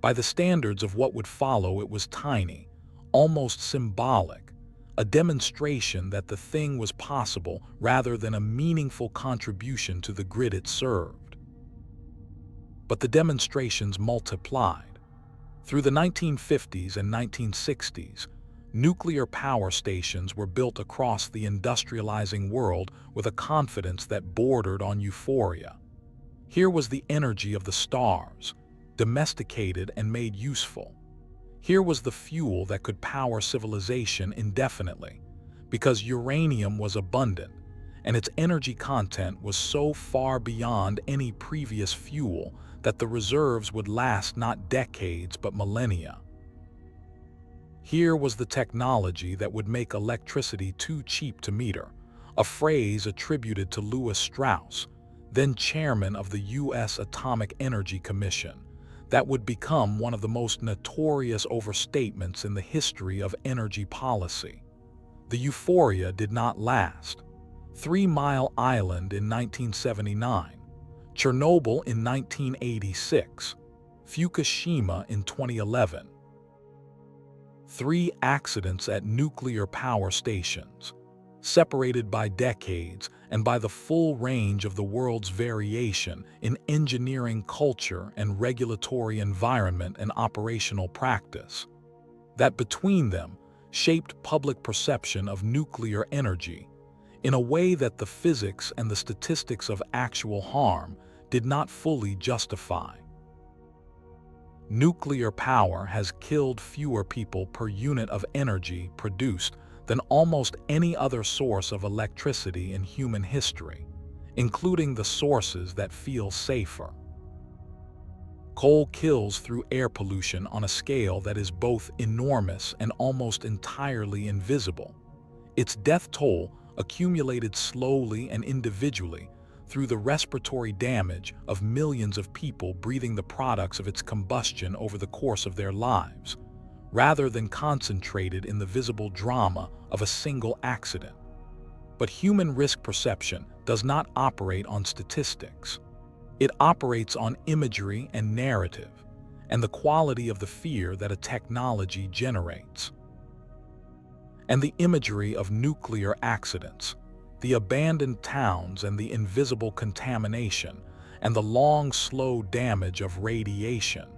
By the standards of what would follow, it was tiny, almost symbolic, a demonstration that the thing was possible rather than a meaningful contribution to the grid it served. But the demonstrations multiplied. Through the 1950s and 1960s, nuclear power stations were built across the industrializing world with a confidence that bordered on euphoria. Here was the energy of the stars, domesticated and made useful. Here was the fuel that could power civilization indefinitely, because uranium was abundant, and its energy content was so far beyond any previous fuel that the reserves would last not decades but millennia. Here was the technology that would make electricity too cheap to meter, a phrase attributed to Lewis Strauss, then chairman of the U.S. Atomic Energy Commission, that would become one of the most notorious overstatements in the history of energy policy. The euphoria did not last. 3 Mile Island in 1979, Chernobyl in 1986, Fukushima in 2011. 3 accidents at nuclear power stations, separated by decades and by the full range of the world's variation in engineering culture and regulatory environment and operational practice, that between them shaped public perception of nuclear energy in a way that the physics and the statistics of actual harm did not fully justify. Nuclear power has killed fewer people per unit of energy produced than almost any other source of electricity in human history, including the sources that feel safer. Coal kills through air pollution on a scale that is both enormous and almost entirely invisible. Its death toll accumulated slowly and individually through the respiratory damage of millions of people breathing the products of its combustion over the course of their lives, rather than concentrated in the visible drama of a single accident. But human risk perception does not operate on statistics. It operates on imagery and narrative, and the quality of the fear that a technology generates. And the imagery of nuclear accidents, the abandoned towns and the invisible contamination, and the long, slow damage of radiation,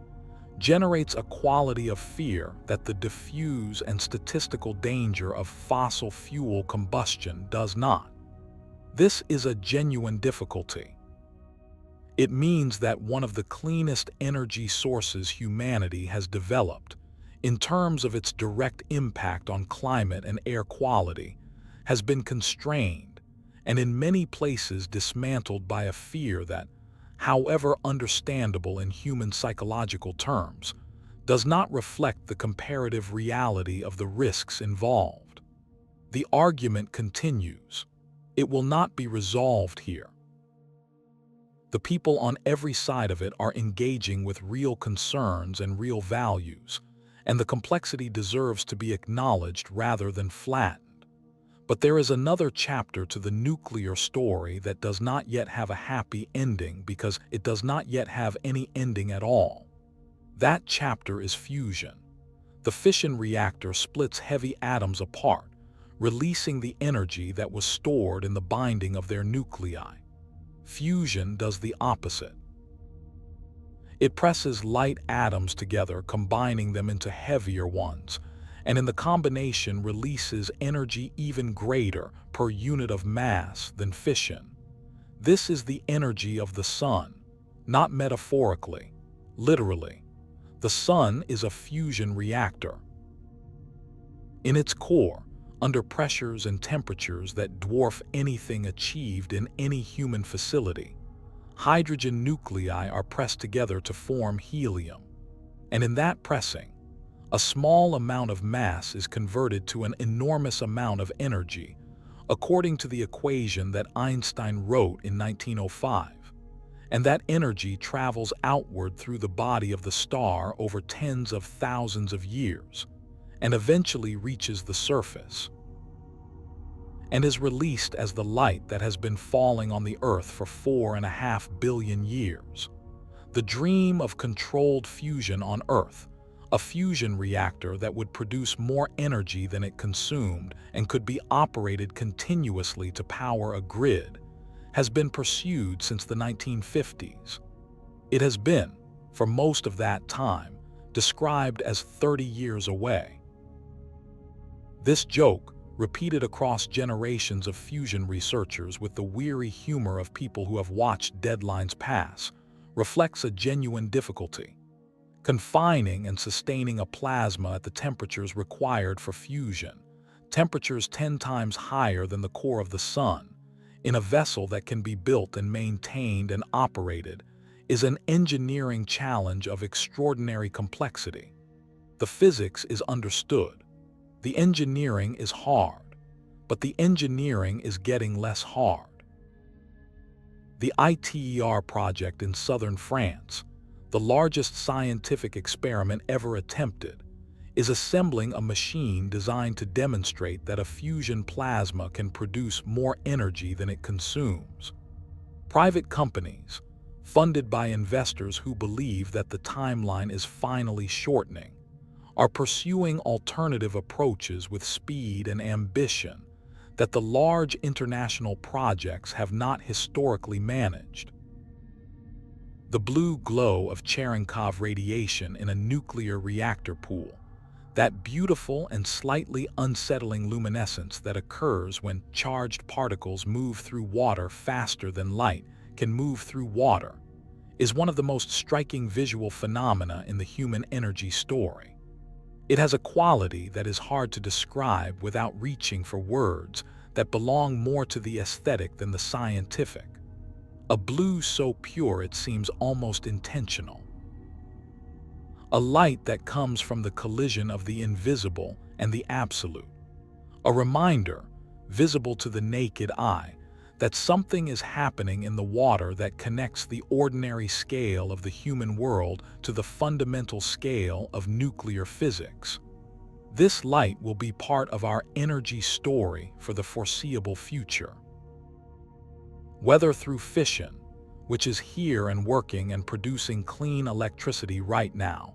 generates a quality of fear that the diffuse and statistical danger of fossil fuel combustion does not. This is a genuine difficulty. It means that one of the cleanest energy sources humanity has developed, in terms of its direct impact on climate and air quality, has been constrained and in many places dismantled by a fear that, however understandable in human psychological terms, does not reflect the comparative reality of the risks involved. The argument continues. It will not be resolved here. The people on every side of it are engaging with real concerns and real values, and the complexity deserves to be acknowledged rather than flattened. But there is another chapter to the nuclear story that does not yet have a happy ending because it does not yet have any ending at all. That chapter is fusion. The fission reactor splits heavy atoms apart, releasing the energy that was stored in the binding of their nuclei. Fusion does the opposite. It presses light atoms together, combining them into heavier ones, and in the combination releases energy even greater per unit of mass than fission. This is the energy of the sun, not metaphorically, literally. The sun is a fusion reactor. In its core, under pressures and temperatures that dwarf anything achieved in any human facility, hydrogen nuclei are pressed together to form helium. And in that pressing, a small amount of mass is converted to an enormous amount of energy, according to the equation that Einstein wrote in 1905. And that energy travels outward through the body of the star over tens of thousands of years, and eventually reaches the surface, and is released as the light that has been falling on the Earth for 4.5 billion years. The dream of controlled fusion on Earth, a fusion reactor that would produce more energy than it consumed and could be operated continuously to power a grid, has been pursued since the 1950s. It has been, for most of that time, described as 30 years away. This joke, repeated across generations of fusion researchers with the weary humor of people who have watched deadlines pass, reflects a genuine difficulty. Confining and sustaining a plasma at the temperatures required for fusion, temperatures 10 times higher than the core of the sun, in a vessel that can be built and maintained and operated, is an engineering challenge of extraordinary complexity. The physics is understood. The engineering is hard, but the engineering is getting less hard. The ITER project in southern France, the largest scientific experiment ever attempted, is assembling a machine designed to demonstrate that a fusion plasma can produce more energy than it consumes. Private companies, funded by investors who believe that the timeline is finally shortening, are pursuing alternative approaches with speed and ambition that the large international projects have not historically managed. The blue glow of Cherenkov radiation in a nuclear reactor pool, that beautiful and slightly unsettling luminescence that occurs when charged particles move through water faster than light can move through water, is one of the most striking visual phenomena in the human energy story. It has a quality that is hard to describe without reaching for words that belong more to the aesthetic than the scientific. A blue so pure it seems almost intentional. A light that comes from the collision of the invisible and the absolute. A reminder, visible to the naked eye, that something is happening in the water that connects the ordinary scale of the human world to the fundamental scale of nuclear physics. This light will be part of our energy story for the foreseeable future. Whether through fission, which is here and working and producing clean electricity right now,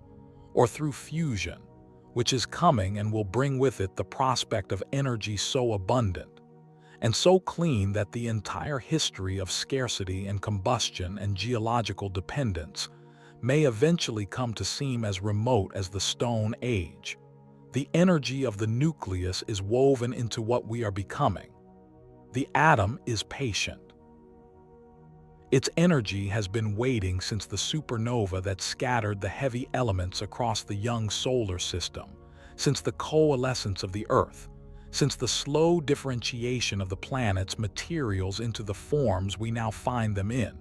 or through fusion, which is coming and will bring with it the prospect of energy so abundant and so clean that the entire history of scarcity and combustion and geological dependence may eventually come to seem as remote as the Stone Age. The energy of the nucleus is woven into what we are becoming. The atom is patient. Its energy has been waiting since the supernova that scattered the heavy elements across the young solar system, since the coalescence of the Earth, since the slow differentiation of the planet's materials into the forms we now find them in.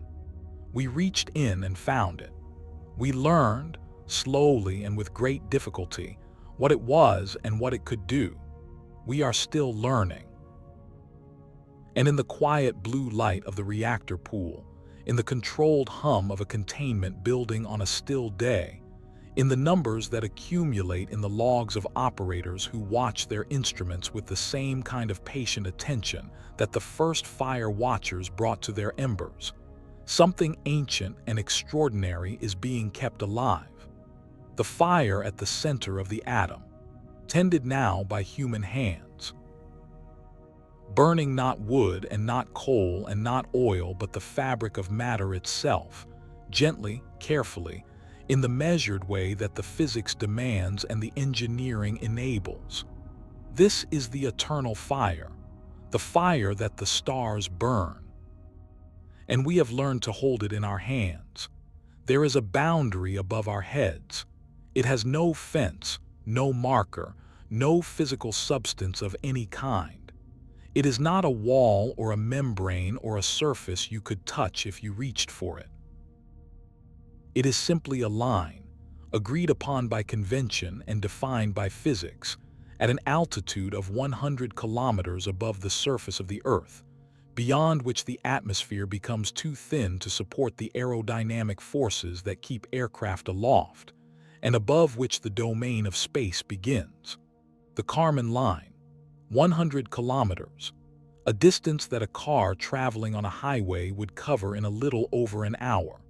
We reached in and found it. We learned, slowly and with great difficulty, what it was and what it could do. We are still learning. And in the quiet blue light of the reactor pool, in the controlled hum of a containment building on a still day, in the numbers that accumulate in the logs of operators who watch their instruments with the same kind of patient attention that the first fire watchers brought to their embers, something ancient and extraordinary is being kept alive. The fire at the center of the atom, tended now by human hands, burning not wood and not coal and not oil but the fabric of matter itself, gently, carefully, in the measured way that the physics demands and the engineering enables. This is the eternal fire, the fire that the stars burn. And we have learned to hold it in our hands. There is a boundary above our heads. It has no fence, no marker, no physical substance of any kind. It is not a wall or a membrane or a surface you could touch if you reached for it. It is simply a line, agreed upon by convention and defined by physics, at an altitude of 100 kilometers above the surface of the Earth, beyond which the atmosphere becomes too thin to support the aerodynamic forces that keep aircraft aloft, and above which the domain of space begins. The Kármán line, 100 kilometers, a distance that a car traveling on a highway would cover in a little over an hour,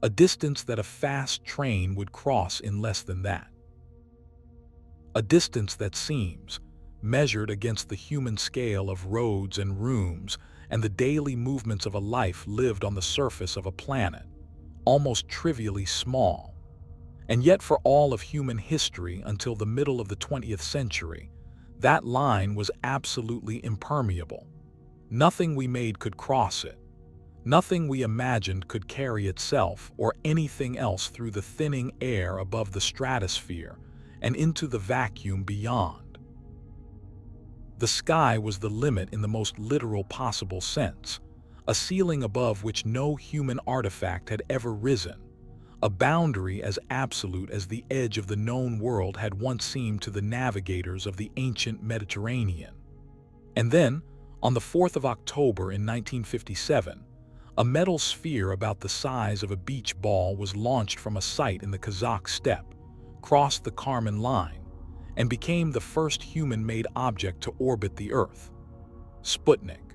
a distance that a fast train would cross in less than that. A distance that seems, measured against the human scale of roads and rooms and the daily movements of a life lived on the surface of a planet, almost trivially small. And yet for all of human history until the middle of the 20th century, that line was absolutely impermeable. Nothing we made could cross it. Nothing we imagined could carry itself or anything else through the thinning air above the stratosphere and into the vacuum beyond. The sky was the limit in the most literal possible sense, a ceiling above which no human artifact had ever risen, a boundary as absolute as the edge of the known world had once seemed to the navigators of the ancient Mediterranean. And then, on the 4th of October in 1957, a metal sphere about the size of a beach ball was launched from a site in the Kazakh steppe, crossed the Kármán line, and became the first human-made object to orbit the Earth. Sputnik.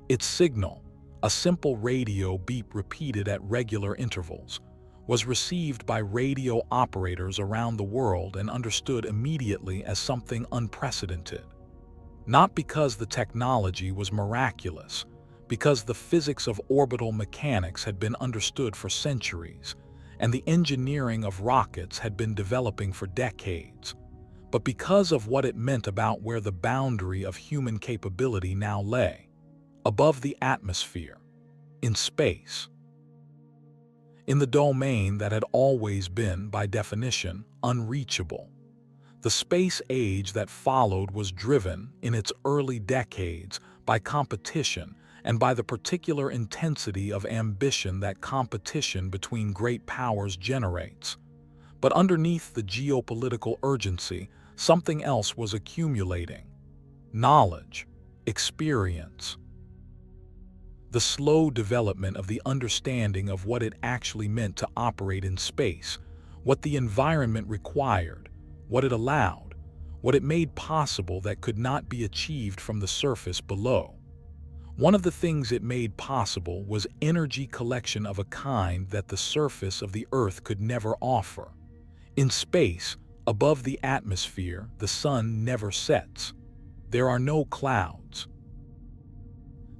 Its signal, a simple radio beep repeated at regular intervals, was received by radio operators around the world and understood immediately as something unprecedented. Not because the technology was miraculous, because the physics of orbital mechanics had been understood for centuries, and the engineering of rockets had been developing for decades, but because of what it meant about where the boundary of human capability now lay, above the atmosphere, in space. In the domain that had always been, by definition, unreachable. The space age that followed was driven, in its early decades, by competition and by the particular intensity of ambition that competition between great powers generates. But underneath the geopolitical urgency, something else was accumulating. Knowledge, experience. The slow development of the understanding of what it actually meant to operate in space, what the environment required, what it allowed, what it made possible that could not be achieved from the surface below. One of the things it made possible was energy collection of a kind that the surface of the Earth could never offer. In space, above the atmosphere, the sun never sets. There are no clouds.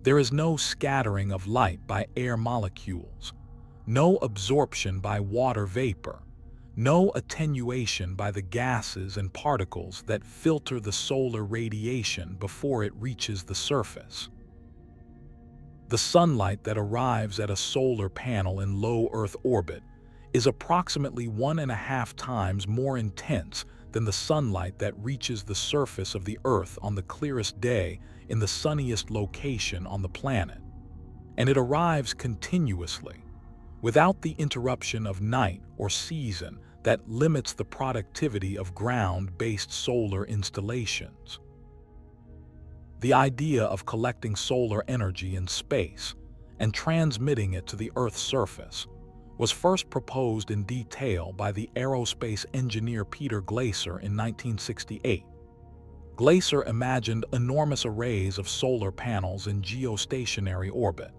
There is no scattering of light by air molecules, no absorption by water vapor, no attenuation by the gases and particles that filter the solar radiation before it reaches the surface. The sunlight that arrives at a solar panel in low Earth orbit is approximately 1.5 times more intense than the sunlight that reaches the surface of the Earth on the clearest day in the sunniest location on the planet. And it arrives continuously, without the interruption of night or season that limits the productivity of ground-based solar installations. The idea of collecting solar energy in space and transmitting it to the Earth's surface was first proposed in detail by the aerospace engineer Peter Glaser in 1968. Glaser imagined enormous arrays of solar panels in geostationary orbit,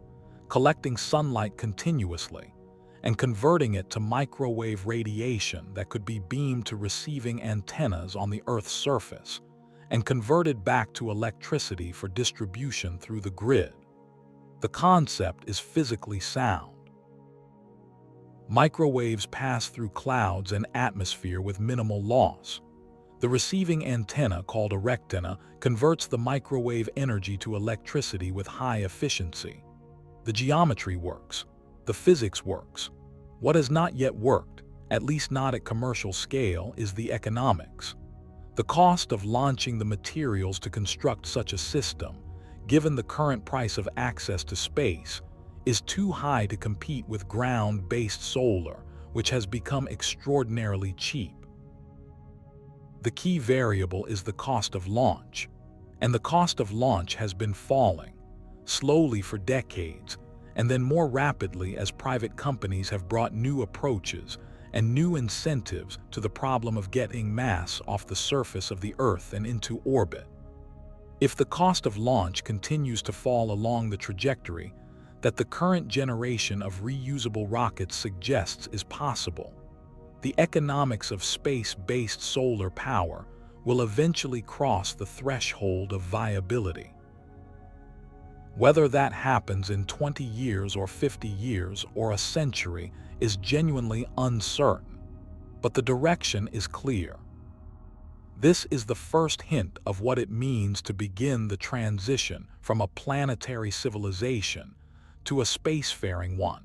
collecting sunlight continuously and converting it to microwave radiation that could be beamed to receiving antennas on the Earth's surface and converted back to electricity for distribution through the grid. The concept is physically sound. Microwaves pass through clouds and atmosphere with minimal loss. The receiving antenna, called a rectenna, converts the microwave energy to electricity with high efficiency. The geometry works. The physics works. What has not yet worked, at least not at commercial scale, is the economics. The cost of launching the materials to construct such a system, given the current price of access to space, is too high to compete with ground-based solar, which has become extraordinarily cheap. The key variable is the cost of launch, and the cost of launch has been falling, slowly for decades, and then more rapidly as private companies have brought new approaches and new incentives to the problem of getting mass off the surface of the Earth and into orbit. If the cost of launch continues to fall along the trajectory that the current generation of reusable rockets suggests is possible, the economics of space-based solar power will eventually cross the threshold of viability. Whether that happens in 20 years or 50 years or a century is genuinely uncertain, but the direction is clear. This is the first hint of what it means to begin the transition from a planetary civilization to a spacefaring one.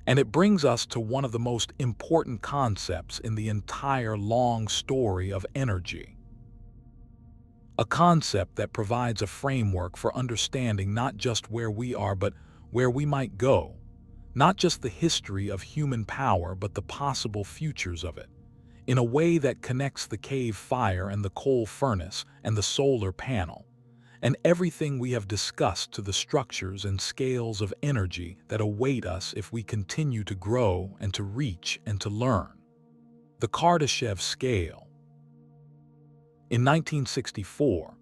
And it brings us to one of the most important concepts in the entire long story of energy. A concept that provides a framework for understanding not just where we are but where we might go, not just the history of human power but the possible futures of it, in a way that connects the cave fire and the coal furnace and the solar panel, and everything we have discussed to the structures and scales of energy that await us if we continue to grow and to reach and to learn. The Kardashev Scale. In 1964,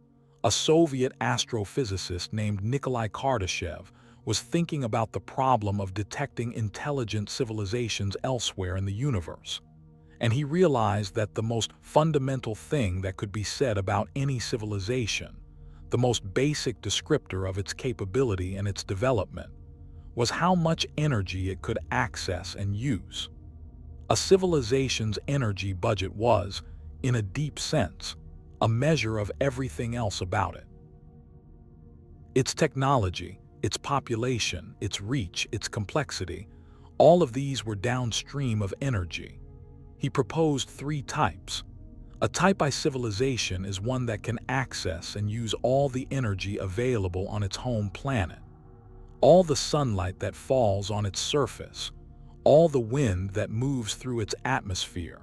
a Soviet astrophysicist named Nikolai Kardashev was thinking about the problem of detecting intelligent civilizations elsewhere in the universe, and he realized that the most fundamental thing that could be said about any civilization, the most basic descriptor of its capability and its development, was how much energy it could access and use. A civilization's energy budget was, in a deep sense, a measure of everything else about it. Its technology, its population, its reach, its complexity, all of these were downstream of energy. He proposed 3 types. A Type I civilization is one that can access and use all the energy available on its home planet, all the sunlight that falls on its surface, all the wind that moves through its atmosphere,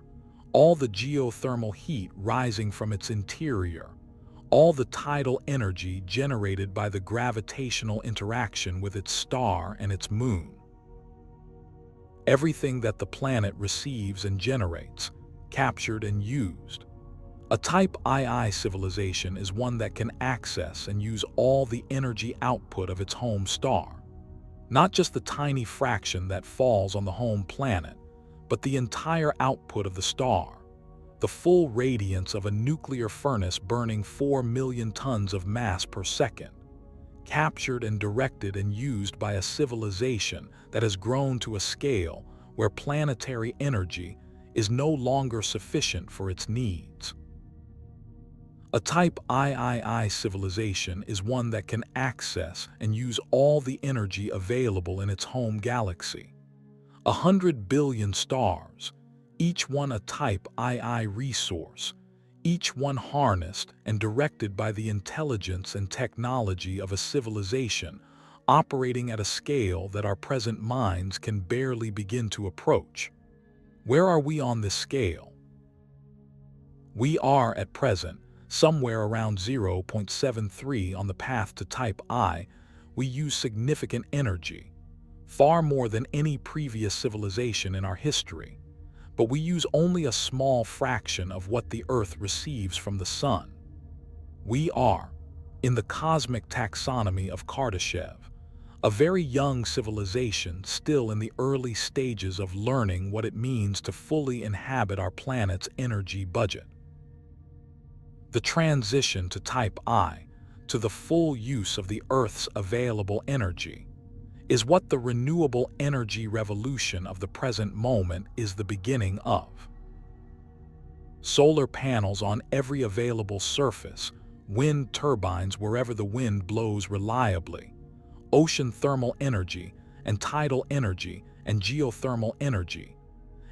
all the geothermal heat rising from its interior, all the tidal energy generated by the gravitational interaction with its star and its moon. Everything that the planet receives and generates, captured and used. A Type II civilization is one that can access and use all the energy output of its home star. Not just the tiny fraction that falls on the home planet, but the entire output of the star, the full radiance of a nuclear furnace burning 4 million tons of mass per second, captured and directed and used by a civilization that has grown to a scale where planetary energy is no longer sufficient for its needs. A Type III civilization is one that can access and use all the energy available in its home galaxy. 100 billion stars, each one a Type II resource, each one harnessed and directed by the intelligence and technology of a civilization operating at a scale that our present minds can barely begin to approach. Where are we on this scale? We are, at present, somewhere around 0.73 on the path to Type I. We use significant energy, far more than any previous civilization in our history, but we use only a small fraction of what the Earth receives from the Sun. We are, in the cosmic taxonomy of Kardashev, a very young civilization still in the early stages of learning what it means to fully inhabit our planet's energy budget. The transition to Type I, to the full use of the Earth's available energy, is what the renewable energy revolution of the present moment is the beginning of. Solar panels on every available surface, wind turbines wherever the wind blows reliably, ocean thermal energy and tidal energy and geothermal energy,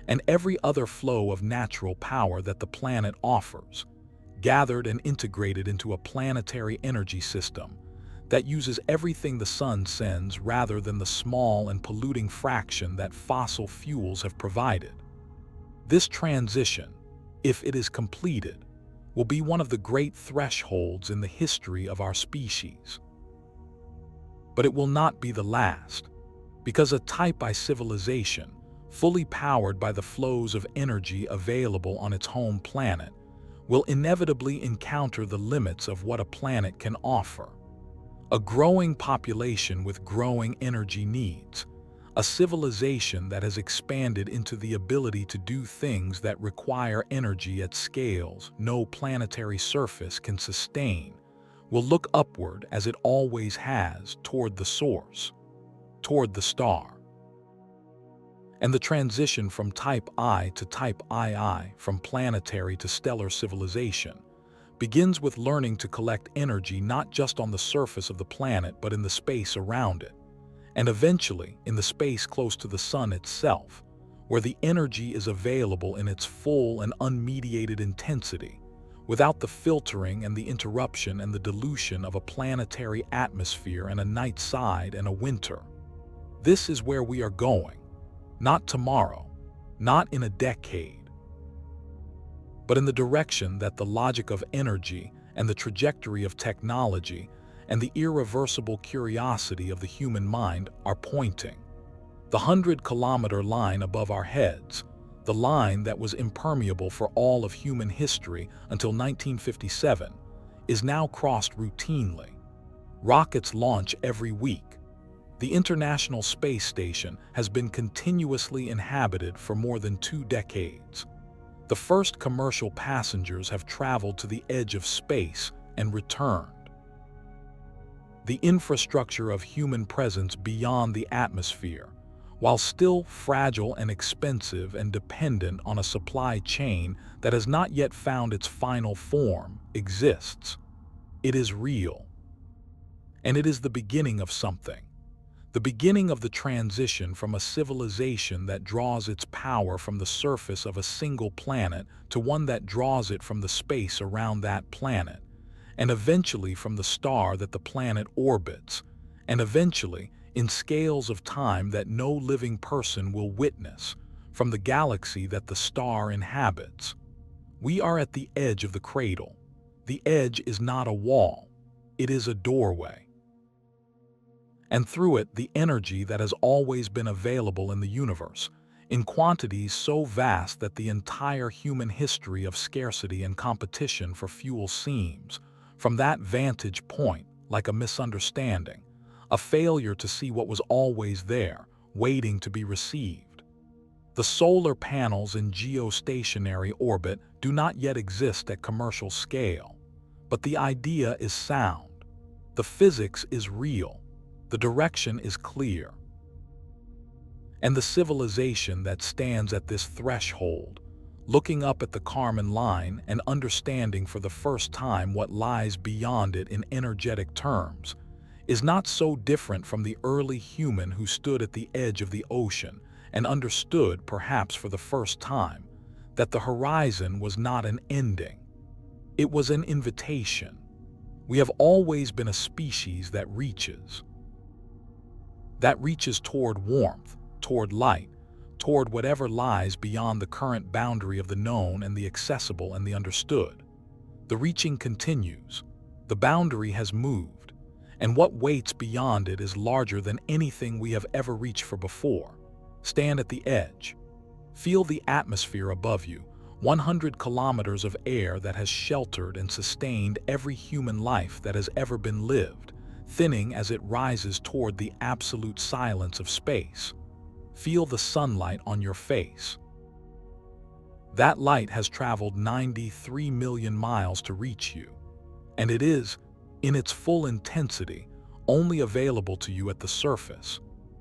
and every other flow of natural power that the planet offers, gathered and integrated into a planetary energy system that uses everything the sun sends rather than the small and polluting fraction that fossil fuels have provided. This transition, if it is completed, will be one of the great thresholds in the history of our species. But it will not be the last, because a Type I civilization, fully powered by the flows of energy available on its home planet, will inevitably encounter the limits of what a planet can offer. A growing population with growing energy needs, a civilization that has expanded into the ability to do things that require energy at scales no planetary surface can sustain, will look upward as it always has toward the source, toward the star. And the transition from Type I to Type II, from planetary to stellar civilization, begins with learning to collect energy not just on the surface of the planet but in the space around it, and eventually in the space close to the sun itself, where the energy is available in its full and unmediated intensity, without the filtering and the interruption and the dilution of a planetary atmosphere and a night side and a winter. This is where we are going. Not tomorrow, not in a decade, but in the direction that the logic of energy and the trajectory of technology and the irreversible curiosity of the human mind are pointing. The 100-kilometer line above our heads, the line that was impermeable for all of human history until 1957, is now crossed routinely. Rockets launch every week. The International Space Station has been continuously inhabited for more than 2 decades. The first commercial passengers have traveled to the edge of space and returned. The infrastructure of human presence beyond the atmosphere, while still fragile and expensive and dependent on a supply chain that has not yet found its final form, exists. It is real. And it is the beginning of something. The beginning of the transition from a civilization that draws its power from the surface of a single planet to one that draws it from the space around that planet, and eventually from the star that the planet orbits, and eventually, in scales of time that no living person will witness, from the galaxy that the star inhabits. We are at the edge of the cradle. The edge is not a wall, it is a doorway. And through it, the energy that has always been available in the universe, in quantities so vast that the entire human history of scarcity and competition for fuel seems, from that vantage point, like a misunderstanding, a failure to see what was always there, waiting to be received. The solar panels in geostationary orbit do not yet exist at commercial scale, but the idea is sound. The physics is real. The direction is clear. And the civilization that stands at this threshold, looking up at the Kármán line and understanding for the first time what lies beyond it in energetic terms, is not so different from the early human who stood at the edge of the ocean and understood, perhaps for the first time, that the horizon was not an ending. It was an invitation. We have always been a species that reaches toward warmth, toward light, toward whatever lies beyond the current boundary of the known and the accessible and the understood. The reaching continues. The boundary has moved, and what waits beyond it is larger than anything we have ever reached for before. Stand at the edge. Feel the atmosphere above you, 100 kilometers of air that has sheltered and sustained every human life that has ever been lived, thinning as it rises toward the absolute silence of space. Feel the sunlight on your face. That light has traveled 93 million miles to reach you, and it is, in its full intensity, only available to you at the surface,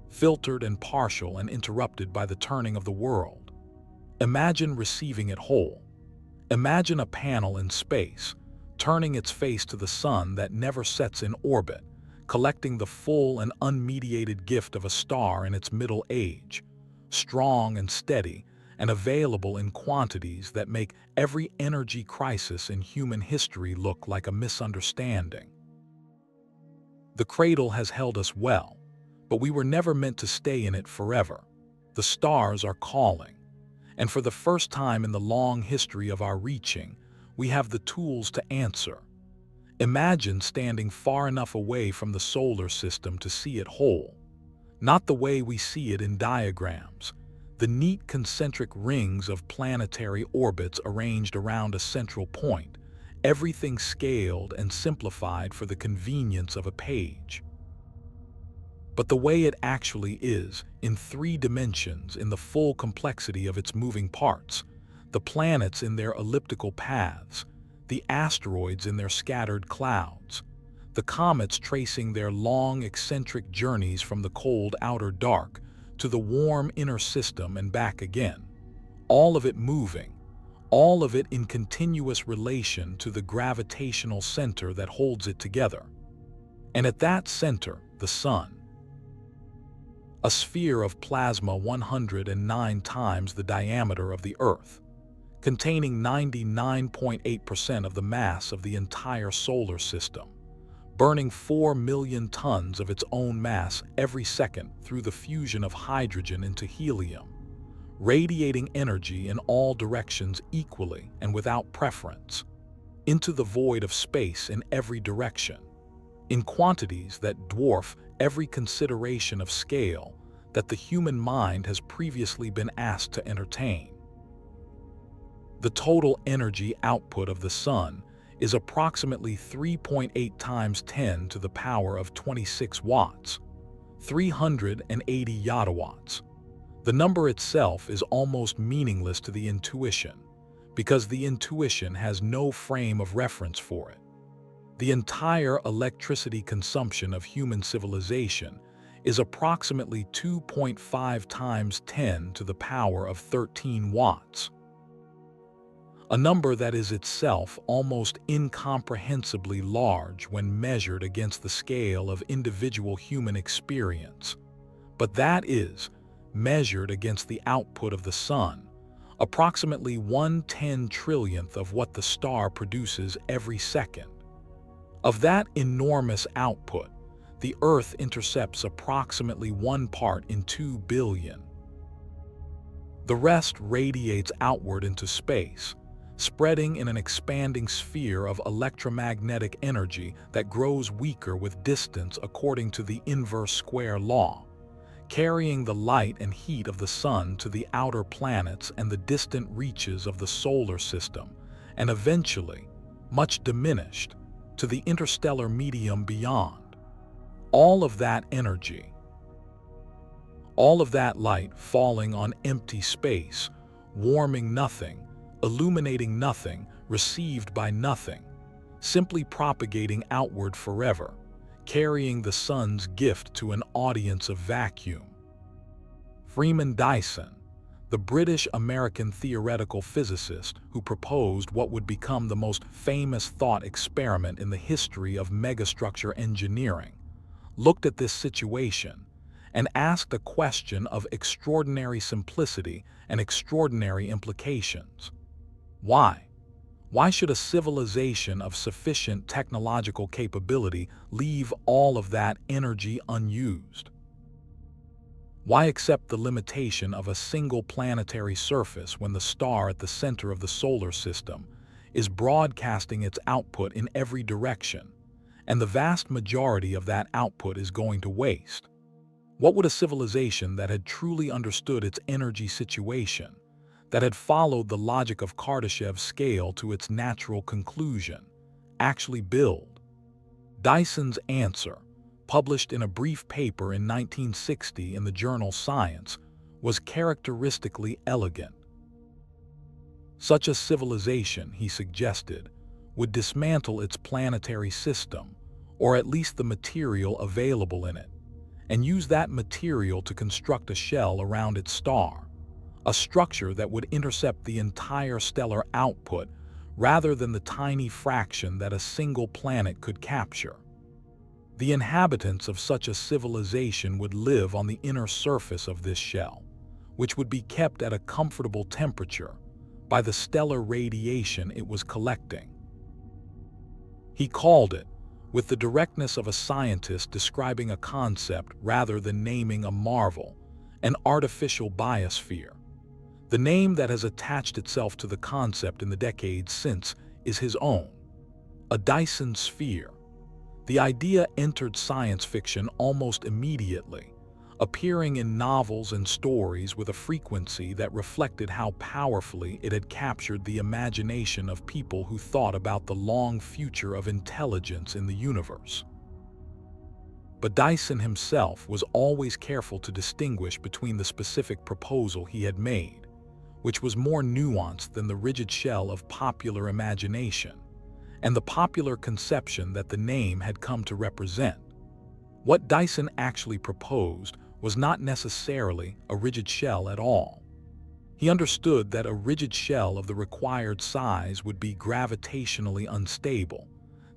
filtered and partial and interrupted by the turning of the world. Imagine receiving it whole. Imagine a panel in space, turning its face to the sun that never sets in orbit, collecting the full and unmediated gift of a star in its middle age, strong and steady and available in quantities that make every energy crisis in human history look like a misunderstanding. The cradle has held us well, but we were never meant to stay in it forever. The stars are calling. And for the first time in the long history of our reaching, we have the tools to answer. Imagine standing far enough away from the solar system to see it whole. Not the way we see it in diagrams, the neat concentric rings of planetary orbits arranged around a central point, everything scaled and simplified for the convenience of a page. But the way it actually is, in 3 dimensions, in the full complexity of its moving parts, the planets in their elliptical paths, the asteroids in their scattered clouds, the comets tracing their long eccentric journeys from the cold outer dark to the warm inner system and back again, all of it moving, all of it in continuous relation to the gravitational center that holds it together. And at that center, the sun. A sphere of plasma 109 times the diameter of the Earth, containing 99.8% of the mass of the entire solar system, burning 4 million tons of its own mass every second through the fusion of hydrogen into helium, radiating energy in all directions equally and without preference, into the void of space in every direction, in quantities that dwarf every consideration of scale that the human mind has previously been asked to entertain. The total energy output of the sun is approximately 3.8 times 10 to the power of 26 watts, 380 yottawatts. The number itself is almost meaningless to the intuition, because the intuition has no frame of reference for it. The entire electricity consumption of human civilization is approximately 2.5 times 10 to the power of 13 watts. A number that is itself almost incomprehensibly large when measured against the scale of individual human experience. But that is, measured against the output of the sun, approximately 1/10 trillionth of what the star produces every second. Of that enormous output, the Earth intercepts approximately 1 part in 2 billion. The rest radiates outward into space, spreading in an expanding sphere of electromagnetic energy that grows weaker with distance according to the inverse square law, carrying the light and heat of the sun to the outer planets and the distant reaches of the solar system, and eventually, much diminished, to the interstellar medium beyond. All of that energy, all of that light falling on empty space, warming nothing, illuminating nothing, received by nothing, simply propagating outward forever, carrying the sun's gift to an audience of vacuum. Freeman Dyson, the British-American theoretical physicist who proposed what would become the most famous thought experiment in the history of megastructure engineering, looked at this situation and asked a question of extraordinary simplicity and extraordinary implications. Why? Why should a civilization of sufficient technological capability leave all of that energy unused? Why accept the limitation of a single planetary surface when the star at the center of the solar system is broadcasting its output in every direction, and the vast majority of that output is going to waste? What would a civilization that had truly understood its energy situation, that had followed the logic of Kardashev Scale to its natural conclusion, actually build? Dyson's answer, published in a brief paper in 1960 in the journal Science, was characteristically elegant. Such a civilization, he suggested, would dismantle its planetary system, or at least the material available in it, and use that material to construct a shell around its star, a structure that would intercept the entire stellar output rather than the tiny fraction that a single planet could capture. The inhabitants of such a civilization would live on the inner surface of this shell, which would be kept at a comfortable temperature by the stellar radiation it was collecting. He called it, with the directness of a scientist describing a concept rather than naming a marvel, an artificial biosphere. The name that has attached itself to the concept in the decades since is his own, a Dyson Sphere. The idea entered science fiction almost immediately, appearing in novels and stories with a frequency that reflected how powerfully it had captured the imagination of people who thought about the long future of intelligence in the universe. But Dyson himself was always careful to distinguish between the specific proposal he had made, which was more nuanced than the rigid shell of popular imagination, and the popular conception that the name had come to represent. What Dyson actually proposed was not necessarily a rigid shell at all. He understood that a rigid shell of the required size would be gravitationally unstable,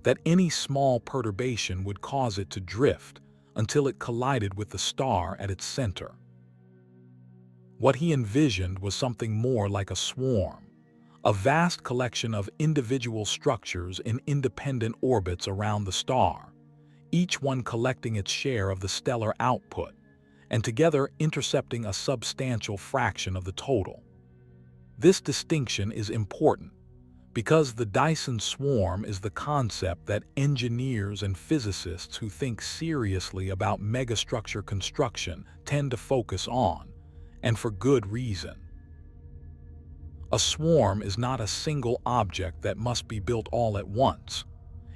that any small perturbation would cause it to drift until it collided with the star at its center. What he envisioned was something more like a swarm, a vast collection of individual structures in independent orbits around the star, each one collecting its share of the stellar output, and together intercepting a substantial fraction of the total. This distinction is important because the Dyson swarm is the concept that engineers and physicists who think seriously about megastructure construction tend to focus on, and for good reason. A swarm is not a single object that must be built all at once.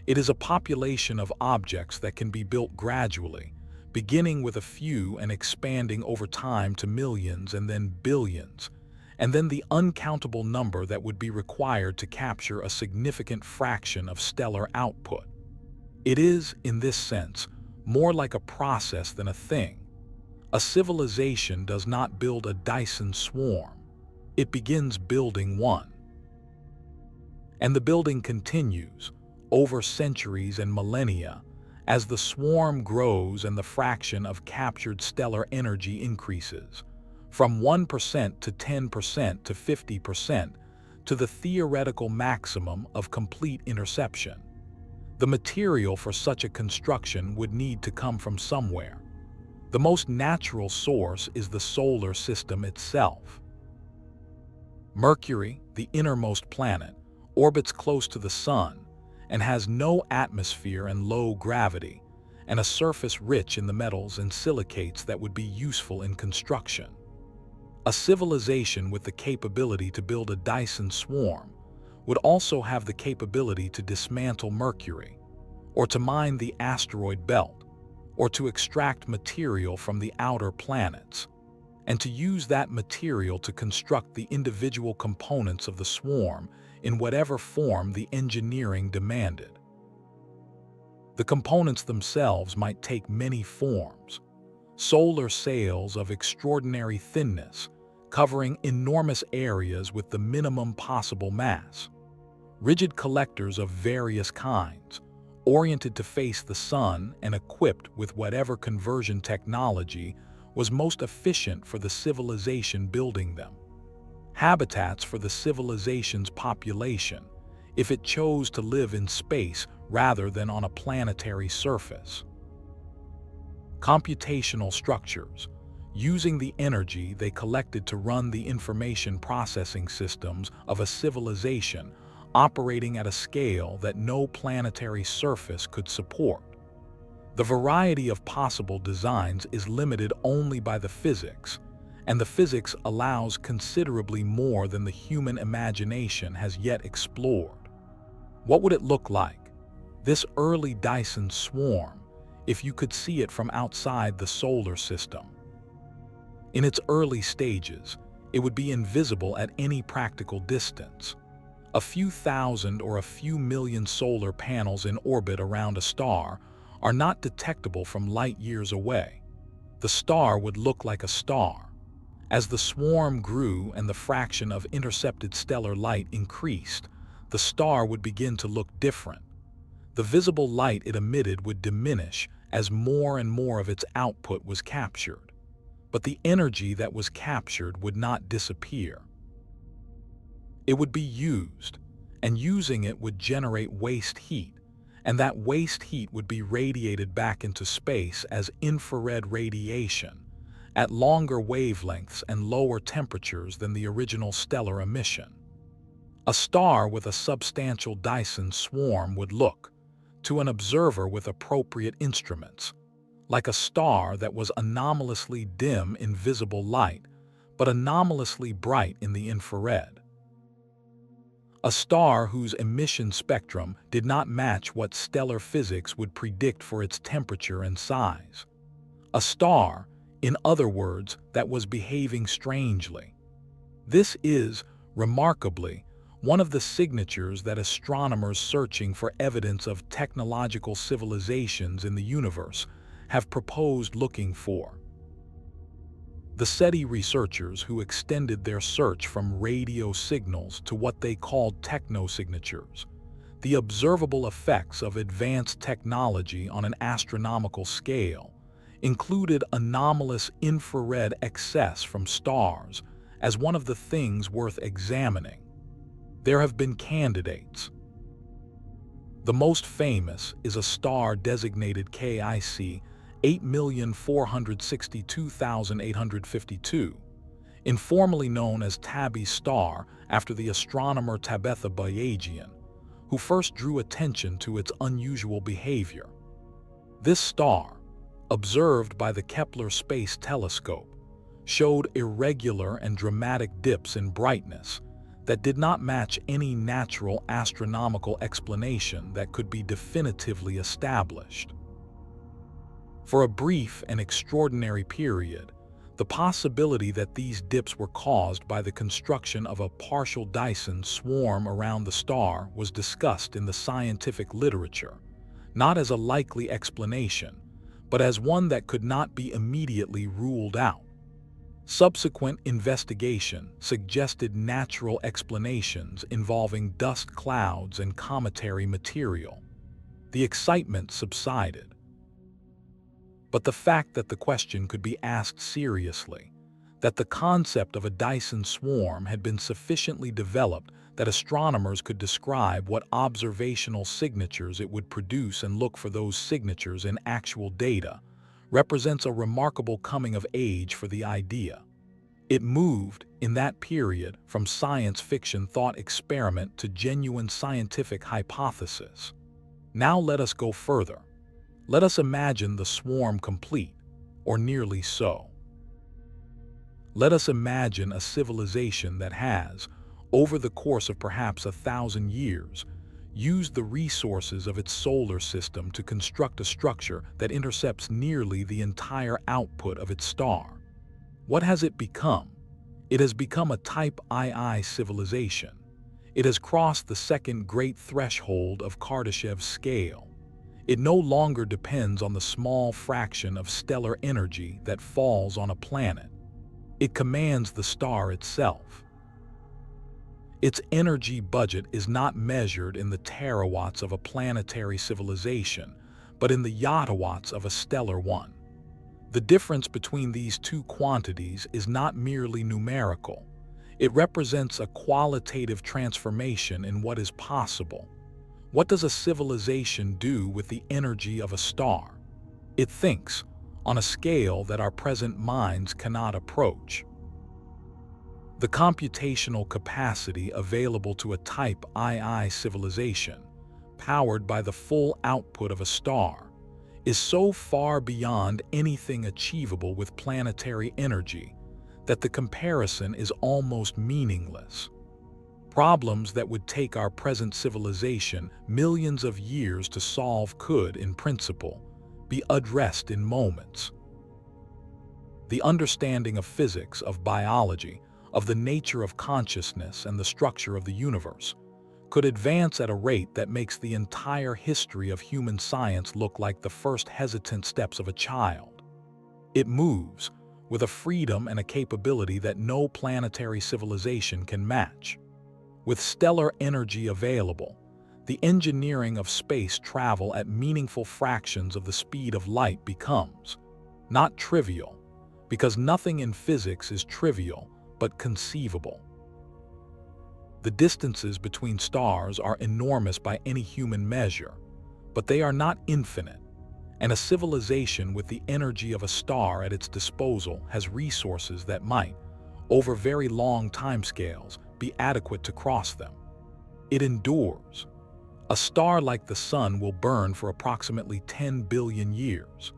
It is a population of objects that can be built gradually, beginning with a few and expanding over time to millions and then billions, and then the uncountable number that would be required to capture a significant fraction of stellar output. It is, in this sense, more like a process than a thing. A civilization does not build a Dyson swarm. It begins building one. And the building continues, over centuries and millennia, as the swarm grows and the fraction of captured stellar energy increases, from 1% to 10% to 50%, to the theoretical maximum of complete interception. The material for such a construction would need to come from somewhere. The most natural source is the solar system itself. Mercury, the innermost planet, orbits close to the Sun and has no atmosphere and low gravity, and a surface rich in the metals and silicates that would be useful in construction. A civilization with the capability to build a Dyson swarm would also have the capability to dismantle Mercury, or to mine the asteroid belt, or to extract material from the outer planets, and to use that material to construct the individual components of the swarm in whatever form the engineering demanded. The components themselves might take many forms: solar sails of extraordinary thinness, covering enormous areas with the minimum possible mass; rigid collectors of various kinds, oriented to face the sun and equipped with whatever conversion technology was most efficient for the civilization building them; habitats for the civilization's population, if it chose to live in space rather than on a planetary surface; computational structures, using the energy they collected to run the information processing systems of a civilization operating at a scale that no planetary surface could support. The variety of possible designs is limited only by the physics, and the physics allows considerably more than the human imagination has yet explored. What would it look like, this early Dyson swarm, if you could see it from outside the solar system? In its early stages, it would be invisible at any practical distance. A few thousand or a few million solar panels in orbit around a star are not detectable from light years away. The star would look like a star. As the swarm grew and the fraction of intercepted stellar light increased, the star would begin to look different. The visible light it emitted would diminish as more and more of its output was captured. But the energy that was captured would not disappear. It would be used, and using it would generate waste heat, and that waste heat would be radiated back into space as infrared radiation, at longer wavelengths and lower temperatures than the original stellar emission. A star with a substantial Dyson swarm would look, to an observer with appropriate instruments, like a star that was anomalously dim in visible light, but anomalously bright in the infrared. A star whose emission spectrum did not match what stellar physics would predict for its temperature and size. A star, in other words, that was behaving strangely. This is, remarkably, one of the signatures that astronomers searching for evidence of technological civilizations in the universe have proposed looking for. The SETI researchers, who extended their search from radio signals to what they called technosignatures, the observable effects of advanced technology on an astronomical scale, included anomalous infrared excess from stars as one of the things worth examining. There have been candidates. The most famous is a star designated KIC 8,462,852, informally known as Tabby's star after the astronomer Tabitha Bayagian, who first drew attention to its unusual behavior. This star, observed by the Kepler Space Telescope, showed irregular and dramatic dips in brightness that did not match any natural astronomical explanation that could be definitively established. For a brief and extraordinary period, the possibility that these dips were caused by the construction of a partial Dyson swarm around the star was discussed in the scientific literature, not as a likely explanation, but as one that could not be immediately ruled out. Subsequent investigation suggested natural explanations involving dust clouds and cometary material. The excitement subsided. But the fact that the question could be asked seriously, that the concept of a Dyson swarm had been sufficiently developed that astronomers could describe what observational signatures it would produce and look for those signatures in actual data, represents a remarkable coming of age for the idea. It moved, in that period, from science fiction thought experiment to genuine scientific hypothesis. Now let us go further. Let us imagine the swarm complete, or nearly so. Let us imagine a civilization that has, over the course of perhaps 1,000 years, used the resources of its solar system to construct a structure that intercepts nearly the entire output of its star. What has it become? It has become a Type II civilization. It has crossed the second great threshold of Kardashev Scale. It no longer depends on the small fraction of stellar energy that falls on a planet. It commands the star itself. Its energy budget is not measured in the terawatts of a planetary civilization, but in the yottawatts of a stellar one. The difference between these two quantities is not merely numerical. It represents a qualitative transformation in what is possible. What does a civilization do with the energy of a star? It thinks, on a scale that our present minds cannot approach. The computational capacity available to a Type II civilization, powered by the full output of a star, is so far beyond anything achievable with planetary energy that the comparison is almost meaningless. Problems that would take our present civilization millions of years to solve could, in principle, be addressed in moments. The understanding of physics, of biology, of the nature of consciousness and the structure of the universe could advance at a rate that makes the entire history of human science look like the first hesitant steps of a child. It moves with a freedom and a capability that no planetary civilization can match. With stellar energy available, the engineering of space travel at meaningful fractions of the speed of light becomes not trivial, because nothing in physics is trivial, but conceivable. The distances between stars are enormous by any human measure, but they are not infinite, and a civilization with the energy of a star at its disposal has resources that might, over very long timescales, be adequate to cross them. It endures. A star like the Sun will burn for approximately 10 billion years.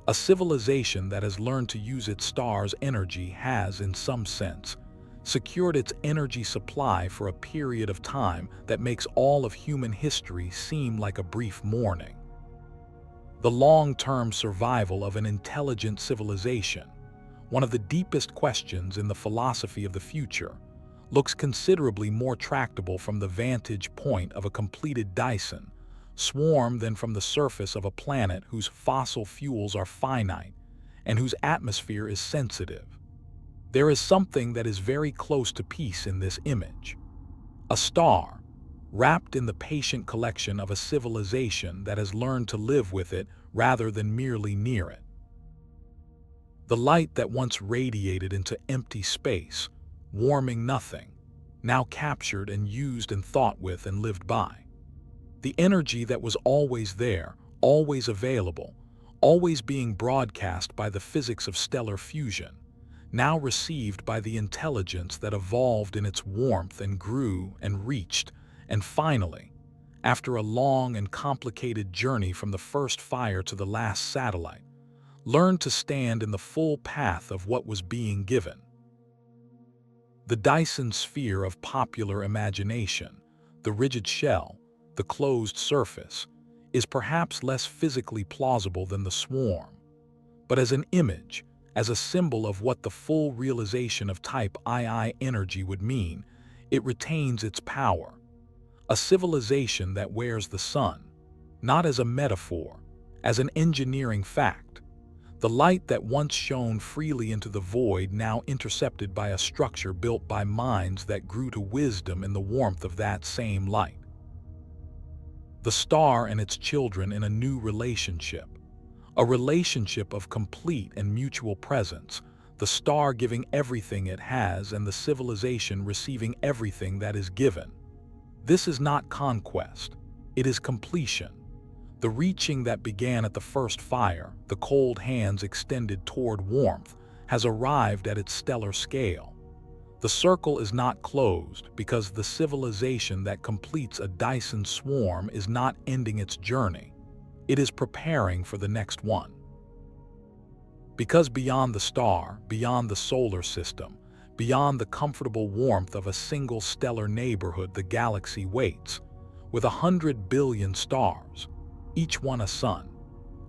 A civilization that has learned to use its star's energy has, in some sense, secured its energy supply for a period of time that makes all of human history seem like a brief morning. The long-term survival of an intelligent civilization, one of the deepest questions in the philosophy of the future, looks considerably more tractable from the vantage point of a completed Dyson swarm than from the surface of a planet whose fossil fuels are finite and whose atmosphere is sensitive. There is something that is very close to peace in this image. A star, wrapped in the patient collection of a civilization that has learned to live with it rather than merely near it. The light that once radiated into empty space, warming nothing, now captured and used and thought with and lived by. The energy that was always there, always available, always being broadcast by the physics of stellar fusion, now received by the intelligence that evolved in its warmth and grew and reached, and finally, after a long and complicated journey from the first fire to the last satellite, learned to stand in the full path of what was being given. The Dyson Sphere of popular imagination, the rigid shell, the closed surface, is perhaps less physically plausible than the swarm, but as an image, as a symbol of what the full realization of Type II energy would mean, it retains its power. A civilization that wears the sun, not as a metaphor, as an engineering fact. The light that once shone freely into the void now intercepted by a structure built by minds that grew to wisdom in the warmth of that same light. The star and its children in a new relationship. A relationship of complete and mutual presence, the star giving everything it has and the civilization receiving everything that is given. This is not conquest, it is completion. The reaching that began at the first fire, the cold hands extended toward warmth, has arrived at its stellar scale. The circle is not closed because the civilization that completes a Dyson swarm is not ending its journey. It is preparing for the next one. Because beyond the star, beyond the solar system, beyond the comfortable warmth of a single stellar neighborhood, the galaxy waits, with 100 billion stars, each one a sun,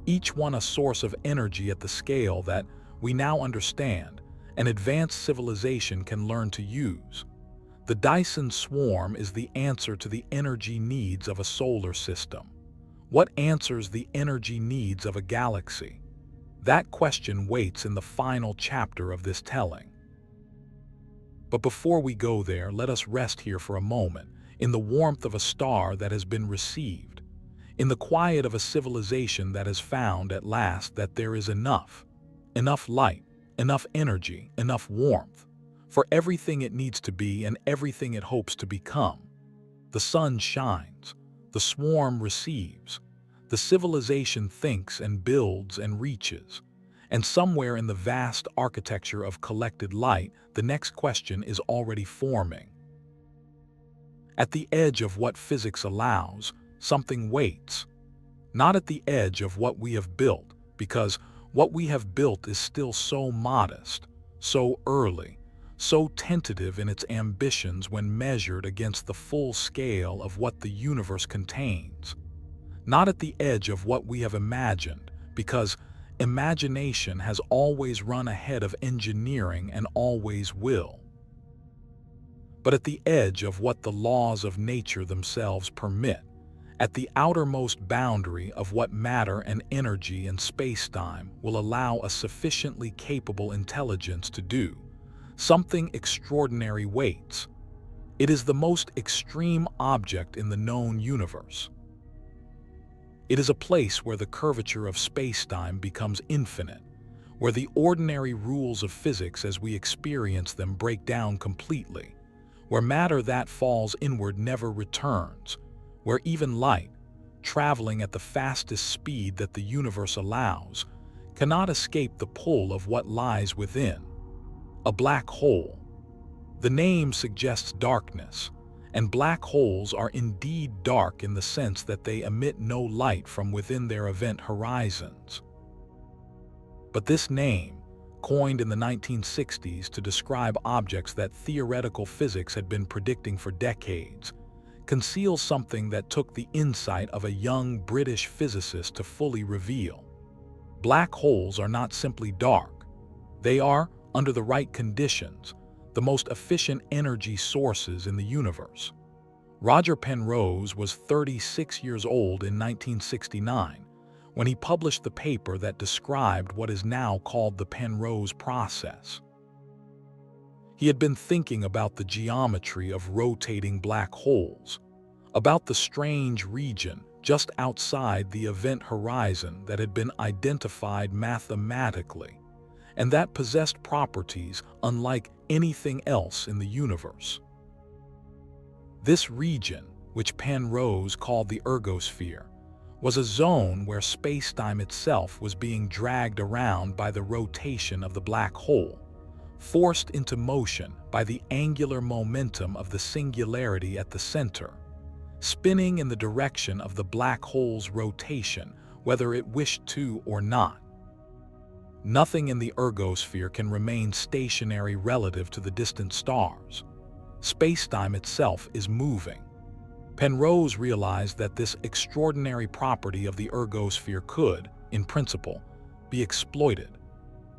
each one a source of energy at the scale that we now understand an advanced civilization can learn to use. The Dyson swarm is the answer to the energy needs of a solar system. What answers the energy needs of a galaxy? That question waits in the final chapter of this telling. But before we go there, let us rest here for a moment, in the warmth of a star that has been received, in the quiet of a civilization that has found at last that there is enough light, enough energy, enough warmth, for everything it needs to be and everything it hopes to become. The sun shines, the swarm receives, the civilization thinks and builds and reaches, and somewhere in the vast architecture of collected light, the next question is already forming. At the edge of what physics allows, something waits. Not at the edge of what we have built, because what we have built is still so modest, so early, so tentative in its ambitions when measured against the full scale of what the universe contains. Not at the edge of what we have imagined, because imagination has always run ahead of engineering and always will. But at the edge of what the laws of nature themselves permit, at the outermost boundary of what matter and energy and space-time will allow a sufficiently capable intelligence to do, something extraordinary waits. It is the most extreme object in the known universe. It is a place where the curvature of space-time becomes infinite, where the ordinary rules of physics as we experience them break down completely, where matter that falls inward never returns, where even light, traveling at the fastest speed that the universe allows, cannot escape the pull of what lies within. A black hole. The name suggests darkness, and black holes are indeed dark in the sense that they emit no light from within their event horizons. But this name, coined in the 1960s to describe objects that theoretical physics had been predicting for decades, conceals something that took the insight of a young British physicist to fully reveal. Black holes are not simply dark. They are, under the right conditions, the most efficient energy sources in the universe. Roger Penrose was 36 years old in 1969 when he published the paper that described what is now called the Penrose process. He had been thinking about the geometry of rotating black holes, about the strange region just outside the event horizon that had been identified mathematically, and that possessed properties unlike anything else in the universe. This region, which Penrose called the ergosphere, was a zone where space-time itself was being dragged around by the rotation of the black hole, forced into motion by the angular momentum of the singularity at the center, spinning in the direction of the black hole's rotation, whether it wished to or not. Nothing in the ergosphere can remain stationary relative to the distant stars. Space-time itself is moving. Penrose realized that this extraordinary property of the ergosphere could, in principle, be exploited.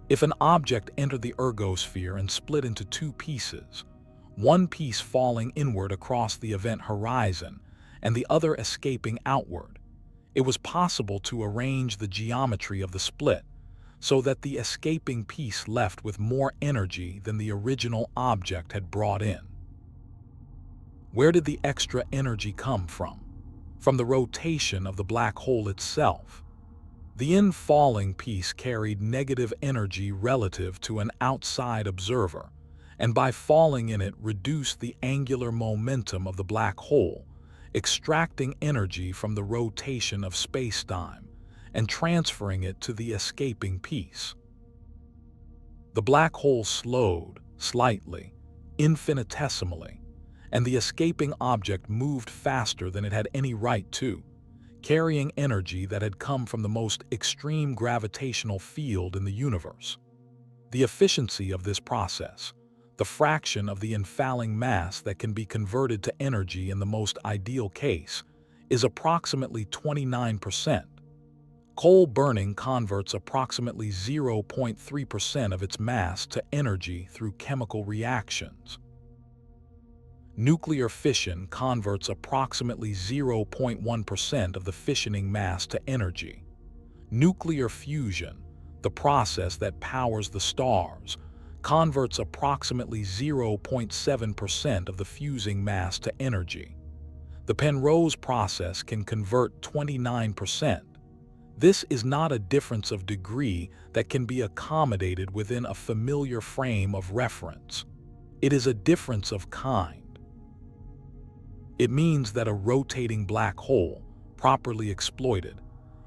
If an object entered the ergosphere and split into two pieces, one piece falling inward across the event horizon and the other escaping outward, it was possible to arrange the geometry of the split so that the escaping piece left with more energy than the original object had brought in. Where did the extra energy come from? From the rotation of the black hole itself. The infalling piece carried negative energy relative to an outside observer, and by falling in it reduced the angular momentum of the black hole, extracting energy from the rotation of space-time and transferring it to the escaping piece. The black hole slowed, slightly, infinitesimally, and the escaping object moved faster than it had any right to, carrying energy that had come from the most extreme gravitational field in the universe. The efficiency of this process, the fraction of the infalling mass that can be converted to energy in the most ideal case, is approximately 29%. Coal burning converts approximately 0.3% of its mass to energy through chemical reactions. Nuclear fission converts approximately 0.1% of the fissioning mass to energy. Nuclear fusion, the process that powers the stars, converts approximately 0.7% of the fusing mass to energy. The Penrose process can convert 29%. This is not a difference of degree that can be accommodated within a familiar frame of reference. It is a difference of kind. It means that a rotating black hole, properly exploited,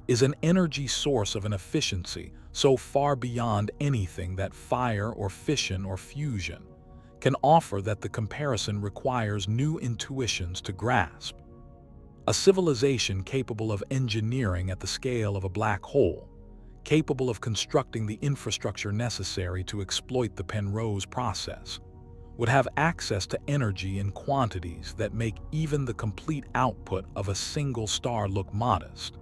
is an energy source of an efficiency so far beyond anything that fire or fission or fusion can offer that the comparison requires new intuitions to grasp. A civilization capable of engineering at the scale of a black hole, capable of constructing the infrastructure necessary to exploit the Penrose process, would have access to energy in quantities that make even the complete output of a single star look modest.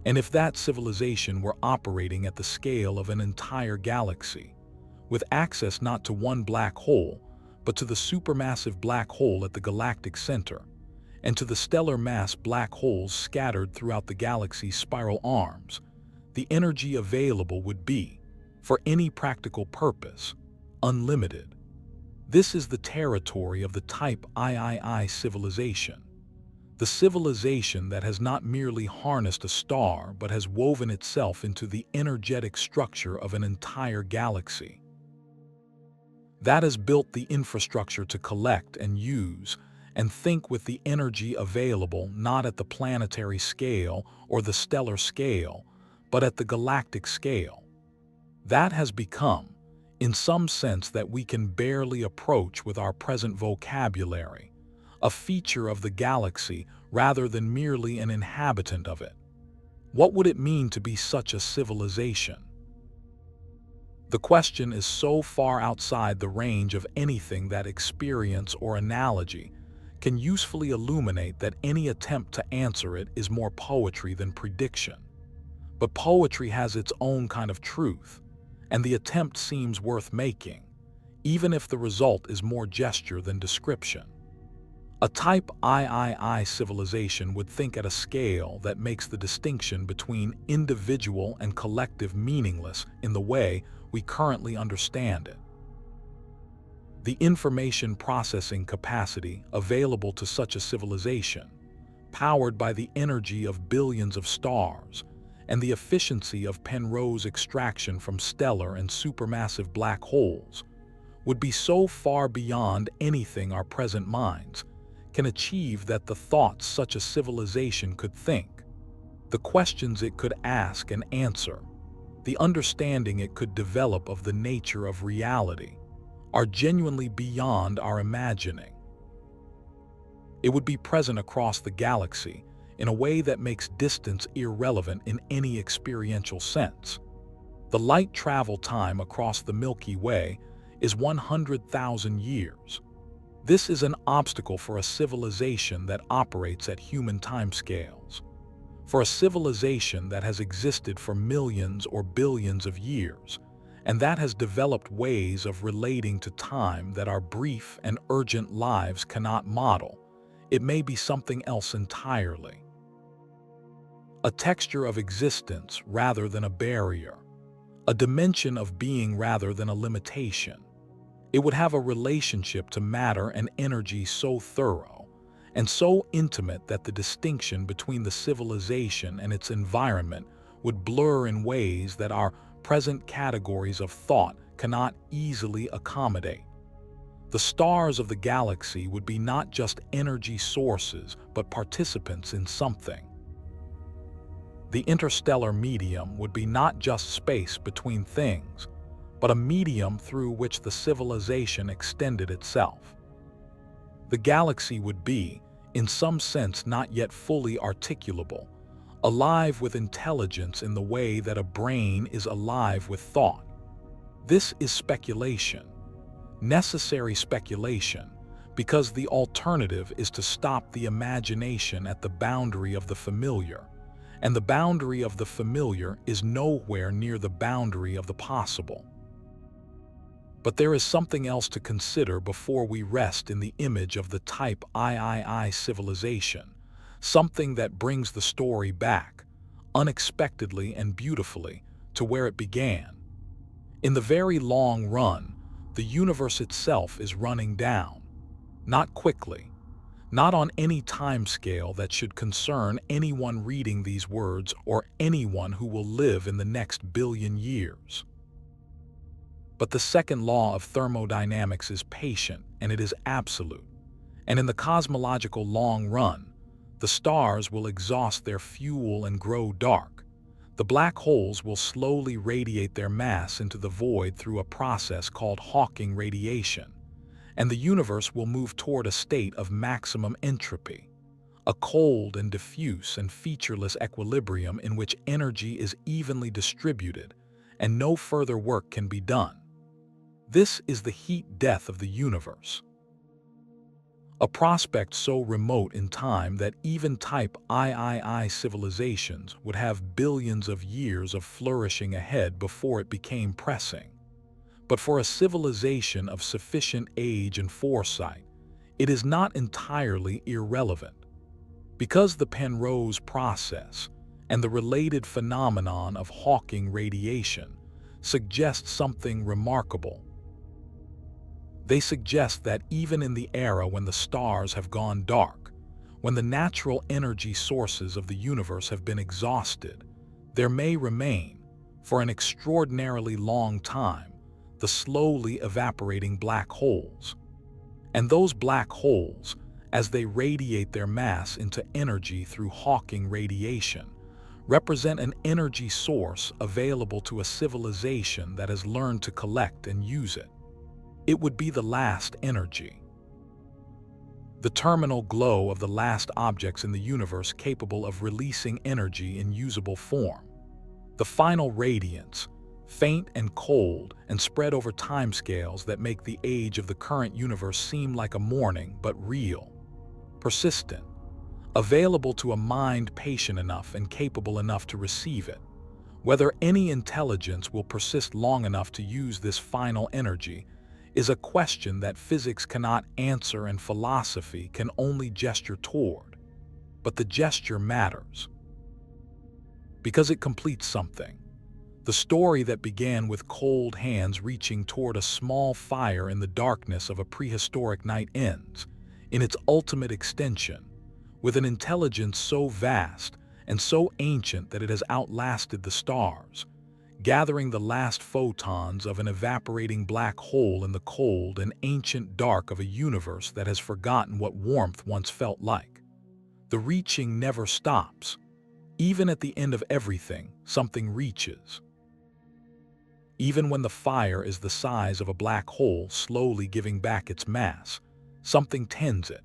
And if that civilization were operating at the scale of an entire galaxy, with access not to one black hole, but to the supermassive black hole at the galactic center, and to the stellar mass black holes scattered throughout the galaxy's spiral arms, the energy available would be, for any practical purpose, unlimited. This is the territory of the type III civilization. The civilization that has not merely harnessed a star but has woven itself into the energetic structure of an entire galaxy. That has built the infrastructure to collect and use and think with the energy available not at the planetary scale or the stellar scale, but at the galactic scale. That has become, in some sense that we can barely approach with our present vocabulary, a feature of the galaxy rather than merely an inhabitant of it. What would it mean to be such a civilization? The question is so far outside the range of anything that experience or analogy can usefully illuminate that any attempt to answer it is more poetry than prediction. But poetry has its own kind of truth, and the attempt seems worth making, even if the result is more gesture than description. A type III civilization would think at a scale that makes the distinction between individual and collective meaningless in the way we currently understand it. The information processing capacity available to such a civilization, powered by the energy of billions of stars, and the efficiency of Penrose extraction from stellar and supermassive black holes, would be so far beyond anything our present minds can achieve that the thoughts such a civilization could think, the questions it could ask and answer, the understanding it could develop of the nature of reality, are genuinely beyond our imagining. It would be present across the galaxy in a way that makes distance irrelevant in any experiential sense. The light travel time across the Milky Way is 100,000 years. This is an obstacle for a civilization that operates at human timescales. For a civilization that has existed for millions or billions of years, and that has developed ways of relating to time that our brief and urgent lives cannot model, it may be something else entirely. A texture of existence rather than a barrier, a dimension of being rather than a limitation. It would have a relationship to matter and energy so thorough and so intimate that the distinction between the civilization and its environment would blur in ways that our present categories of thought cannot easily accommodate. The stars of the galaxy would be not just energy sources, but participants in something. The interstellar medium would be not just space between things, but a medium through which the civilization extended itself. The galaxy would be, in some sense not yet fully articulable, alive with intelligence in the way that a brain is alive with thought. This is speculation, necessary speculation, because the alternative is to stop the imagination at the boundary of the familiar, and the boundary of the familiar is nowhere near the boundary of the possible. But there is something else to consider before we rest in the image of the type III civilization, something that brings the story back, unexpectedly and beautifully, to where it began. In the very long run, the universe itself is running down. Not quickly, not on any timescale that should concern anyone reading these words or anyone who will live in the next billion years. But the second law of thermodynamics is patient and it is absolute. And in the cosmological long run, the stars will exhaust their fuel and grow dark. The black holes will slowly radiate their mass into the void through a process called Hawking radiation. And the universe will move toward a state of maximum entropy, a cold and diffuse and featureless equilibrium in which energy is evenly distributed and no further work can be done. This is the heat death of the universe. A prospect so remote in time that even type III civilizations would have billions of years of flourishing ahead before it became pressing. But for a civilization of sufficient age and foresight, it is not entirely irrelevant. Because the Penrose process and the related phenomenon of Hawking radiation suggest something remarkable. They suggest that even in the era when the stars have gone dark, when the natural energy sources of the universe have been exhausted, there may remain, for an extraordinarily long time, the slowly evaporating black holes. And those black holes, as they radiate their mass into energy through Hawking radiation, represent an energy source available to a civilization that has learned to collect and use it. It would be the last energy. The terminal glow of the last objects in the universe capable of releasing energy in usable form. The final radiance, faint and cold and spread over timescales that make the age of the current universe seem like a morning but real, persistent, available to a mind patient enough and capable enough to receive it. Whether any intelligence will persist long enough to use this final energy is a question that physics cannot answer and philosophy can only gesture toward. But the gesture matters, because it completes something. The story that began with cold hands reaching toward a small fire in the darkness of a prehistoric night ends, in its ultimate extension, with an intelligence so vast and so ancient that it has outlasted the stars, gathering the last photons of an evaporating black hole in the cold and ancient dark of a universe that has forgotten what warmth once felt like. The reaching never stops. Even at the end of everything, something reaches. Even when the fire is the size of a black hole slowly giving back its mass, something tends it.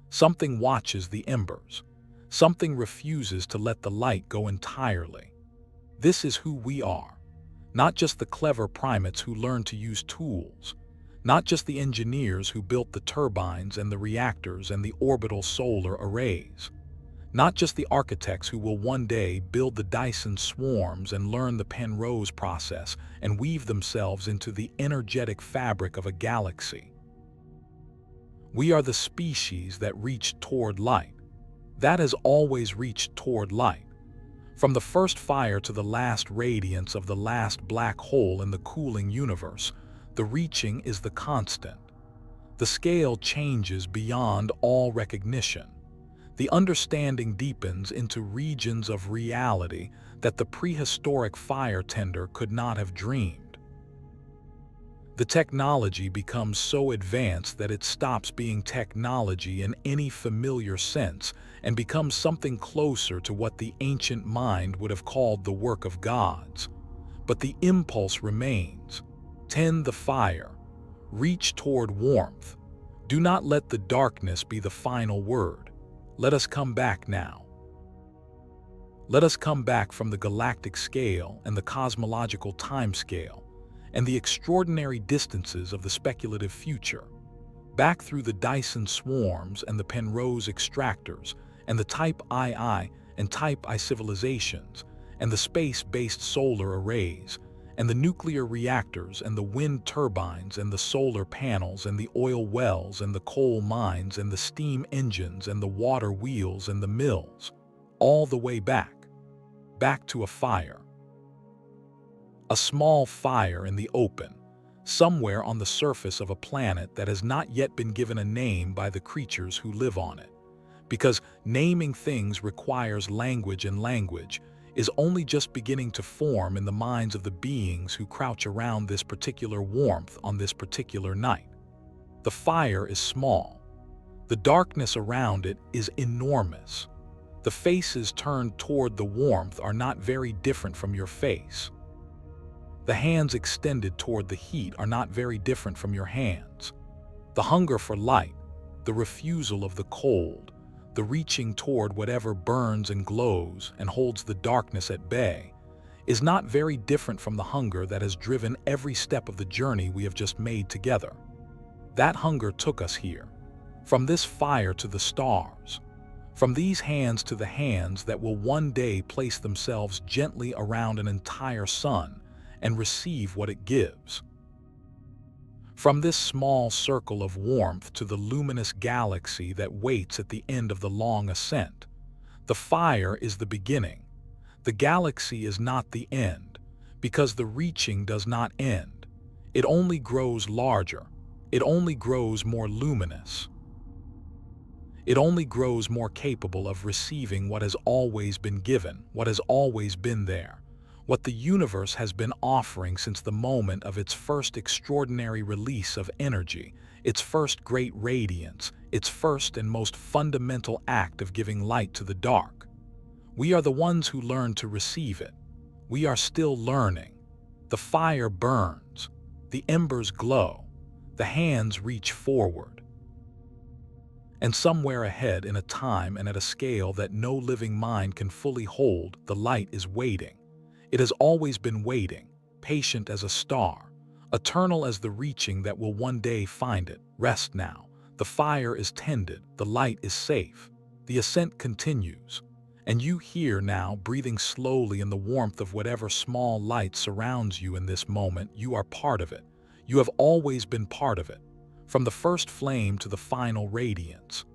Something watches the embers. Something refuses to let the light go entirely. This is who we are. Not just the clever primates who learned to use tools, not just the engineers who built the turbines and the reactors and the orbital solar arrays, not just the architects who will one day build the Dyson swarms and learn the Penrose process and weave themselves into the energetic fabric of a galaxy. We are the species that reach toward light. That has always reached toward light. From the first fire to the last radiance of the last black hole in the cooling universe, the reaching is the constant. The scale changes beyond all recognition. The understanding deepens into regions of reality that the prehistoric fire tender could not have dreamed. The technology becomes so advanced that it stops being technology in any familiar sense and becomes something closer to what the ancient mind would have called the work of gods. But the impulse remains. Tend the fire. Reach toward warmth. Do not let the darkness be the final word. Let us come back now. Let us come back from the galactic scale and the cosmological time scale and the extraordinary distances of the speculative future, back through the Dyson swarms and the Penrose extractors and the Type II and Type I civilizations and the space-based solar arrays and the nuclear reactors and the wind turbines and the solar panels and the oil wells and the coal mines and the steam engines and the water wheels and the mills, all the way back to a fire. A small fire in the open, somewhere on the surface of a planet that has not yet been given a name by the creatures who live on it. Because naming things requires language, and language is only just beginning to form in the minds of the beings who crouch around this particular warmth on this particular night. The fire is small. The darkness around it is enormous. The faces turned toward the warmth are not very different from your face. The hands extended toward the heat are not very different from your hands. The hunger for light, the refusal of the cold, the reaching toward whatever burns and glows and holds the darkness at bay, is not very different from the hunger that has driven every step of the journey we have just made together. That hunger took us here, from this fire to the stars, from these hands to the hands that will one day place themselves gently around an entire sun and receive what it gives. From this small circle of warmth to the luminous galaxy that waits at the end of the long ascent. The fire is the beginning. The galaxy is not the end, because the reaching does not end. It only grows larger. It only grows more luminous. It only grows more capable of receiving what has always been given, what has always been there. What the universe has been offering since the moment of its first extraordinary release of energy, its first great radiance, its first and most fundamental act of giving light to the dark. We are the ones who learn to receive it. We are still learning. The fire burns. The embers glow. The hands reach forward. And somewhere ahead, in a time and at a scale that no living mind can fully hold, the light is waiting. It has always been waiting, patient as a star, eternal as the reaching that will one day find it. Rest now. The fire is tended. The light is safe. The ascent continues. And you here now, breathing slowly in the warmth of whatever small light surrounds you in this moment. You are part of it. You have always been part of it. From the first flame to the final radiance.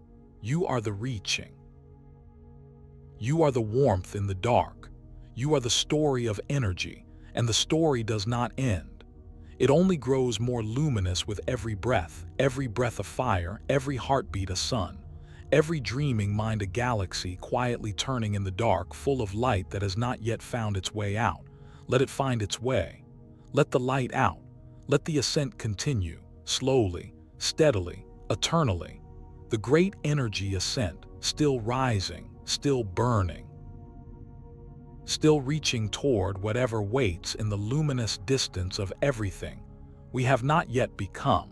You are the reaching. You are the warmth in the dark. You are the story of energy, and the story does not end. It only grows more luminous with every breath of fire, every heartbeat a sun, every dreaming mind a galaxy quietly turning in the dark, full of light that has not yet found its way out. Let it find its way. Let the light out. Let the ascent continue, slowly, steadily, eternally. The great energy ascent, still rising, still burning. Still reaching toward whatever waits in the luminous distance of everything we have not yet become.